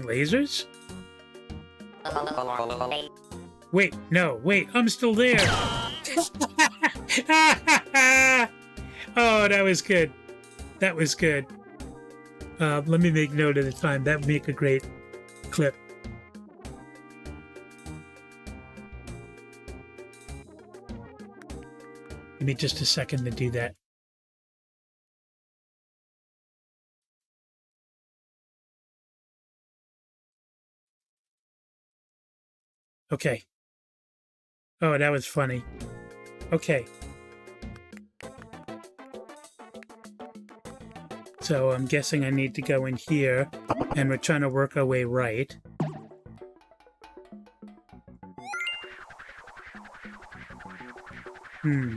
lasers? Wait, no, wait, I'm still there. Oh, that was good. That was good. Let me make note of the time. That would make a great clip. Give me just a second to do that. Okay. Oh, that was funny. Okay. So I'm guessing I need to go in here, and we're trying to work our way right.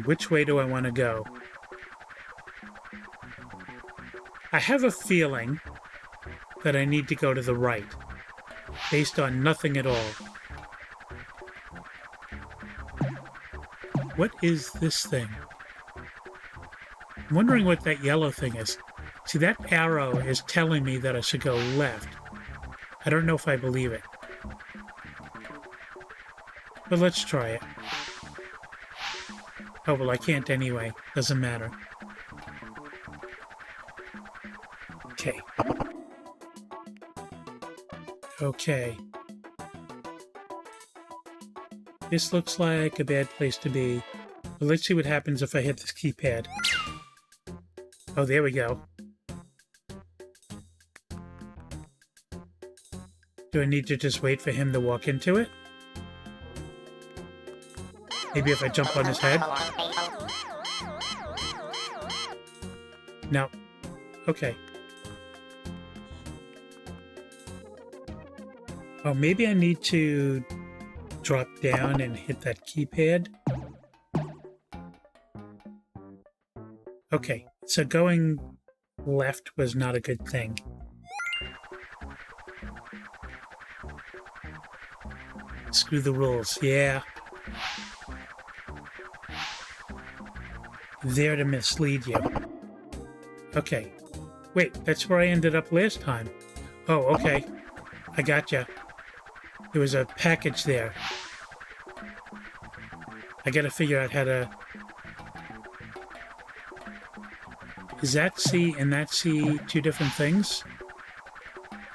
Which way do I want to go? I have a feeling that I need to go to the right, based on nothing at all. What is this thing? I'm wondering what that yellow thing is. See, that arrow is telling me that I should go left. I don't know if I believe it. But let's try it. Oh, well, I can't anyway. Doesn't matter. Okay. Okay. This looks like a bad place to be. Well, let's see what happens if I hit this keypad. Oh, there we go. Do I need to just wait for him to walk into it? Maybe if I jump on his head? No. Okay. Oh, maybe I need to drop down and hit that keypad. Okay, so going left was not a good thing. Screw the rules, yeah. There to mislead you. Okay. Wait, that's where I ended up last time. Oh, okay. I gotcha. There was a package there. I gotta figure out how to... Is that C and that C two different things?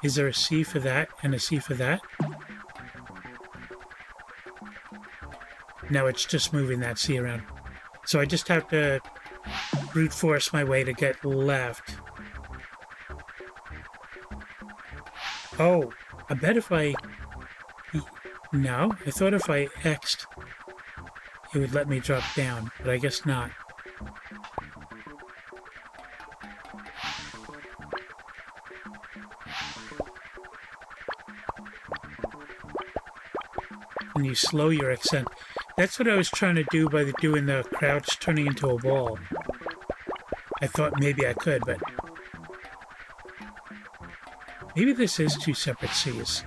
Is there a C for that and a C for that? No, it's just moving that C around. So I just have to brute force my way to get left. Oh, I bet if I... No, I thought if I X'd, it would let me drop down, but I guess not. And you slow your ascent. That's what I was trying to do by doing the crouch turning into a wall. I thought maybe I could, but... Maybe this is two separate C's.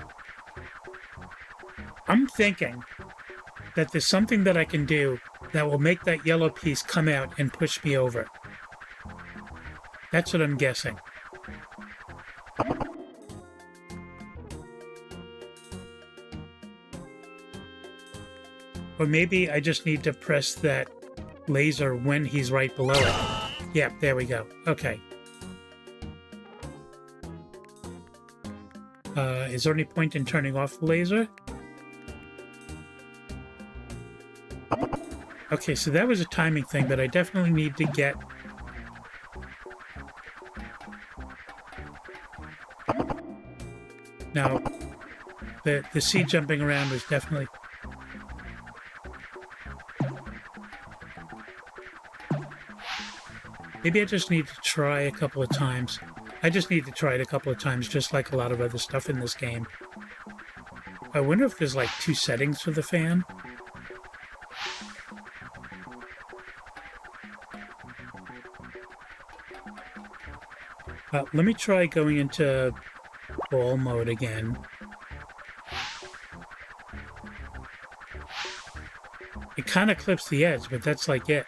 I'm thinking that there's something that I can do that will make that yellow piece come out and push me over. That's what I'm guessing. Or maybe I just need to press that laser when he's right below it. Yeah, there we go. Okay. Is there any point in turning off the laser? Okay, so that was a timing thing, but I definitely need to get... Now, the C jumping around was definitely... Maybe I just need to try a couple of times. I just need to try it a couple of times, just like a lot of other stuff in this game. I wonder if there's like two settings for the fan. Let me try going into ball mode again. It kind of clips the edge, but that's like it.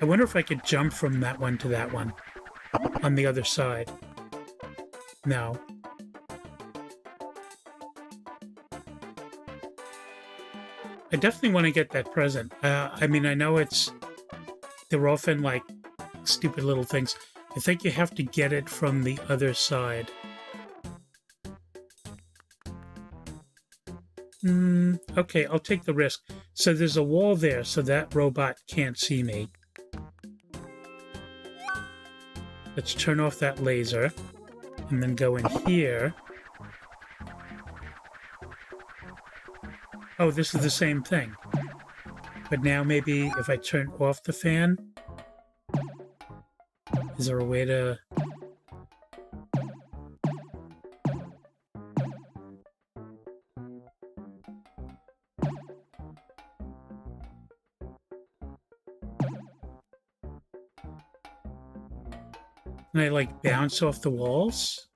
I wonder if I could jump from that one to that one on the other side. No. I definitely want to get that present. I mean, I know they're often like stupid little things. I think you have to get it from the other side. Okay, I'll take the risk. So there's a wall there, so that robot can't see me. Let's turn off that laser, and then go in here. Oh, this is the same thing. But now maybe if I turn off the fan, is there a way to... Can I, like, bounce off the walls?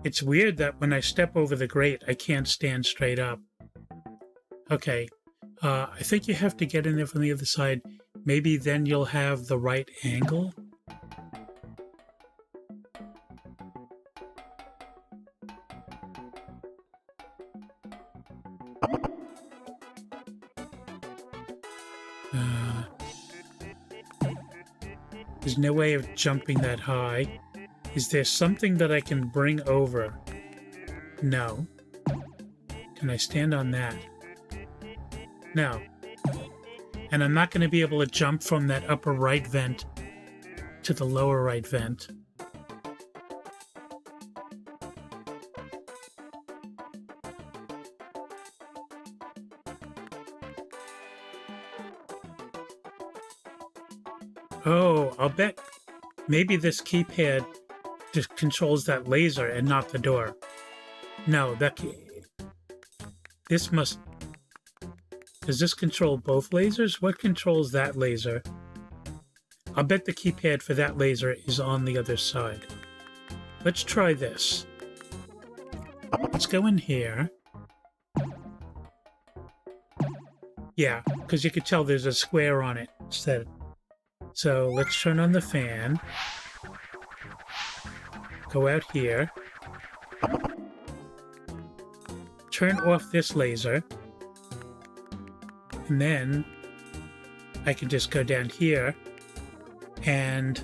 It's weird that when I step over the grate, I can't stand straight up. Okay. I think you have to get in there from the other side. Maybe then you'll have the right angle? There's no way of jumping that high. Is there something that I can bring over? No. Can I stand on that? No. And I'm not going to be able to jump from that upper right vent to the lower right vent. Oh, I'll bet maybe this keypad just controls that laser and not the door. No, this must... Does this control both lasers? What controls that laser? I'll bet the keypad for that laser is on the other side. Let's try this. Let's go in here. Yeah, because you could tell there's a square on it instead. So let's turn on the fan. Go out here. Turn off this laser. And then I can just go down here and...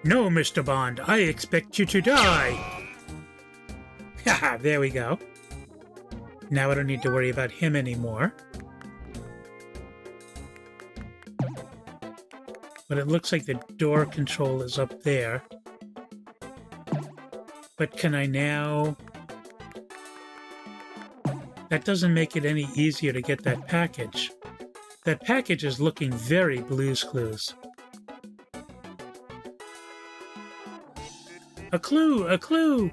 No, Mr. Bond, I expect you to die! Haha, there we go. Now I don't need to worry about him anymore. But it looks like the door control is up there. But can I now... That doesn't make it any easier to get that package. That package is looking very Blue's Clues. A clue! A clue!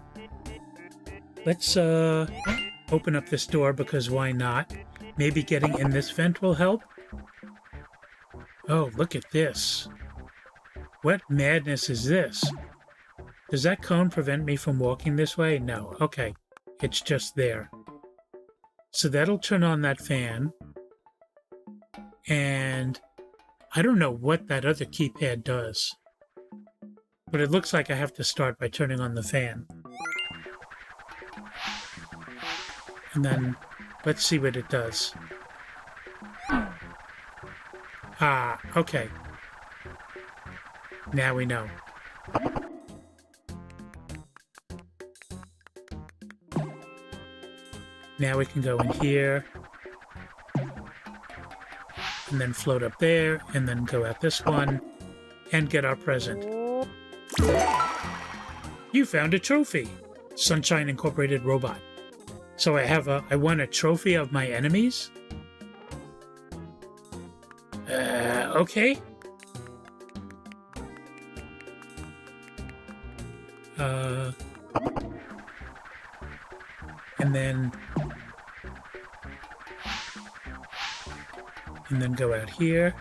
Let's, open up this door because why not? Maybe getting in this vent will help? Oh, look at this. What madness is this? Does that cone prevent me from walking this way? No. Okay. It's just there. So that'll turn on that fan. And I don't know what that other keypad does. But it looks like I have to start by turning on the fan. And then let's see what it does. Ah, okay. Now we know. Now we can go in here, and then float up there, and then go out this one, and get our present. You found a trophy! Sunshine Incorporated robot. So I won a trophy of my enemies? Okay. And then go out here.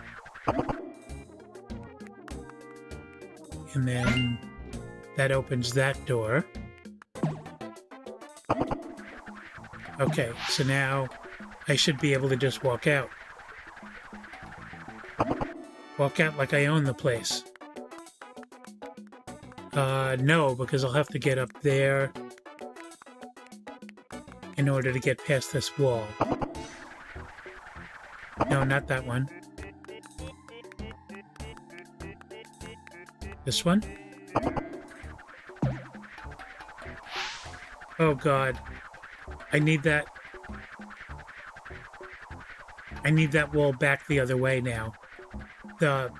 And then that opens that door. Okay, so now I should be able to just walk out. Walk out like I own the place. No, because I'll have to get up there in order to get past this wall. No, not that one. This one? Oh god. I need that wall back the other way now. That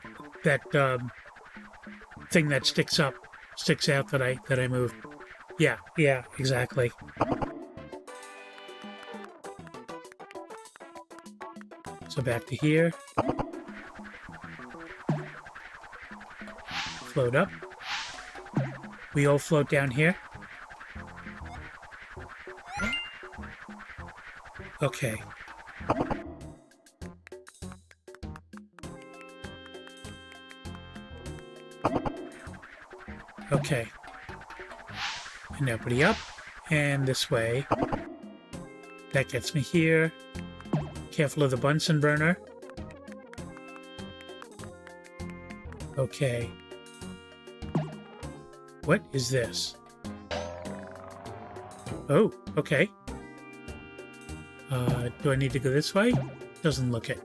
thing that sticks out that I moved. Yeah, exactly. So back to here. Float up. We all float down here. Okay. Okay. And nobody up. And this way. That gets me here. Careful of the Bunsen burner. Okay. What is this? Oh, okay. Do I need to go this way? Doesn't look it.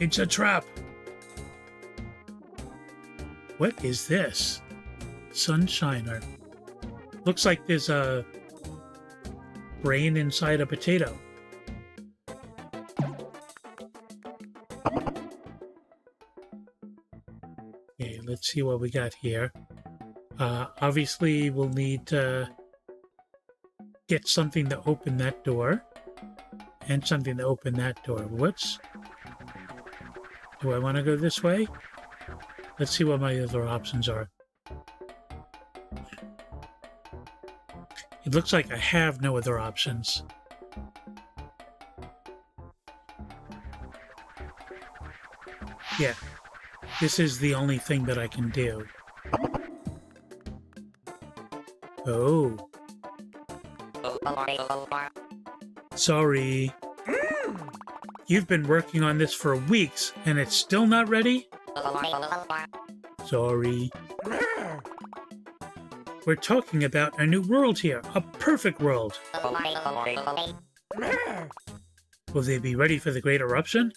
It's a trap. What is this? Sunshiner. Looks like there's a brain inside a potato. Okay, let's see what we got here. Obviously, we'll need to get something to open that door. And something to open that door. Whoops. Do I want to go this way? Let's see what my other options are. It looks like I have no other options. Yeah. This is the only thing that I can do. Oh. Sorry. You've been working on this for weeks, and it's still not ready? Sorry. We're talking about a new world here, a perfect world. Will they be ready for the great eruption?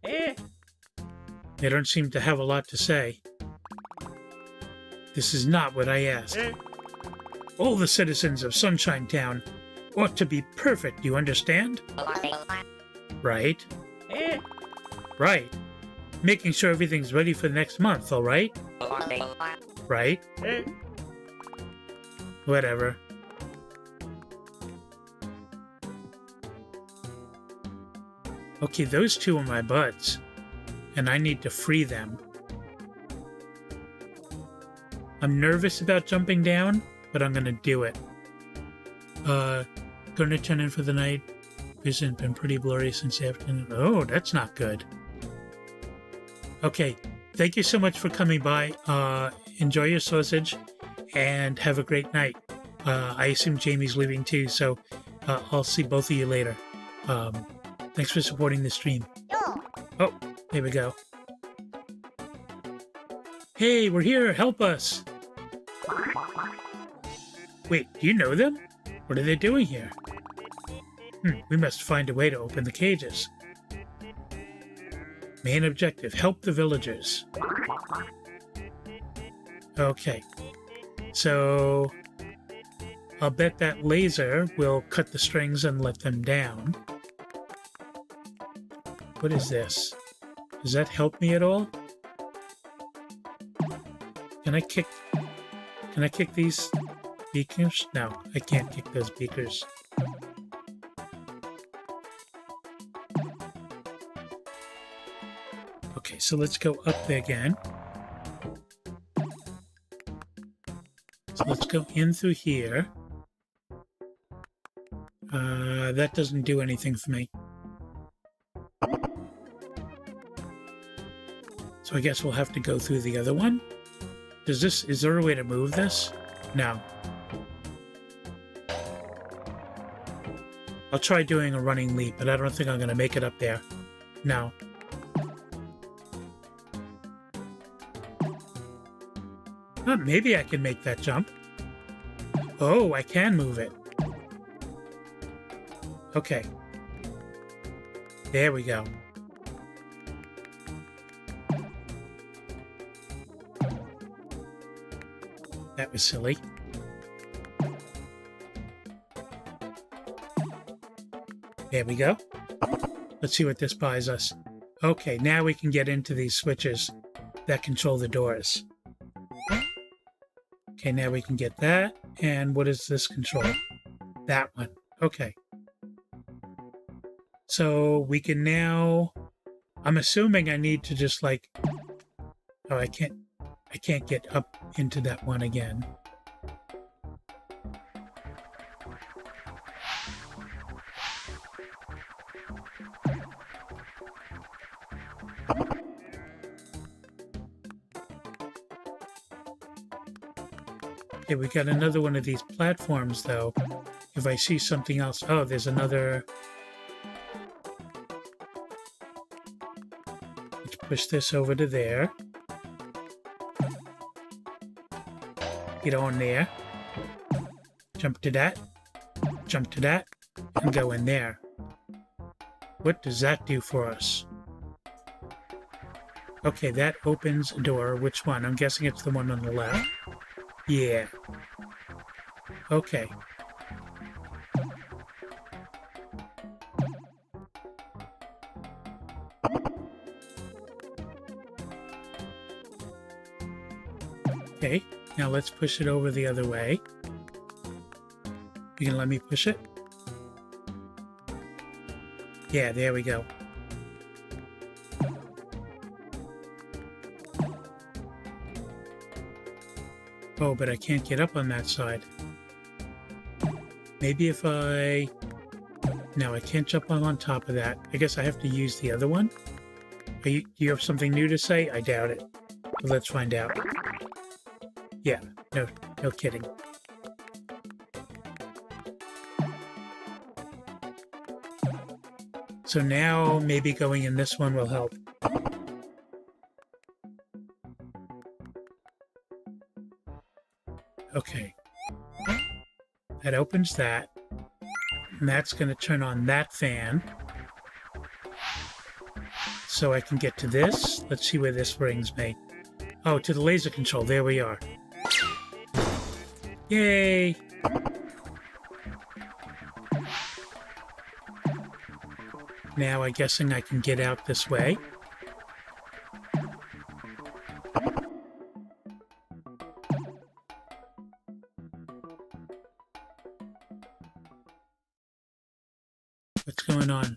They don't seem to have a lot to say. This is not what I asked. All the citizens of Sunshine Town ought to be perfect, you understand? Right? Right. Making sure everything's ready for next month, all right? Right? Whatever. Okay, those two are my buds, and I need to free them. I'm nervous about jumping down, but I'm gonna do it. Gonna turn in for the night. Vision been pretty blurry since the afternoon. Oh, that's not good. Okay, thank you so much for coming by. Enjoy your sausage, and have a great night. I assume Jamie's leaving too, so I'll see both of you later. Thanks for supporting the stream. Oh, there we go. Hey, we're here. Help us. Wait, do you know them? What are they doing here? We must find a way to open the cages. Main objective, help the villagers. Okay. So I'll bet that laser will cut the strings and let them down. What is this? Does that help me at all? Can I kick these beakers? No, I can't kick those beakers. Okay, so let's go up there again. So let's go in through here. That doesn't do anything for me. So I guess we'll have to go through the other one. Is there a way to move this? No. I'll try doing a running leap, but I don't think I'm going to make it up there. No. Maybe I can make that jump. Oh, I can move it. Okay. There we go. That was silly. There we go. Let's see what this buys us. Okay, now we can get into these switches that control the doors. Okay, now we can get that. And what does this control? That one. Okay. So we can now... I'm assuming I need to just like... Oh, I can't get up into that one again. Okay, we got another one of these platforms, though. If I see something else... Oh, there's another... Let's push this over to there. Get on there. Jump to that. Jump to that. And go in there. What does that do for us? Okay, that opens a door. Which one? I'm guessing it's the one on the left. Yeah. Okay. Okay, now let's push it over the other way. You can let me push it? Yeah, there we go. Oh, but I can't get up on that side. Maybe if I... No, I can't jump on top of that. I guess I have to use the other one? Do you have something new to say? I doubt it. But let's find out. Yeah, no kidding. So now maybe going in this one will help. Okay. That opens that. And that's going to turn on that fan. So I can get to this. Let's see where this brings me. Oh, to the laser control. There we are. Yay! Now I'm guessing I can get out this way. What's going on?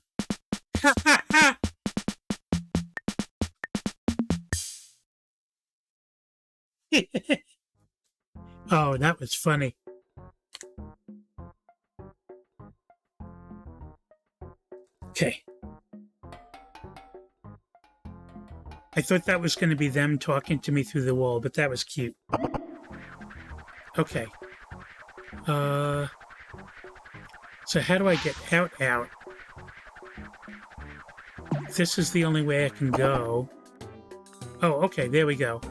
Oh, that was funny. Okay. I thought that was going to be them talking to me through the wall, but that was cute. Okay. So how do I get out? This is the only way I can go. Oh, okay, there we go.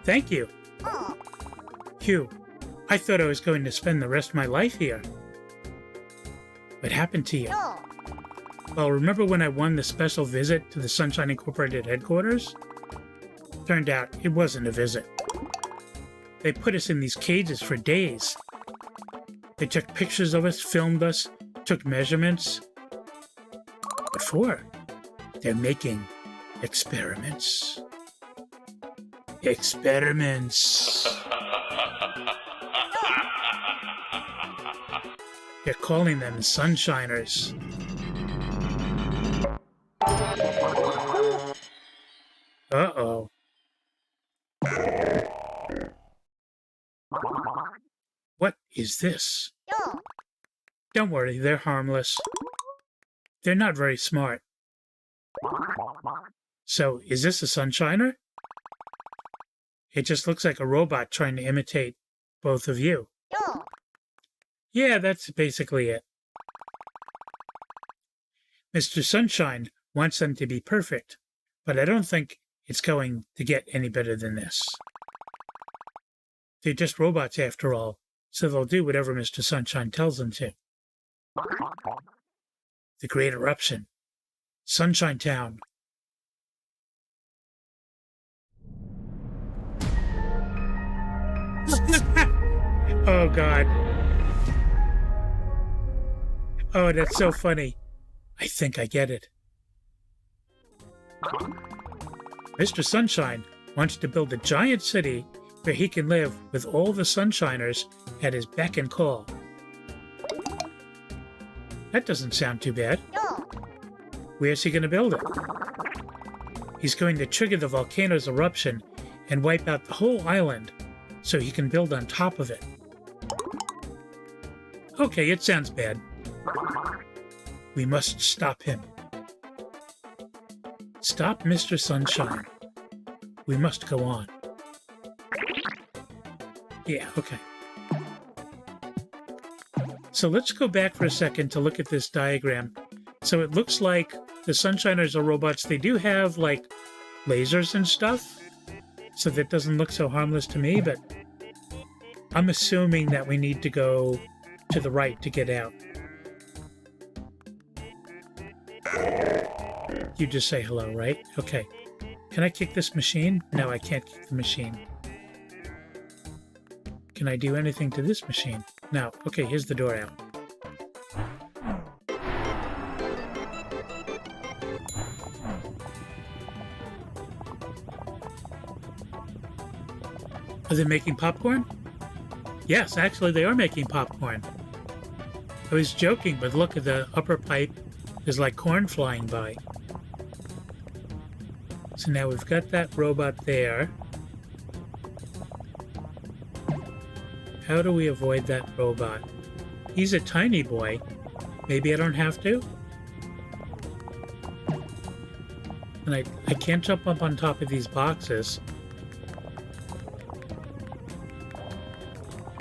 Thank you. Phew. I thought I was going to spend the rest of my life here. What happened to you? Well, remember when I won the special visit to the Sunshine Incorporated headquarters? Turned out it wasn't a visit. They put us in these cages for days. They took pictures of us, filmed us, took measurements. What for? They're making experiments. Experiments. They're calling them Sunshiners. Uh-oh. What is this? Don't worry, they're harmless. They're not very smart. So, is this a Sunshiner? It just looks like a robot trying to imitate both of you. Yeah, that's basically it. Mr. Sunshine wants them to be perfect, but I don't think it's going to get any better than this. They're just robots after all, so they'll do whatever Mr. Sunshine tells them to. The Great Eruption. Sunshine Town. Oh, God. Oh, that's so funny. I think I get it. Mr. Sunshine wants to build a giant city where he can live with all the Sunshiners at his beck and call. That doesn't sound too bad. Where's he going to build it? He's going to trigger the volcano's eruption and wipe out the whole island so he can build on top of it. Okay, it sounds bad. We must stop him. Stop Mr. Sunshine. We must go on. Yeah, okay. So let's go back for a second to look at this diagram. So it looks like the Sunshiners are robots. They do have, like, lasers and stuff. So that doesn't look so harmless to me, but I'm assuming that we need to go to the right to get out. You just say hello, right? Okay. Can I kick this machine? No, I can't kick the machine. Can I do anything to this machine? No. Okay, here's the door out. Are they making popcorn? Yes, actually they are making popcorn. I was joking, but look at the upper pipe. There's like corn flying by. So now we've got that robot there. How do we avoid that robot? He's a tiny boy. Maybe I don't have to? And I can't jump up on top of these boxes.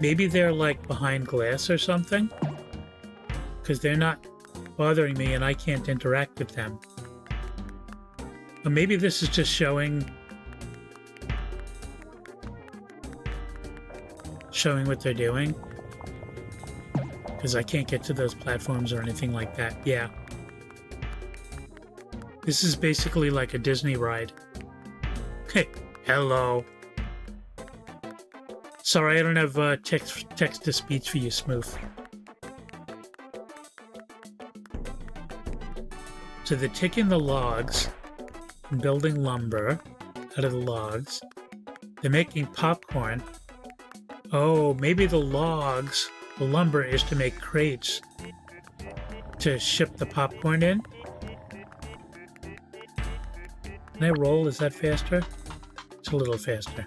Maybe they're like behind glass or something? Because they're not bothering me and I can't interact with them. Or maybe this is just showing what they're doing. Because I can't get to those platforms or anything like that. Yeah. This is basically like a Disney ride. Hey, hello. Sorry, I don't have text-to-speech for you, Smooth. So they're taking the logs and building lumber out of the logs. They're making popcorn. Oh, maybe the logs, the lumber is to make crates to ship the popcorn in. Can I roll? Is that faster? It's a little faster.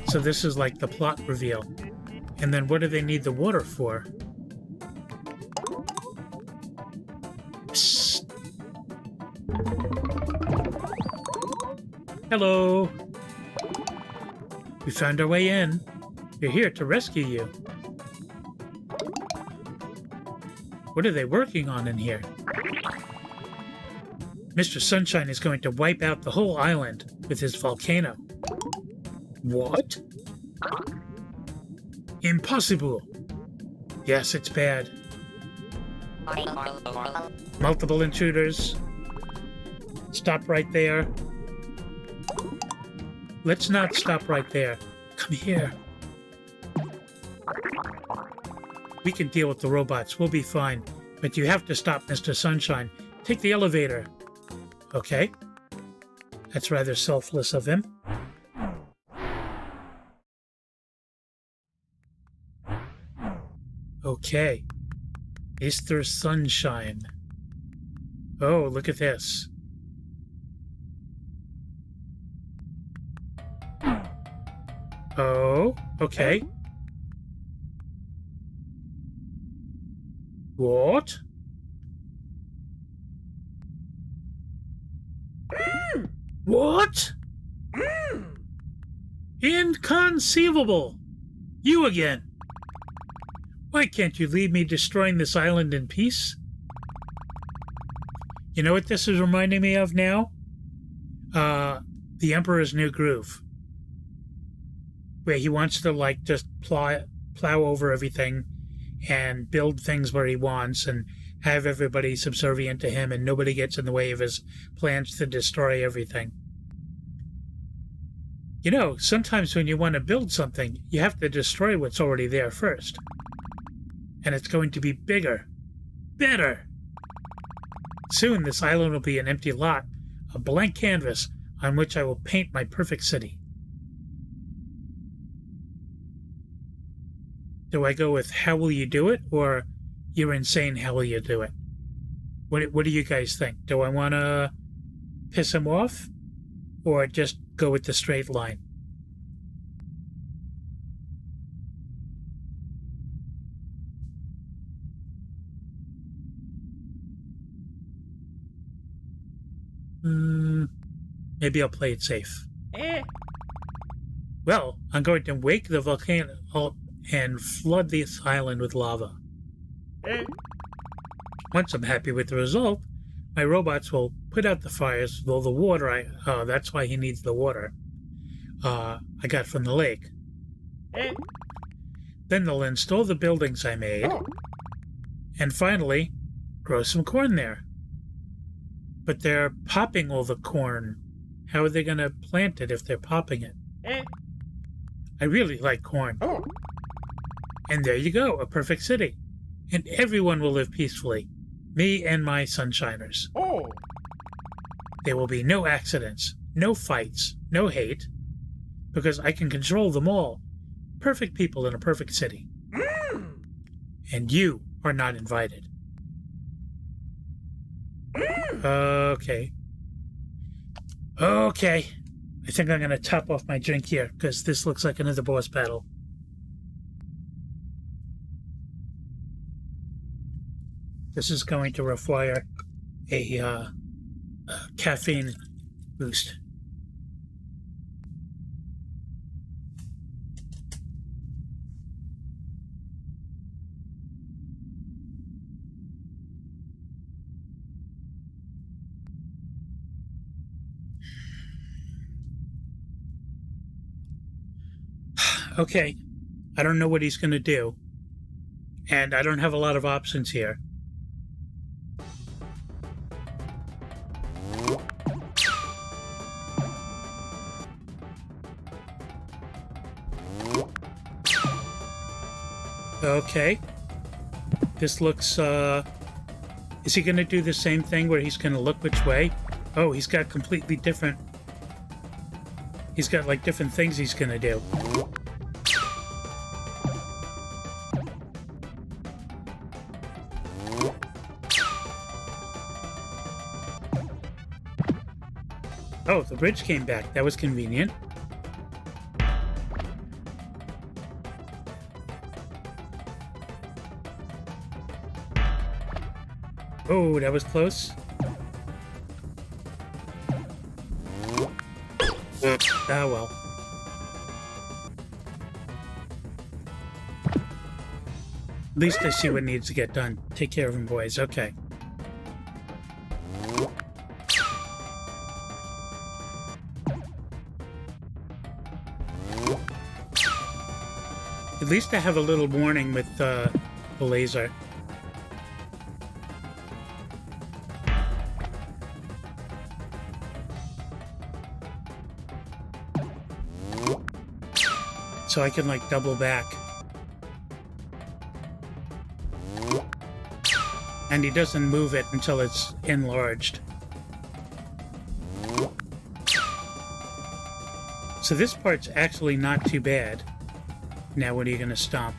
So this is like the plot reveal. And then what do they need the water for? Psst. Hello. We found our way in. We're here to rescue you. What are they working on in here? Mr. Sunshine is going to wipe out the whole island with his volcano. What? Impossible. Yes, it's bad. Multiple intruders. Stop right there. Let's not stop right there. Come here. We can deal with the robots. We'll be fine. But you have to stop Mr. Sunshine. Take the elevator. Okay. That's rather selfless of him. Okay. Mr. Sunshine. Oh, look at this. Oh, okay. What? What? Inconceivable! You again! Why can't you leave me destroying this island in peace? You know what this is reminding me of now? The Emperor's New Groove. Where he wants to, like, just plow over everything and build things where he wants and have everybody subservient to him and nobody gets in the way of his plans to destroy everything. You know, sometimes when you want to build something, you have to destroy what's already there first. And it's going to be bigger. Better! Soon this island will be an empty lot, a blank canvas on which I will paint my perfect city. Do I go with how will you do it, or you're insane, how will you do it? What do you guys think? Do I want to piss him off, or just go with the straight line? Maybe I'll play it safe. Well, I'm going to wake the volcano and flood this island with lava. Once I'm happy with the result, my robots will put out the fires, though the water that's why he needs the water, I got from the lake. Then they'll install the buildings I made, And finally, grow some corn there. But they're popping all the corn. How are they going to plant it if they're popping it? I really like corn. And there you go, a perfect city. And everyone will live peacefully. Me and my sunshiners. There will be no accidents, no fights, no hate, because I can control them all. Perfect people in a perfect city. And you are not invited. Okay. Okay. I think I'm going to top off my drink here, because this looks like another boss battle. This is going to require a caffeine boost. Okay, I don't know what he's going to do, and I don't have a lot of options here. Okay, this looks, is he going to do the same thing where he's going to look which way? Oh, he's got completely different, he's got like different things he's going to do. Oh, the bridge came back. That was convenient. Oh, that was close. Ah, well. At least I see what needs to get done. Take care of him, boys. Okay. At least I have a little warning with the laser. So I can like double back. And he doesn't move it until it's enlarged. So this part's actually not too bad. Now what are you going to stomp?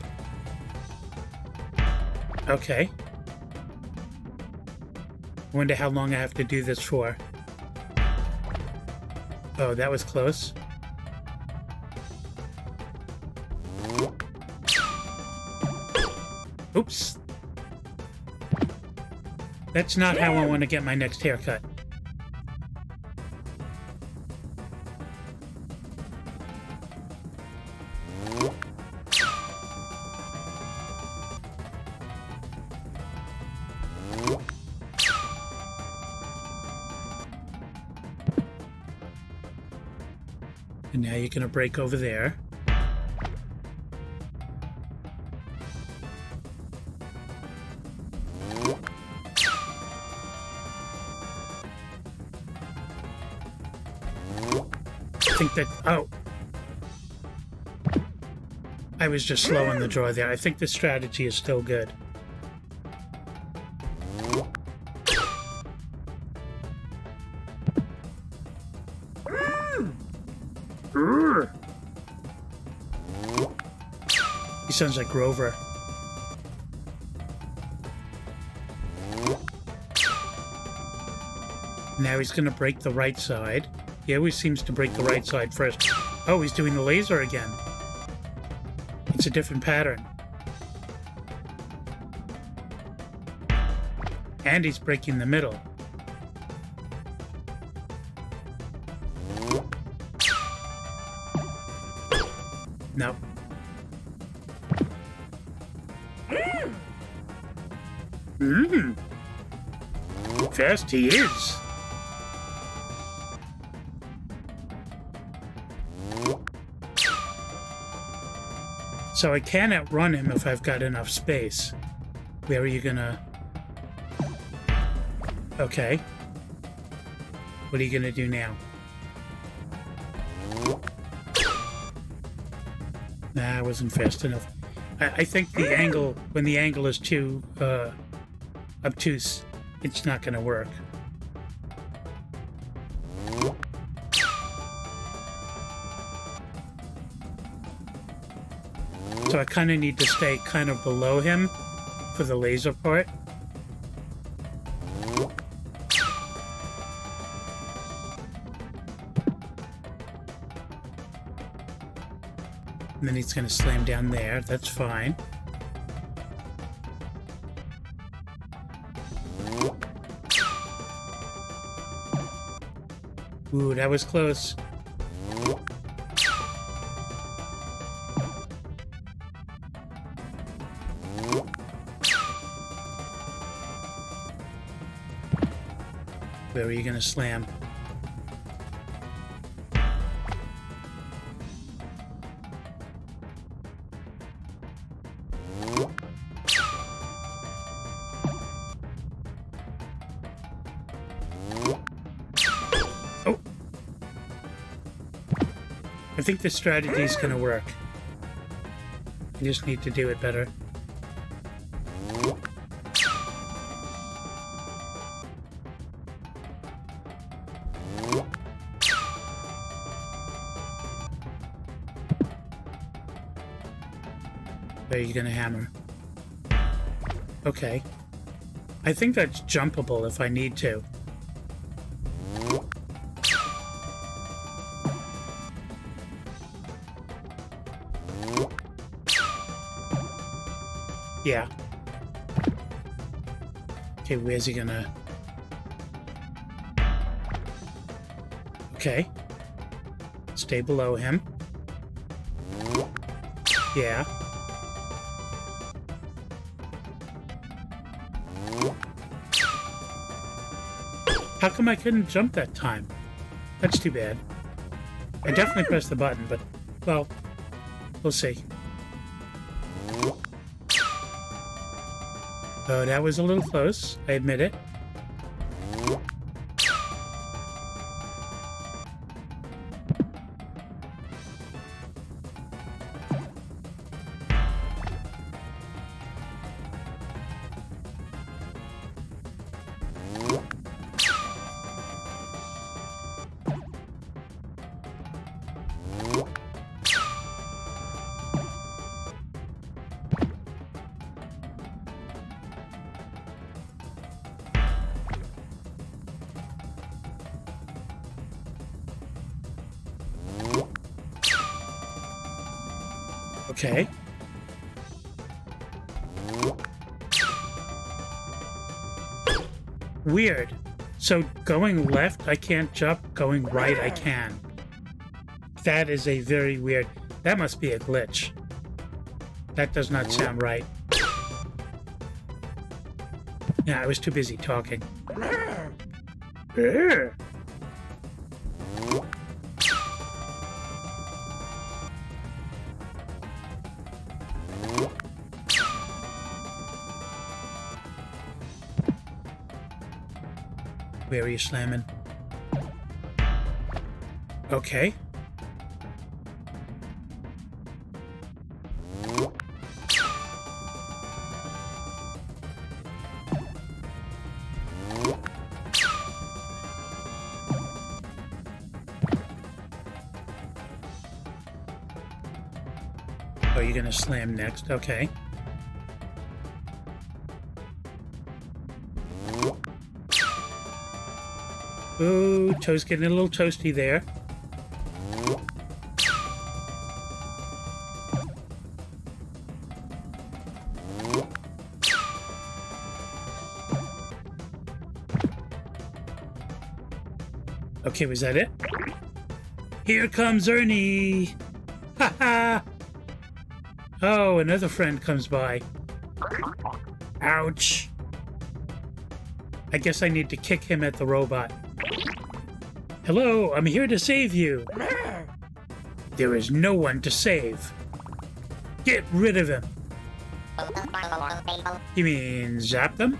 Okay. Wonder how long I have to do this for. Oh, that was close. Oops. That's not how I want to get my next haircut. And now you're going to break over there. I think that... Oh. I was just slow in the draw there. I think the strategy is still good. He sounds like Grover. Now he's gonna break the right side. He always seems to break the right side first. Oh, he's doing the laser again. It's a different pattern. And he's breaking the middle. No. Fast he is. So I can outrun him if I've got enough space. Where are you gonna... Okay. What are you gonna do now? Nah, I wasn't fast enough. I think the angle, when the angle is too obtuse, it's not gonna work. So I kind of need to stay kind of below him for the laser part. And then he's going to slam down there. That's fine. Ooh, that was close. Where are you going to slam? Oh! I think the strategy is going to work. I just need to do it better. Where are you gonna hammer? Okay. I think that's jumpable if I need to. Yeah. Okay, where's he gonna... Okay. Stay below him. Yeah. How come I couldn't jump that time? That's too bad. I definitely pressed the button, but, well, we'll see. Oh, that was a little close. I admit it. Okay. Weird. So going left, I can't jump. Going right, I can. That is a very weird... That must be a glitch. That does not sound right. Yeah, I was too busy talking. Where are you slamming? Okay. Oh, you're gonna slam next? Okay. Ooh, toast getting a little toasty there. Okay, was that it? Here comes Ernie! Ha ha! Oh, another friend comes by. Ouch! I guess I need to kick him at the robot. Hello, I'm here to save you. There is no one to save. Get rid of him. You mean zap them?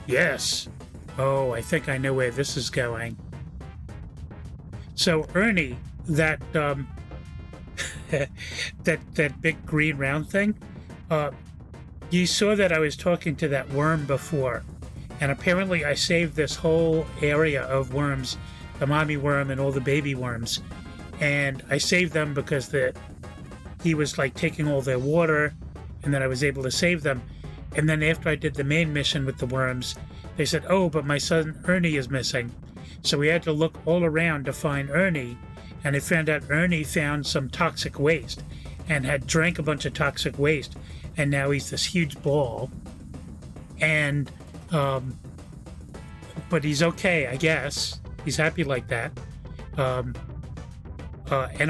Yes. Oh, I think I know where this is going. So Ernie, that that big green round thing, you saw that I was talking to that worm before, and apparently I saved this whole area of worms, the mommy worm and all the baby worms, and I saved them because he was like taking all their water, and then I was able to save them. And then after I did the main mission with the worms, they said, oh, but my son Ernie is missing. So we had to look all around to find Ernie, and it found out Ernie found some toxic waste and had drank a bunch of toxic waste, and now he's this huge ball. And but he's okay, I guess. He's happy like that. And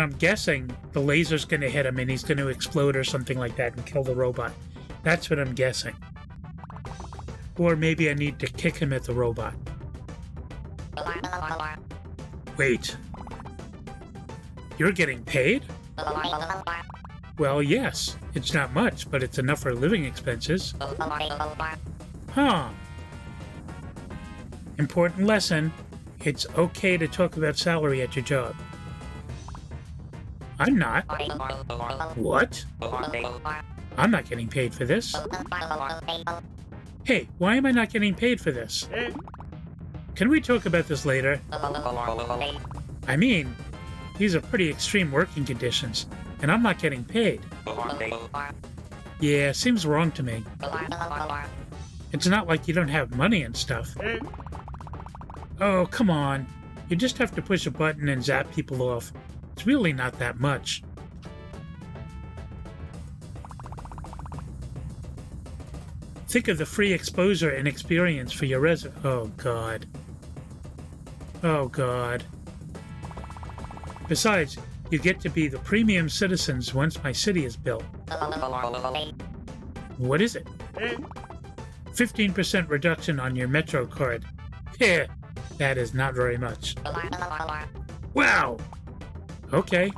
I'm guessing the laser's going to hit him and he's going to explode or something like that and kill the robot. That's what I'm guessing. Or maybe I need to kick him at the robot. Wait. You're getting paid? Well, yes. It's not much, but it's enough for living expenses. Huh. Important lesson. It's okay to talk about salary at your job. I'm not. What? I'm not getting paid for this. Hey, why am I not getting paid for this? Can we talk about this later? I mean, these are pretty extreme working conditions, and I'm not getting paid. Yeah, seems wrong to me. It's not like you don't have money and stuff. Oh, come on. You just have to push a button and zap people off. It's really not that much. Think of the free exposure and experience for your Oh, God. Oh, God. Besides, you get to be the premium citizens once my city is built. What is it? 15% reduction on your Metro card. Yeah, that is not very much. Wow! Okay.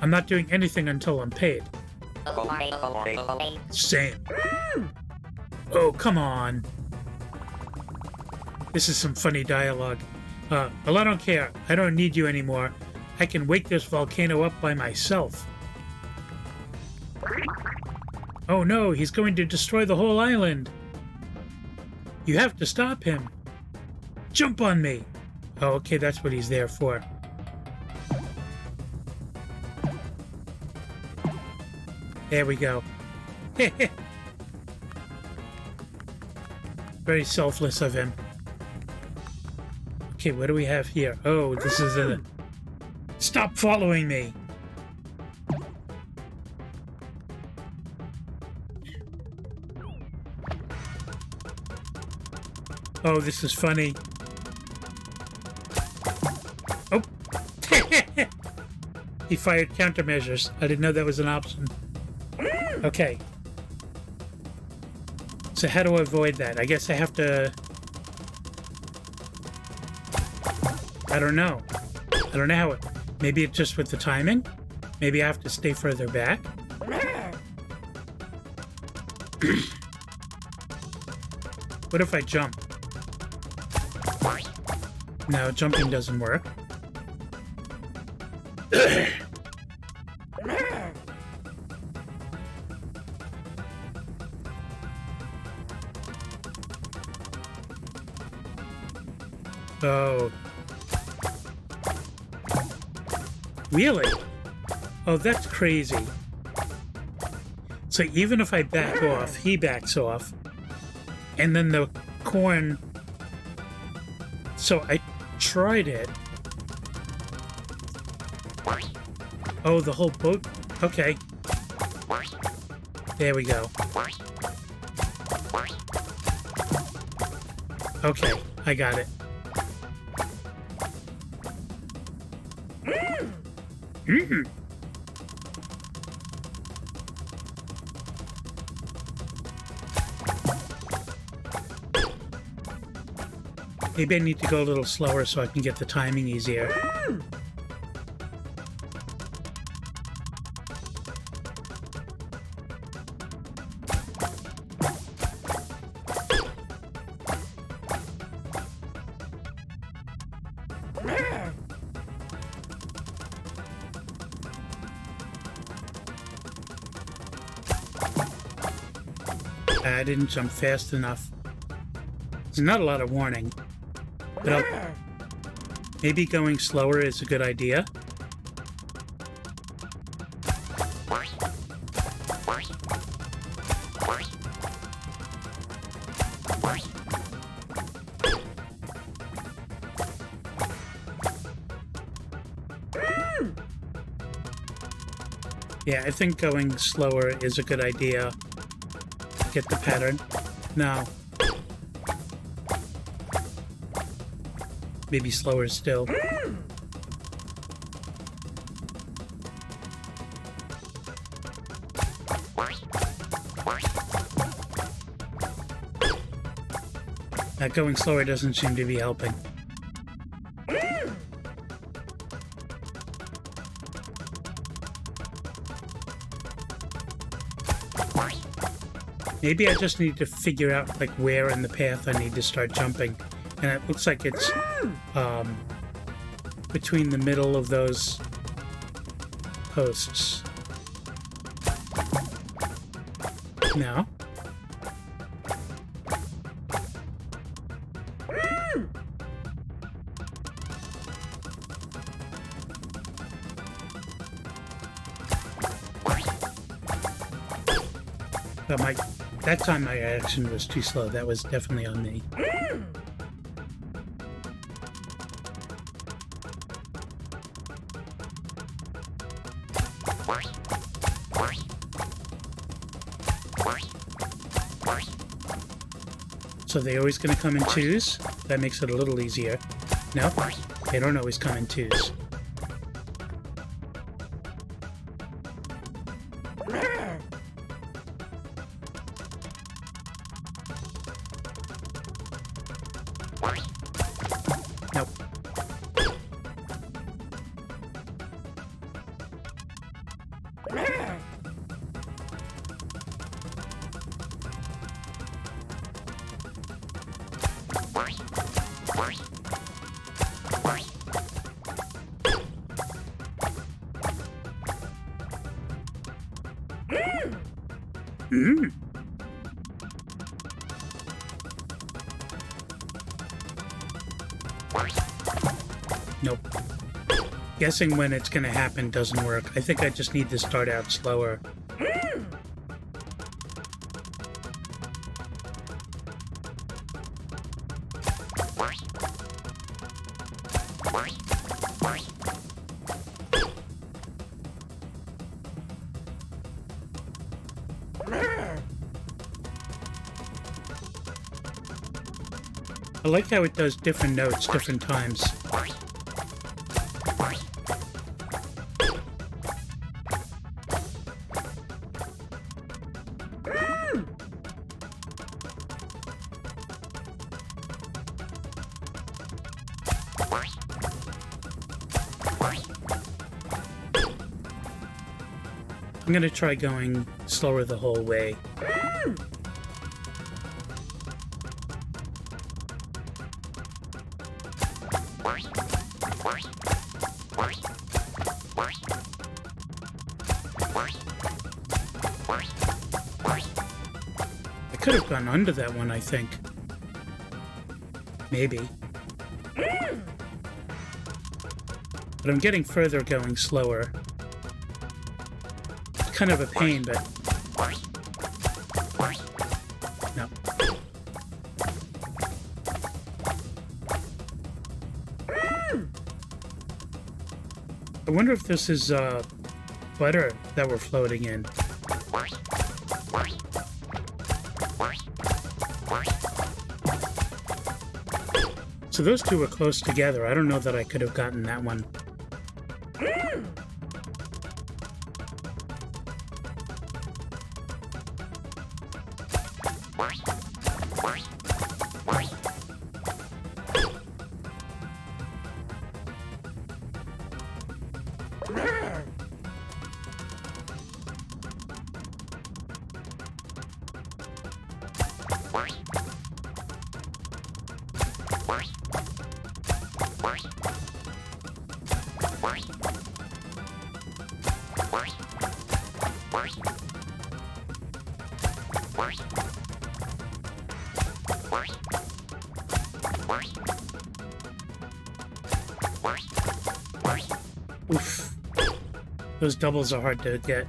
I'm not doing anything until I'm paid. Same. Oh, come on. This is some funny dialogue. Well, I don't care. I don't need you anymore. I can wake this volcano up by myself. Oh no, he's going to destroy the whole island. You have to stop him. Jump on me. Oh, okay, that's what he's there for. There we go. Very selfless of him. Okay, what do we have here? Oh, this is a... Stop following me! Oh, this is funny. Oh! He fired countermeasures. I didn't know that was an option. Okay. So how do I avoid that? I guess I have to... I don't know. I don't know how it... Maybe it's just with the timing? Maybe I have to stay further back? What if I jump? No, jumping doesn't work. Oh. Really? Oh, that's crazy. So even if I back off, he backs off, and then the corn... So I tried it. Oh, the whole boat? Okay. There we go. Okay, I got it. Mm-hmm. Maybe I need to go a little slower so I can get the timing easier. I didn't jump fast enough. There's not a lot of warning. But maybe going slower is a good idea. Yeah, I think going slower is a good idea. Get the pattern. Now, maybe slower still. Going slower doesn't seem to be helping. Maybe I just need to figure out like where in the path I need to start jumping. And it looks like it's between the middle of those posts. Now. But that time my reaction was too slow. That was definitely on me. So they're always going to come in twos? That makes it a little easier. No, they don't always come in twos. Nope. Nope. Guessing when it's going to happen doesn't work. I think I just need to start out slower. I like how it does different notes different times. I'm gonna try going slower the whole way. I could have gone under that one, I think. Maybe. But I'm getting further going slower. It's kind of a pain, but... No. I wonder if this is, butter that we're floating in. So those two were close together. I don't know that I could have gotten that one. Oof. Those doubles are hard to get.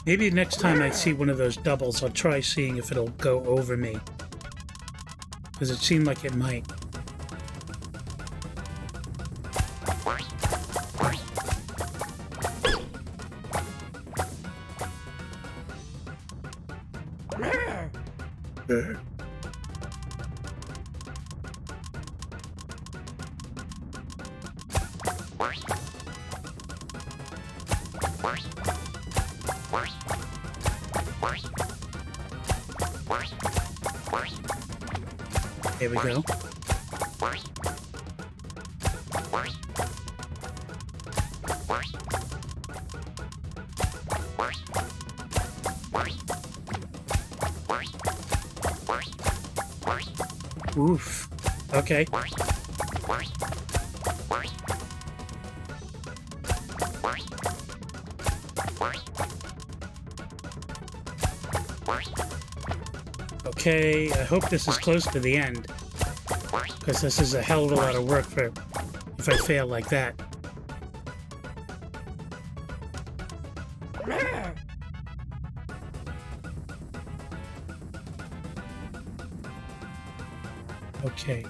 Maybe next time I see one of those doubles, I'll try seeing if it'll go over me. Because it seemed like it might. There we go. Oof. Okay. Okay, I hope this is close to the end. Because this is a hell of a lot of work for if I fail like that. Okay.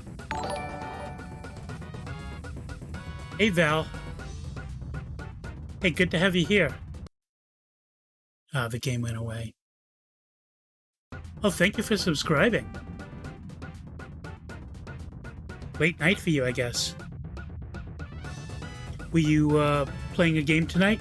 Hey, Val. Hey, good to have you here. Ah, the game went away. Oh, thank you for subscribing. Late night for you, I guess. Were you, playing a game tonight?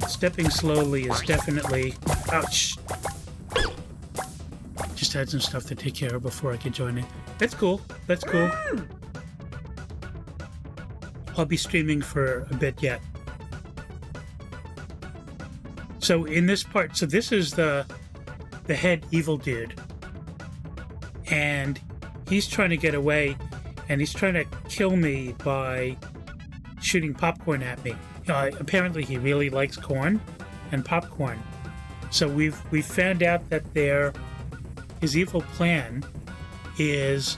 Stepping slowly is definitely... Ouch! Just had some stuff to take care of before I could join in. That's cool. That's cool. I'll be streaming for a bit yet. So in this part, so this is the head evil dude. And he's trying to get away, and he's trying to kill me by shooting popcorn at me. Apparently he really likes corn and popcorn. So we've found out that his evil plan is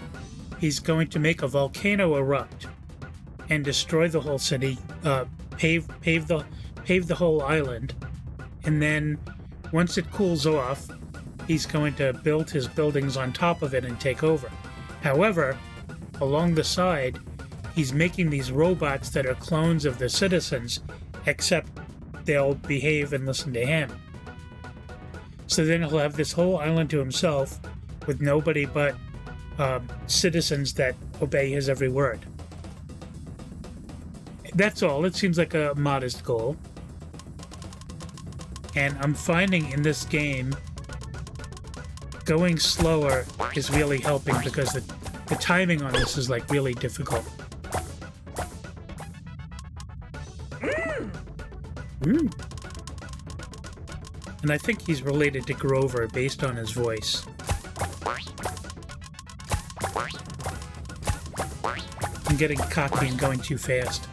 he's going to make a volcano erupt and destroy the whole city, pave the whole island, and then once it cools off, he's going to build his buildings on top of it and take over. However, along the side, he's making these robots that are clones of the citizens, except they'll behave and listen to him. So then he'll have this whole island to himself with nobody but citizens that obey his every word. That's all. It seems like a modest goal. And I'm finding in this game, going slower is really helping because the timing on this is like really difficult. And I think he's related to Grover based on his voice. I'm getting cocky and going too fast.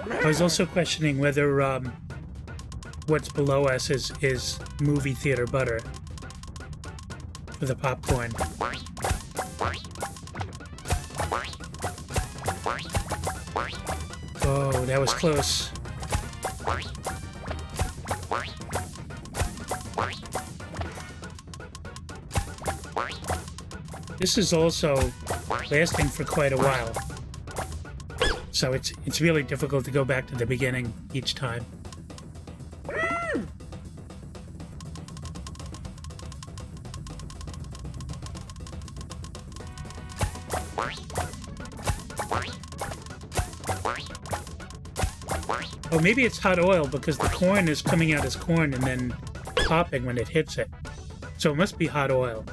I was also questioning whether what's below us is movie theater butter for the popcorn. Oh, that was close. This is also lasting for quite a while. So it's really difficult to go back to the beginning each time. Oh, maybe it's hot oil because the corn is coming out as corn and then popping when it hits it. So it must be hot oil.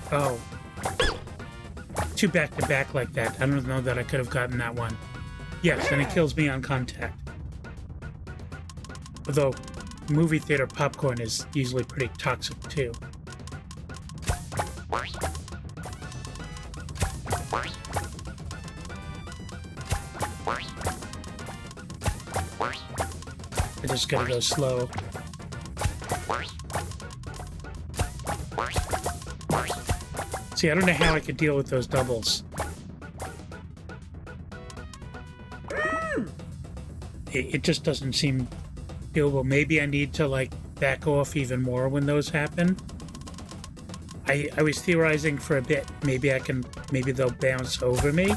Oh. Two back-to-back like that. I don't know that I could have gotten that one. Yes, and it kills me on contact. Although, movie theater popcorn is usually pretty toxic, too. I just gotta go slow. See, I don't know how I could deal with those doubles. It just doesn't seem doable. Maybe I need to, like, back off even more when those happen. I was theorizing for a bit. Maybe they'll bounce over me.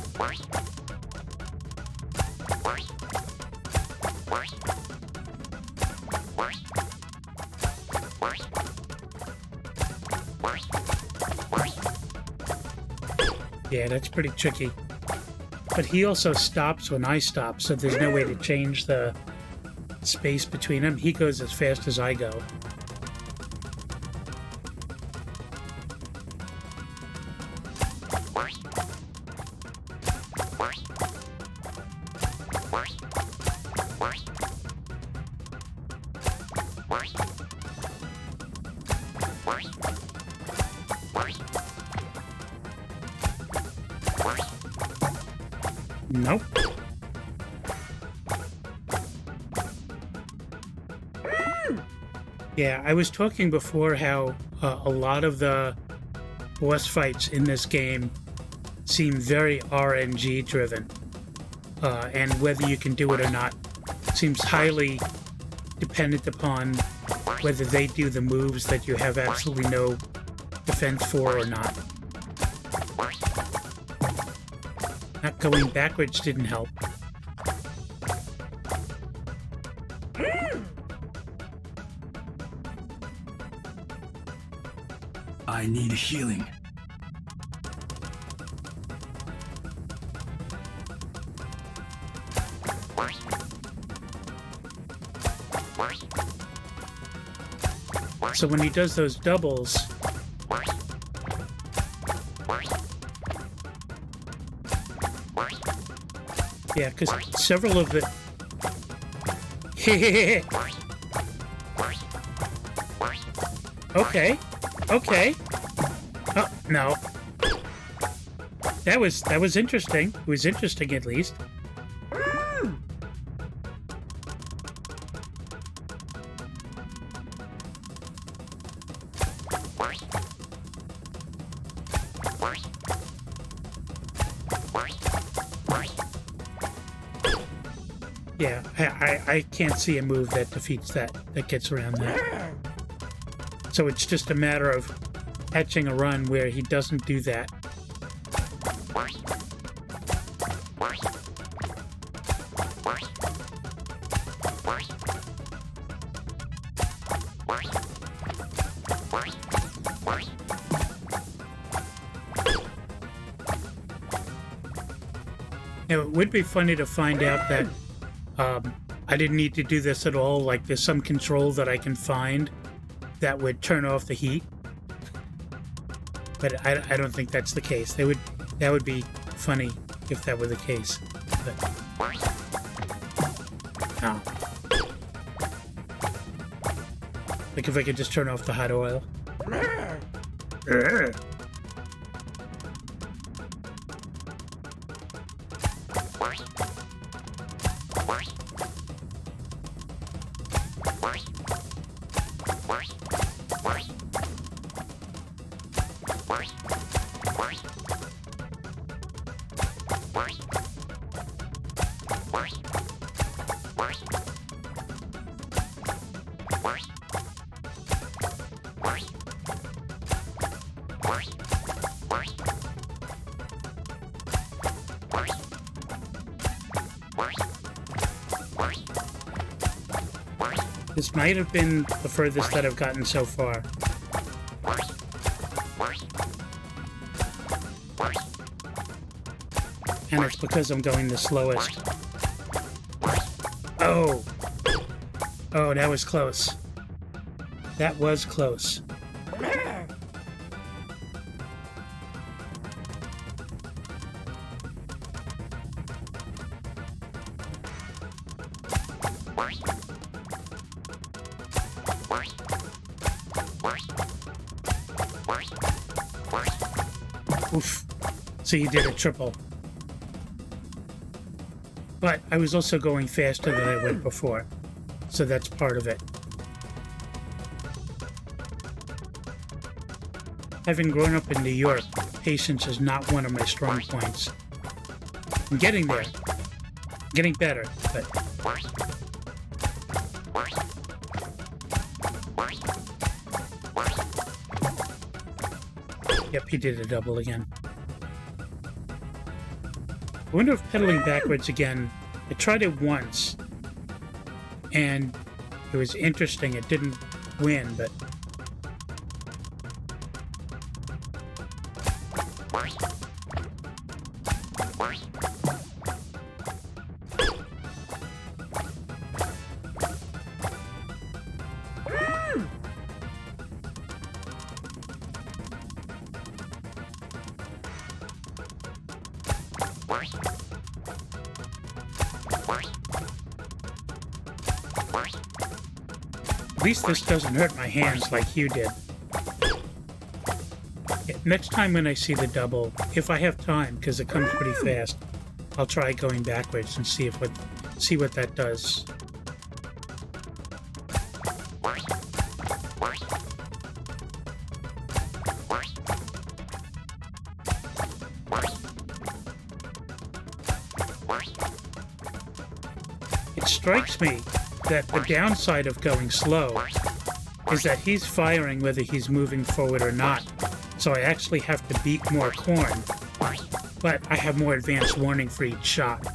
Yeah, that's pretty tricky. But he also stops when I stop, so there's no way to change the space between them. He goes as fast as I go. Nope. Yeah, I was talking before how a lot of the boss fights in this game seem very RNG driven. And whether you can do it or not seems highly dependent upon whether they do the moves that you have absolutely no defense for or not. Not going backwards didn't help. I need healing. So when he does those doubles, yeah, because several of the... Okay. Okay. Oh, no. That was interesting. It was interesting, at least. Yeah, I can't see a move that defeats that gets around that. So it's just a matter of catching a run where he doesn't do that. Now, it would be funny to find out that I didn't need to do this at all. Like, there's some control that I can find that would turn off the heat. But I don't think that's the case. That would be funny if that were the case. But, no. Like if I could just turn off the hot oil. This might have been the furthest that I've gotten so far. And it's because I'm going the slowest. Oh! Oh, that was close. That was close. Oof. So you did a triple. But I was also going faster than I went before. So that's part of it. Having grown up in New York, patience is not one of my strong points. I'm getting there. Getting better, but... Yep, he did a double again. I wonder if pedaling backwards again... I tried it once, and it was interesting. It didn't win, but... At least this doesn't hurt my hands like you did. Yeah, next time when I see the double, if I have time, because it comes pretty fast, I'll try going backwards and see what that does. It strikes me that the downside of going slow is that he's firing whether he's moving forward or not. So I actually have to beat more corn, but I have more advanced warning for each shot.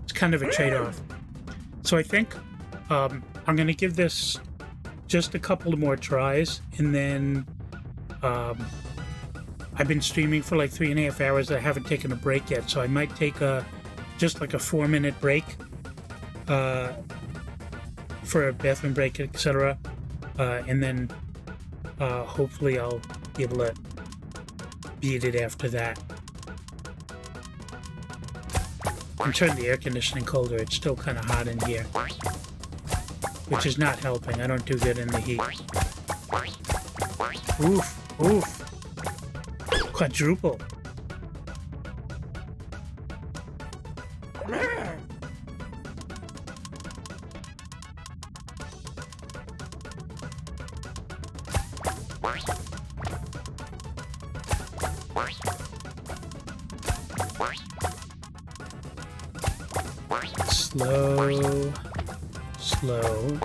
It's kind of a trade-off. So I think I'm going to give this just a couple more tries, and then I've been streaming for like 3.5 hours. I haven't taken a break yet, so I might take just like a 4-minute break for a bathroom break, etc. And then hopefully I'll be able to beat it after that. I'm turning the air conditioning colder. It's still kind of hot in here, which is not helping. I don't do good in the heat. Oof, oof. Quadruple. Slow, slow.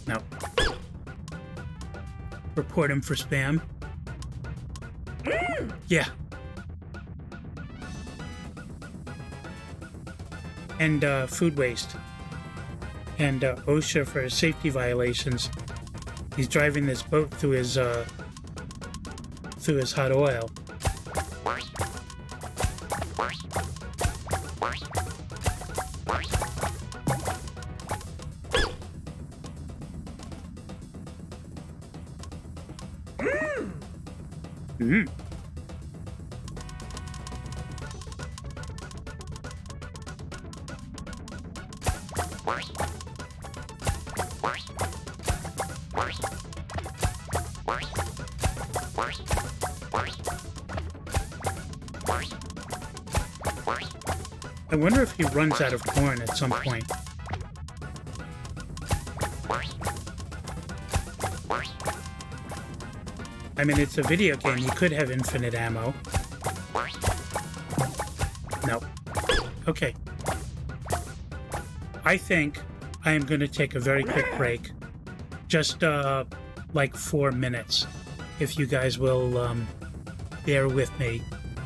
No. Report him for spam. Yeah. And food waste. And OSHA for safety violations. He's driving this boat through his hot oil. Mm. I wonder if he runs out of corn at some point. I mean, it's a video game. You could have infinite ammo. No. Okay. I think I am going to take a very quick break. Just, like 4 minutes. If you guys will bear with me.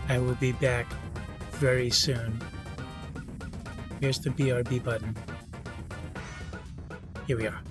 I will be back very soon. Here's the BRB button. Here we are.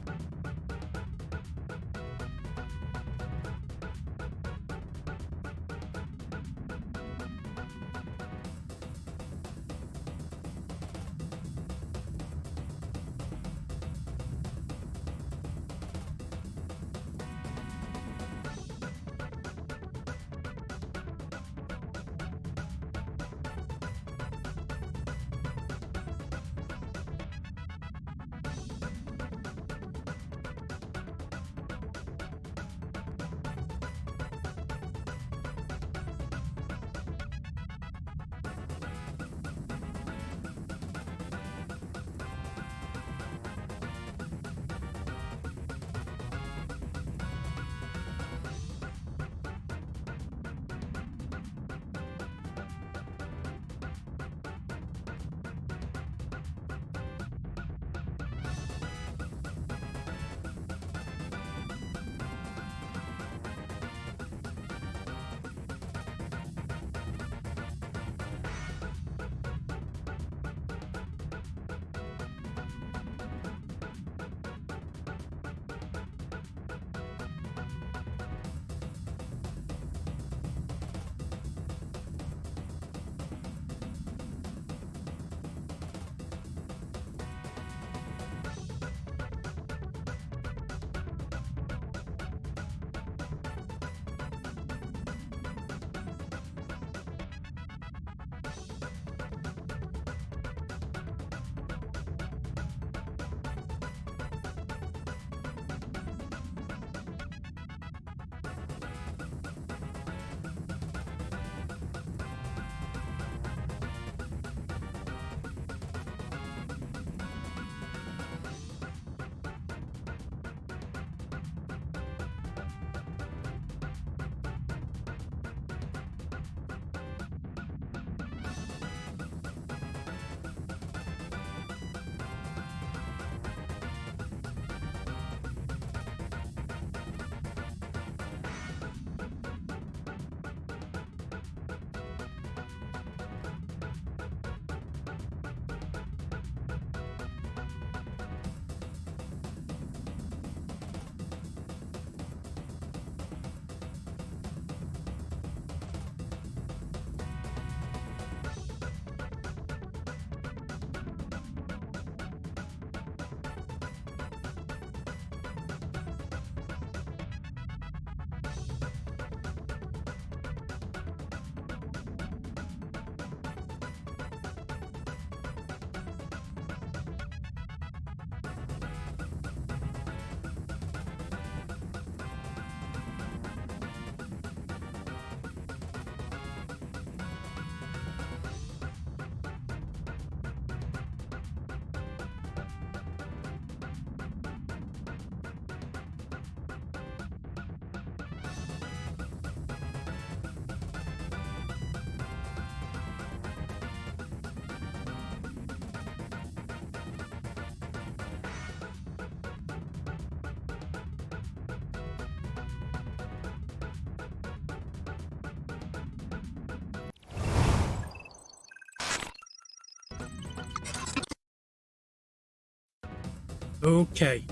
Okay.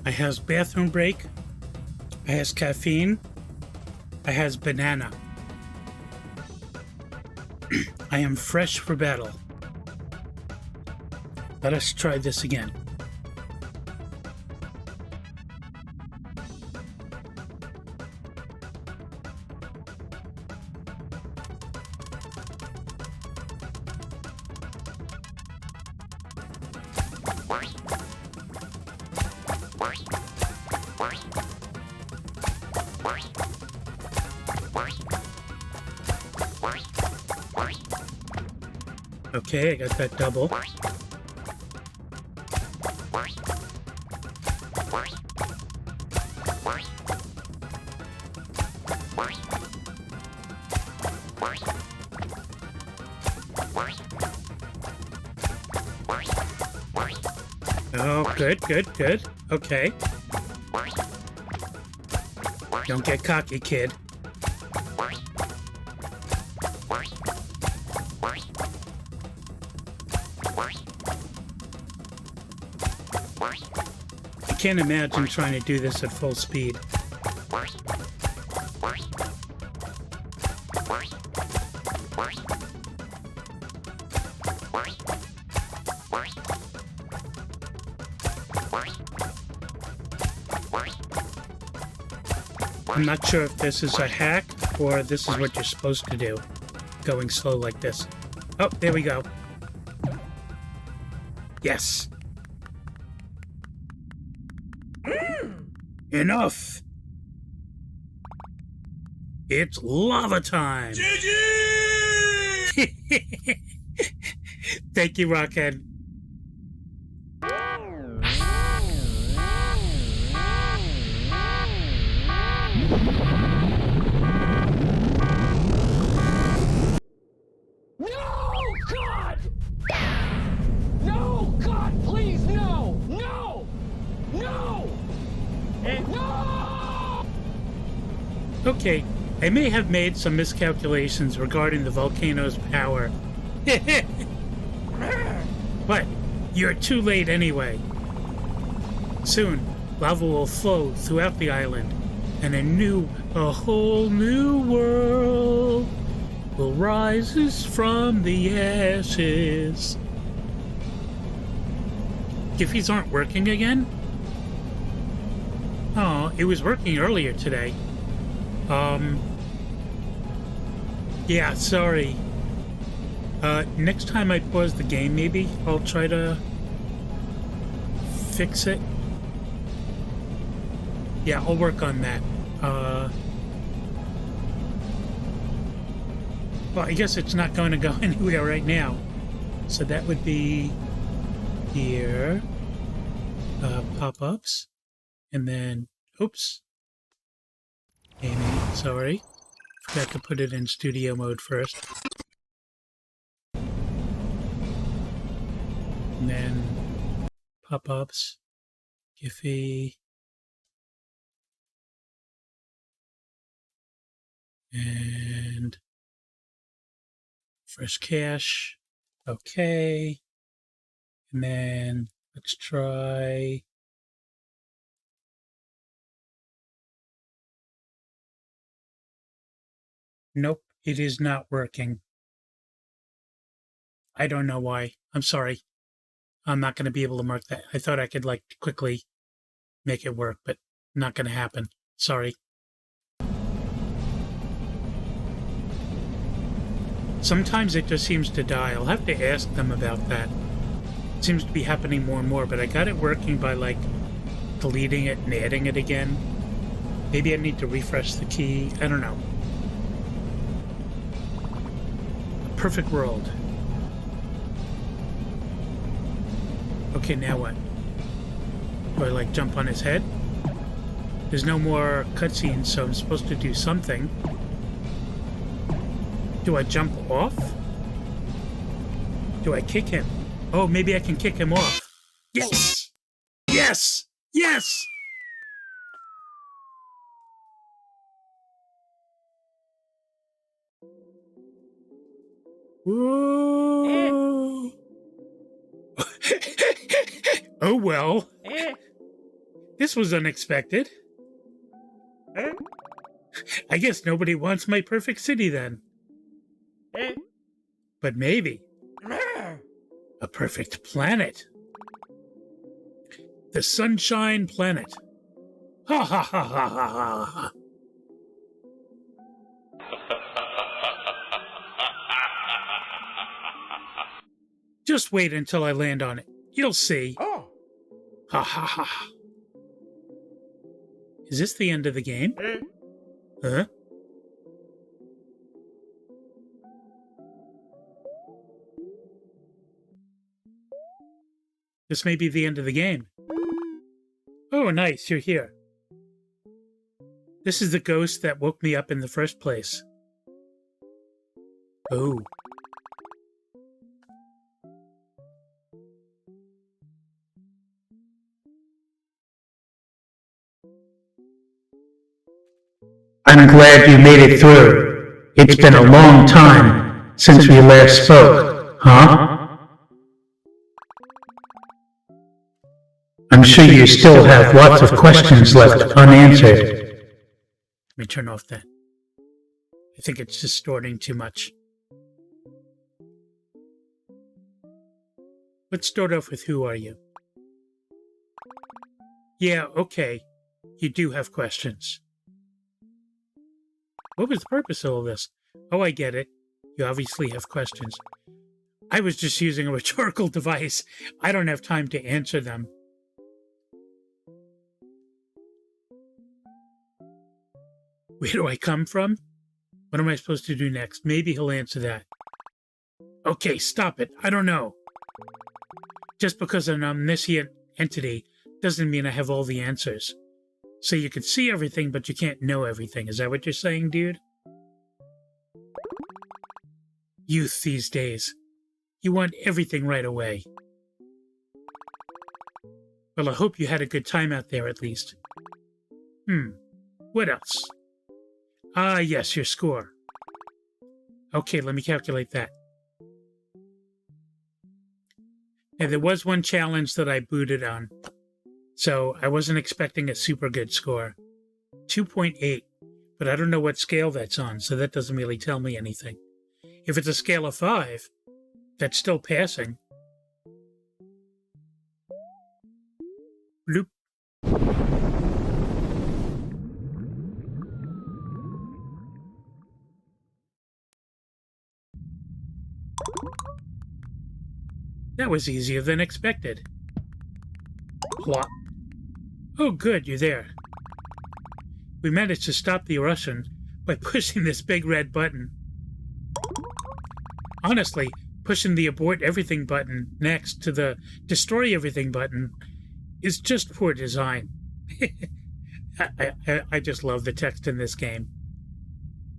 I has bathroom break. I has caffeine. I has banana. I am fresh for battle. Let us try this again. Okay, I got that double. Oh, good, good, good. Okay. Don't get cocky, kid. I can't imagine trying to do this at full speed. I'm not sure if this is a hack or this is what you're supposed to do, going slow like this. Oh, there we go. Yes. Enough! It's lava time! Thank you, Rockhead. No, God! No, God, please, no! No! No! No! Okay, I may have made some miscalculations regarding the volcano's power. But you're too late anyway. Soon, lava will flow throughout the island, and a whole new world will rise from the ashes. Giffies aren't working again? Oh, it was working earlier today. Yeah, sorry. Next time I pause the game, maybe I'll try to fix it. Yeah, I'll work on that. Well, I guess it's not going to go anywhere right now. So that would be here. Pop-ups. And then, oops. Amy, sorry. Forgot to put it in studio mode first. And then pop-ups. Giphy. And fresh cache. Okay. And then let's try. Nope, it is not working. I don't know why. I'm sorry. I'm not going to be able to mark that. I thought I could like quickly make it work, but not going to happen. Sorry. Sometimes it just seems to die. I'll have to ask them about that. It seems to be happening more and more, but I got it working by like deleting it and adding it again. Maybe I need to refresh the key. I don't know. Perfect world. Okay, now what? Do I like jump on his head? There's no more cutscenes, so I'm supposed to do something. Do I jump off? Do I kick him? Oh, maybe I can kick him off. Yes! Yes! Yes! Whoa! Oh well. This was unexpected. I guess nobody wants my perfect city then. But maybe. A perfect planet. The Sunshine Planet. Ha ha ha ha ha ha ha. Just wait until I land on it. You'll see. Oh. Ha ha ha. Is this the end of the game? Huh? This may be the end of the game. Oh, nice, you're here. This is the ghost that woke me up in the first place. Oh. I'm glad you made it through. It's been a long time since we last spoke, huh? I'm sure you still have lots of questions left unanswered. Let me turn off that. I think it's distorting too much. Let's start off with who are you? Yeah, okay. You do have questions. What was the purpose of all this? Oh, I get it. You obviously have questions. I was just using a rhetorical device. I don't have time to answer them. Where do I come from? What am I supposed to do next? Maybe he'll answer that. Okay, stop it. I don't know. Just because I'm an omniscient entity doesn't mean I have all the answers. So you can see everything, but you can't know everything. Is that what you're saying, dude? Youth these days. You want everything right away. Well, I hope you had a good time out there at least. What else? Ah, yes, your score. Okay, let me calculate that. Now, there was one challenge that I booted on, so I wasn't expecting a super good score. 2.8, but I don't know what scale that's on, so that doesn't really tell me anything. If it's a scale of 5, that's still passing. Bloop. That was easier than expected. Plop. Oh, good, you're there. We managed to stop the Russian by pushing this big red button. Honestly, pushing the abort everything button next to the destroy everything button is just poor design. I just love the text in this game.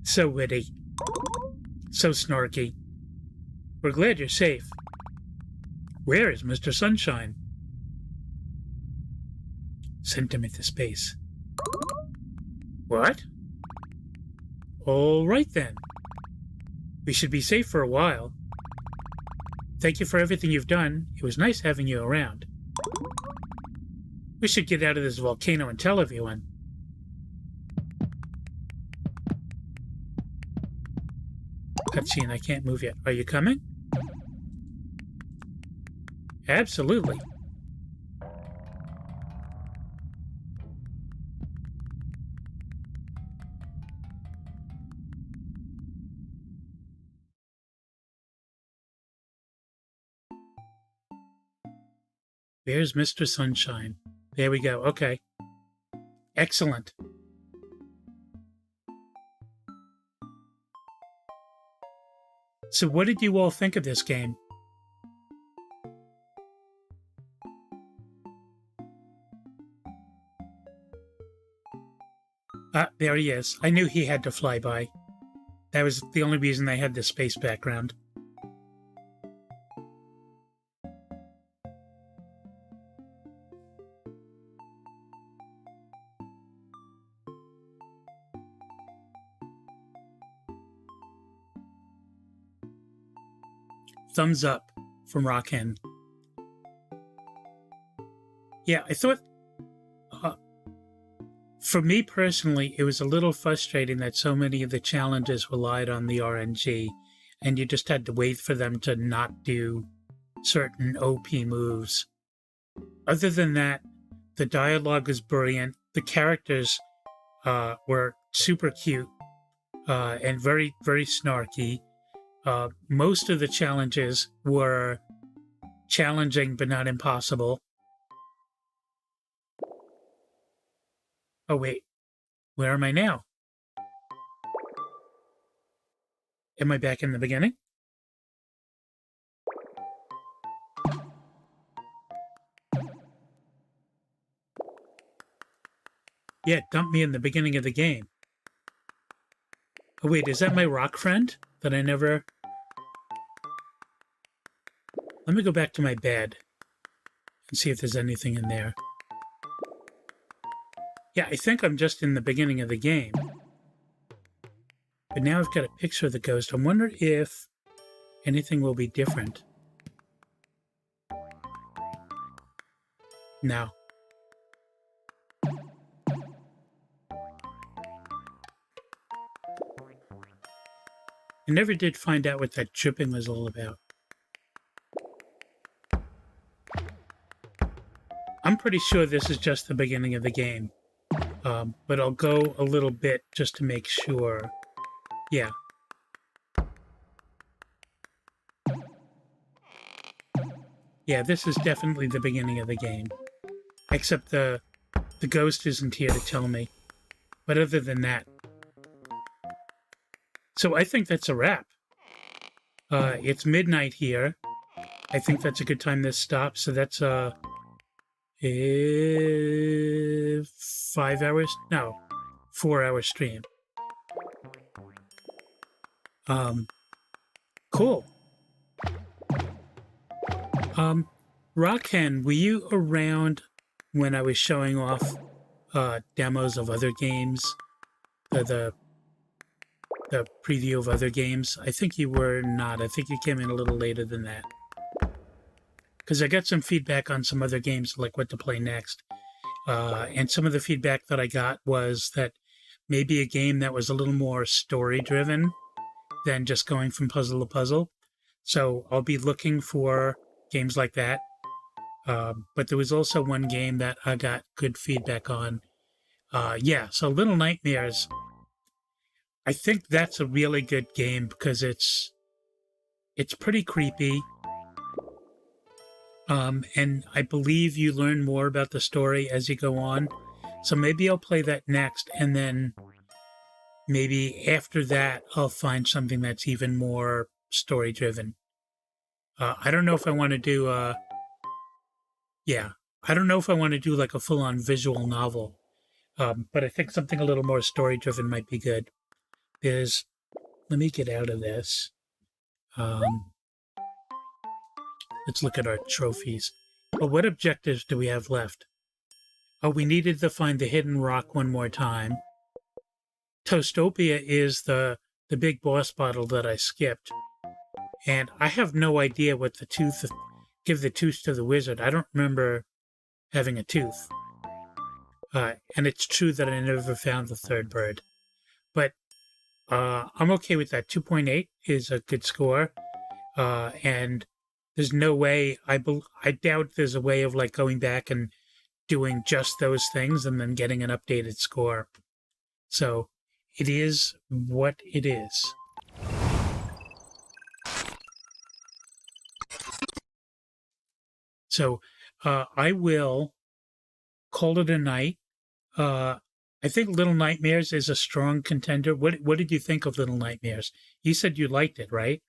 So witty. So snarky. We're glad you're safe. Where is Mr. Sunshine? Sent him into space. What? All right then. We should be safe for a while. Thank you for everything you've done. It was nice having you around. We should get out of this volcano and tell everyone. Cutscene, I can't move yet. Are you coming? Absolutely. There's Mr. Sunshine. There we go. Okay. Excellent. So what did you all think of this game? Ah, there he is. I knew he had to fly by. That was the only reason they had the space background. Thumbs up from Rockhen. Yeah, I thought... for me personally, it was a little frustrating that so many of the challenges relied on the RNG, and you just had to wait for them to not do certain OP moves. Other than that, the dialogue was brilliant. The characters were super cute and very, very snarky. Most of the challenges were challenging but not impossible. Oh, wait. Where am I now? Am I back in the beginning? Yeah, dump me in the beginning of the game. Oh, wait, is that my rock friend that I never... Let me go back to my bed and see if there's anything in there. Yeah, I think I'm just in the beginning of the game. But now I've got a picture of the ghost. I wonder if anything will be different. No. I never did find out what that dripping was all about. I'm pretty sure this is just the beginning of the game. But I'll go a little bit just to make sure. Yeah. Yeah, this is definitely the beginning of the game. Except the ghost isn't here to tell me. But other than that. So I think that's a wrap. It's midnight here. I think that's a good time to stop. So that's 5 hours? No, 4-hour stream. Cool. Rockhen, were you around when I was showing off demos of other games? The preview of other games? I think you were not. I think you came in a little later than that. Because I got some feedback on some other games, like what to play next. And some of the feedback that I got was that maybe a game that was a little more story-driven than just going from puzzle to puzzle. So I'll be looking for games like that. But there was also one game that I got good feedback on. So Little Nightmares. I think that's a really good game because it's pretty creepy. And I believe you learn more about the story as you go on. So maybe I'll play that next, and then maybe after that I'll find something that's even more story-driven. I don't know if I want to do I don't know if I want to do like a full-on visual novel. But I think something a little more story-driven might be good. Let me get out of this. Let's look at our trophies. Well, what objectives do we have left? Oh, we needed to find the hidden rock one more time. Toastopia is the big boss battle that I skipped. And I have no idea what the tooth... Give the tooth to the wizard. I don't remember having a tooth. And it's true that I never found the third bird. But I'm okay with that. 2.8 is a good score. And there's no way... I doubt there's a way of like going back and doing just those things and then getting an updated score. So it is what it is. So I will call it a night. I think Little Nightmares is a strong contender. What did you think of Little Nightmares? You said you liked it, right?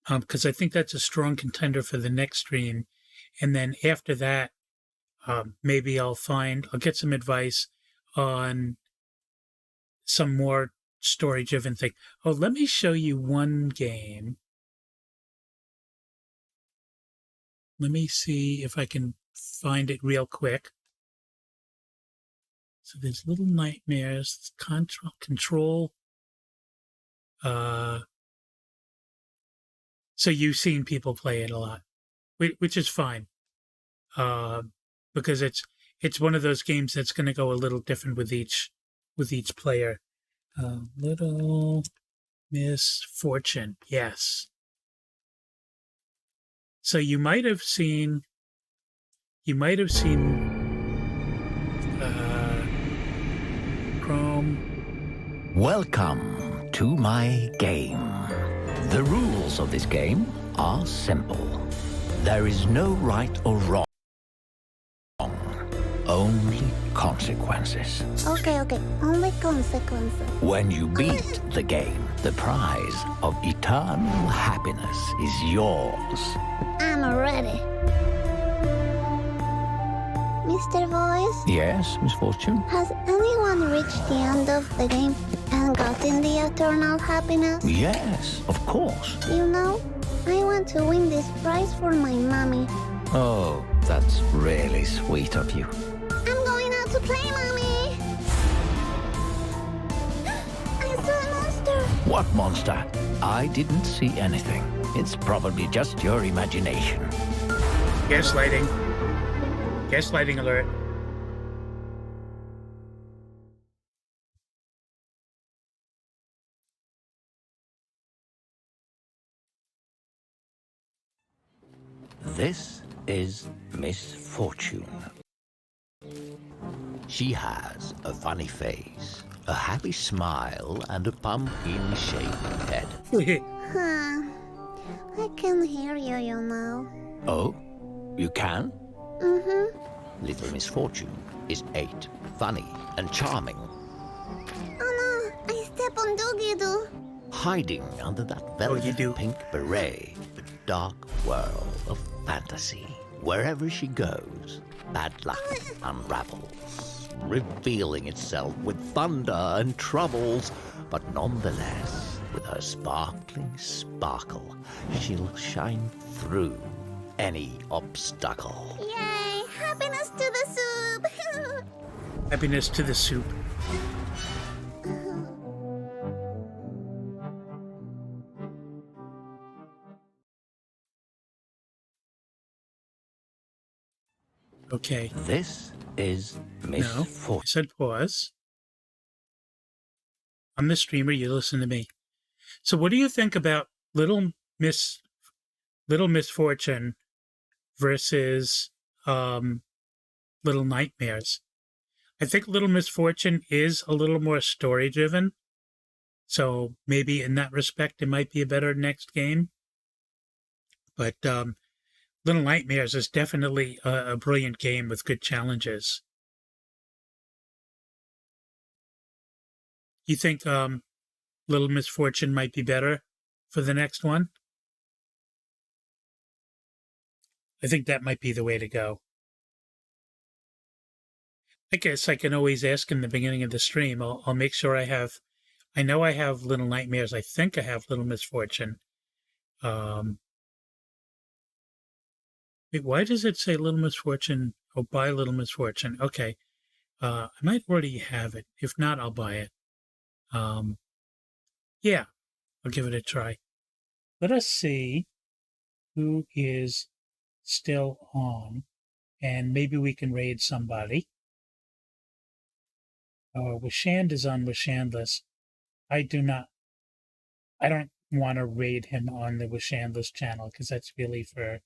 Because I think that's a strong contender for the next stream. And then after that, maybe I'll get some advice on some more story-driven thing. Oh, let me show you one game. Let me see if I can find it real quick. So there's Little Nightmares, Control. So you've seen people play it a lot, which is fine. Because it's one of those games that's going to go a little different with each player. Little Misfortune, yes. So you might have seen Chrome. Welcome to my game. The rules of this game are simple. There is no right or wrong. Only consequences. Okay. Only consequences. When you beat the game, the prize of eternal happiness is yours. I'm ready. Mr. Voice? Yes, Misfortune? Has anyone reached the end of the game and gotten the eternal happiness? Yes, of course. You know, I want to win this prize for my mommy. Oh, that's really sweet of you. I'm going out to play, Mommy! What monster? I didn't see anything. It's probably just your imagination. Gaslighting. Gaslighting alert. This is Miss Fortune. She has a funny face, a happy smile, and a pumpkin-shaped head. Huh. I can hear you, you know. Oh? You can? Mm-hmm. Little Miss Fortune is 8, funny, and charming. Oh no, I step on Doogie-Doo. Hiding under that you velvet do. pink beret, a dark world of fantasy. Wherever she goes, bad luck unravels, revealing itself with thunder and troubles. But nonetheless, with her sparkling sparkle, she'll shine through any obstacle. Yay! Happiness to the soup! Happiness to the soup. Okay. This is Miss No. I Fortune. said pause. I'm the streamer, you listen to me. So what do you think about Little Miss Fortune versus Little Nightmares? I think Little Miss Fortune is a little more story driven. So maybe in that respect it might be a better next game. But Little Nightmares is definitely a brilliant game with good challenges. You think Little Miss Fortune might be better for the next one? I think that might be the way to go. I guess I can always ask in the beginning of the stream. I'll make sure I know I have Little Nightmares. I think I have Little Misfortune. Wait, why does it say Little Misfortune? Oh, buy Little Misfortune. Okay. I might already have it. If not, I'll buy it. Yeah, I'll give it a try. Let us see who is still on, and maybe we can raid somebody. Wishand is on Wishandless. I don't want to raid him on the Wishandless channel because that's really for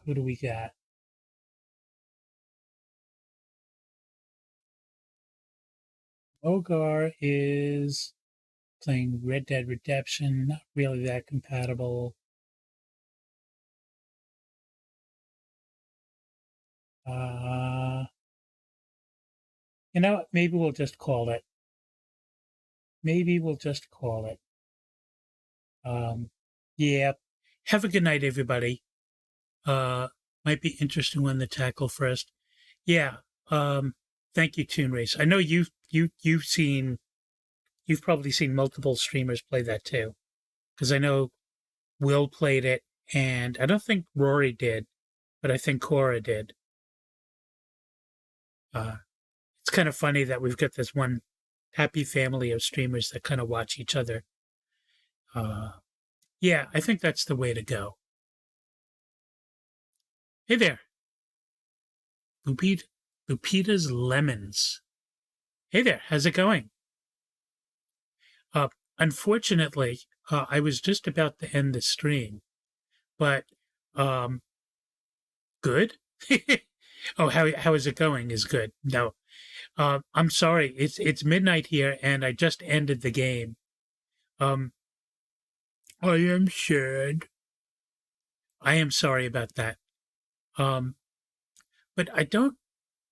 who do we got? Ogar is playing Red Dead Redemption, not really that compatible. You know what? Maybe we'll just call it. Yeah. Have a good night, everybody. Might be interesting one to tackle first. Yeah. Thank you, Toon Race. I know you've probably seen multiple streamers play that too, because I know Will played it, and I don't think Rory did, but I think Cora did. It's kind of funny that we've got this one happy family of streamers that kind of watch each other. Yeah, I think that's the way to go. Hey there, Lupita's Lemons. Hey there, how's it going? Unfortunately, I was just about to end the stream, but good. Oh, how is it going? Is good. No, I'm sorry. It's midnight here, and I just ended the game. I am sad. I am sorry about that. But I don't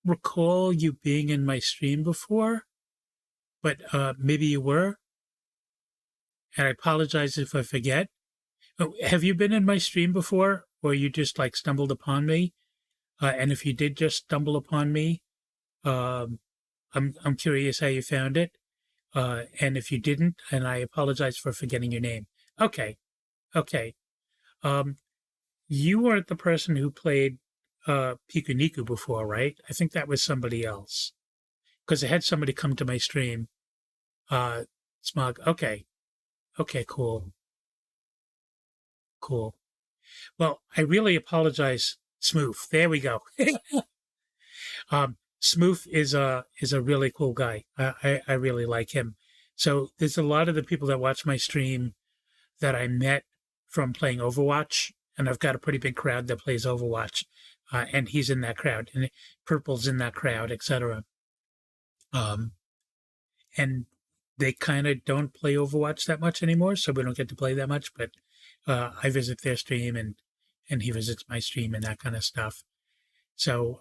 recall you being in my stream before. But maybe you were, and I apologize if I forget. Oh, have you been in my stream before, or you just like stumbled upon me? And if you did just stumble upon me, I'm curious how you found it. And if you didn't, and I apologize for forgetting your name. Okay. You weren't the person who played PikuNiku before, right? I think that was somebody else. because I had somebody come to my stream. Smug. Okay. Okay, cool. Cool. Well, I really apologize, Smooth. There we go. Smooth is a really cool guy. I really like him. So there's a lot of the people that watch my stream that I met from playing Overwatch, and I've got a pretty big crowd that plays Overwatch, and he's in that crowd, and Purple's in that crowd, etc. And they kind of don't play Overwatch that much anymore, so we don't get to play that much. But I visit their stream, and he visits my stream and that kind of stuff. So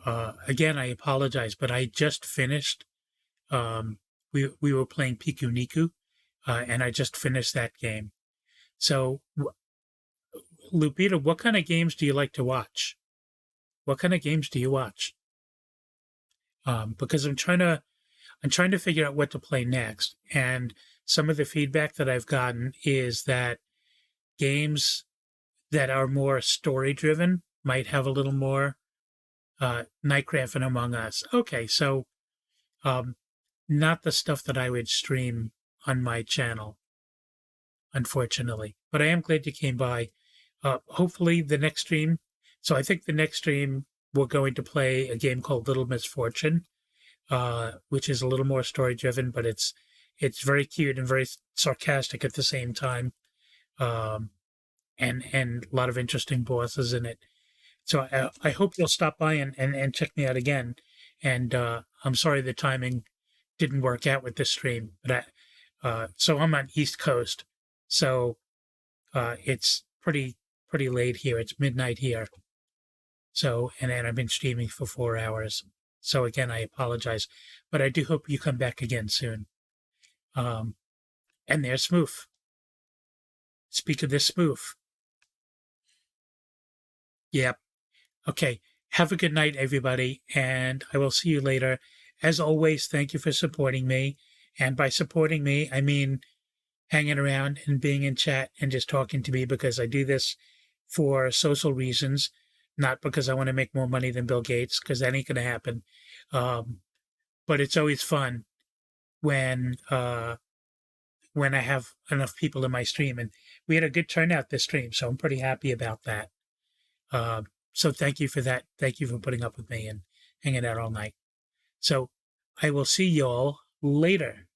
again, I apologize, but I just finished. We were playing PikuNiku, and I just finished that game. So, Lupita, what kind of games do you like to watch? What kind of games do you watch? Because I'm trying to figure out what to play next, and some of the feedback that I've gotten is that games that are more story driven might have a little more Nightcraft and Among Us. Okay, so not the stuff that I would stream on my channel, unfortunately. But I am glad you came by. Hopefully the next stream. So I think the next stream we're going to play a game called Little Misfortune, which is a little more story driven, but it's very cute and very sarcastic at the same time, and a lot of interesting bosses in it. So I hope you'll stop by and check me out again. And I'm sorry the timing didn't work out with this stream, but so I'm on East Coast, so it's pretty late here. It's midnight here. So and I've been streaming for 4 hours. So again, I apologize, but I do hope you come back again soon. And there's Smooth. Speak of this, Smooth. Yep. Okay. Have a good night, everybody, and I will see you later. As always, thank you for supporting me. And by supporting me, I mean hanging around and being in chat and just talking to me, because I do this for social reasons, not because I want to make more money than Bill Gates, because that ain't going to happen. But it's always fun when I have enough people in my stream. And we had a good turnout this stream, so I'm pretty happy about that. So thank you for that. Thank you for putting up with me and hanging out all night. So I will see y'all later.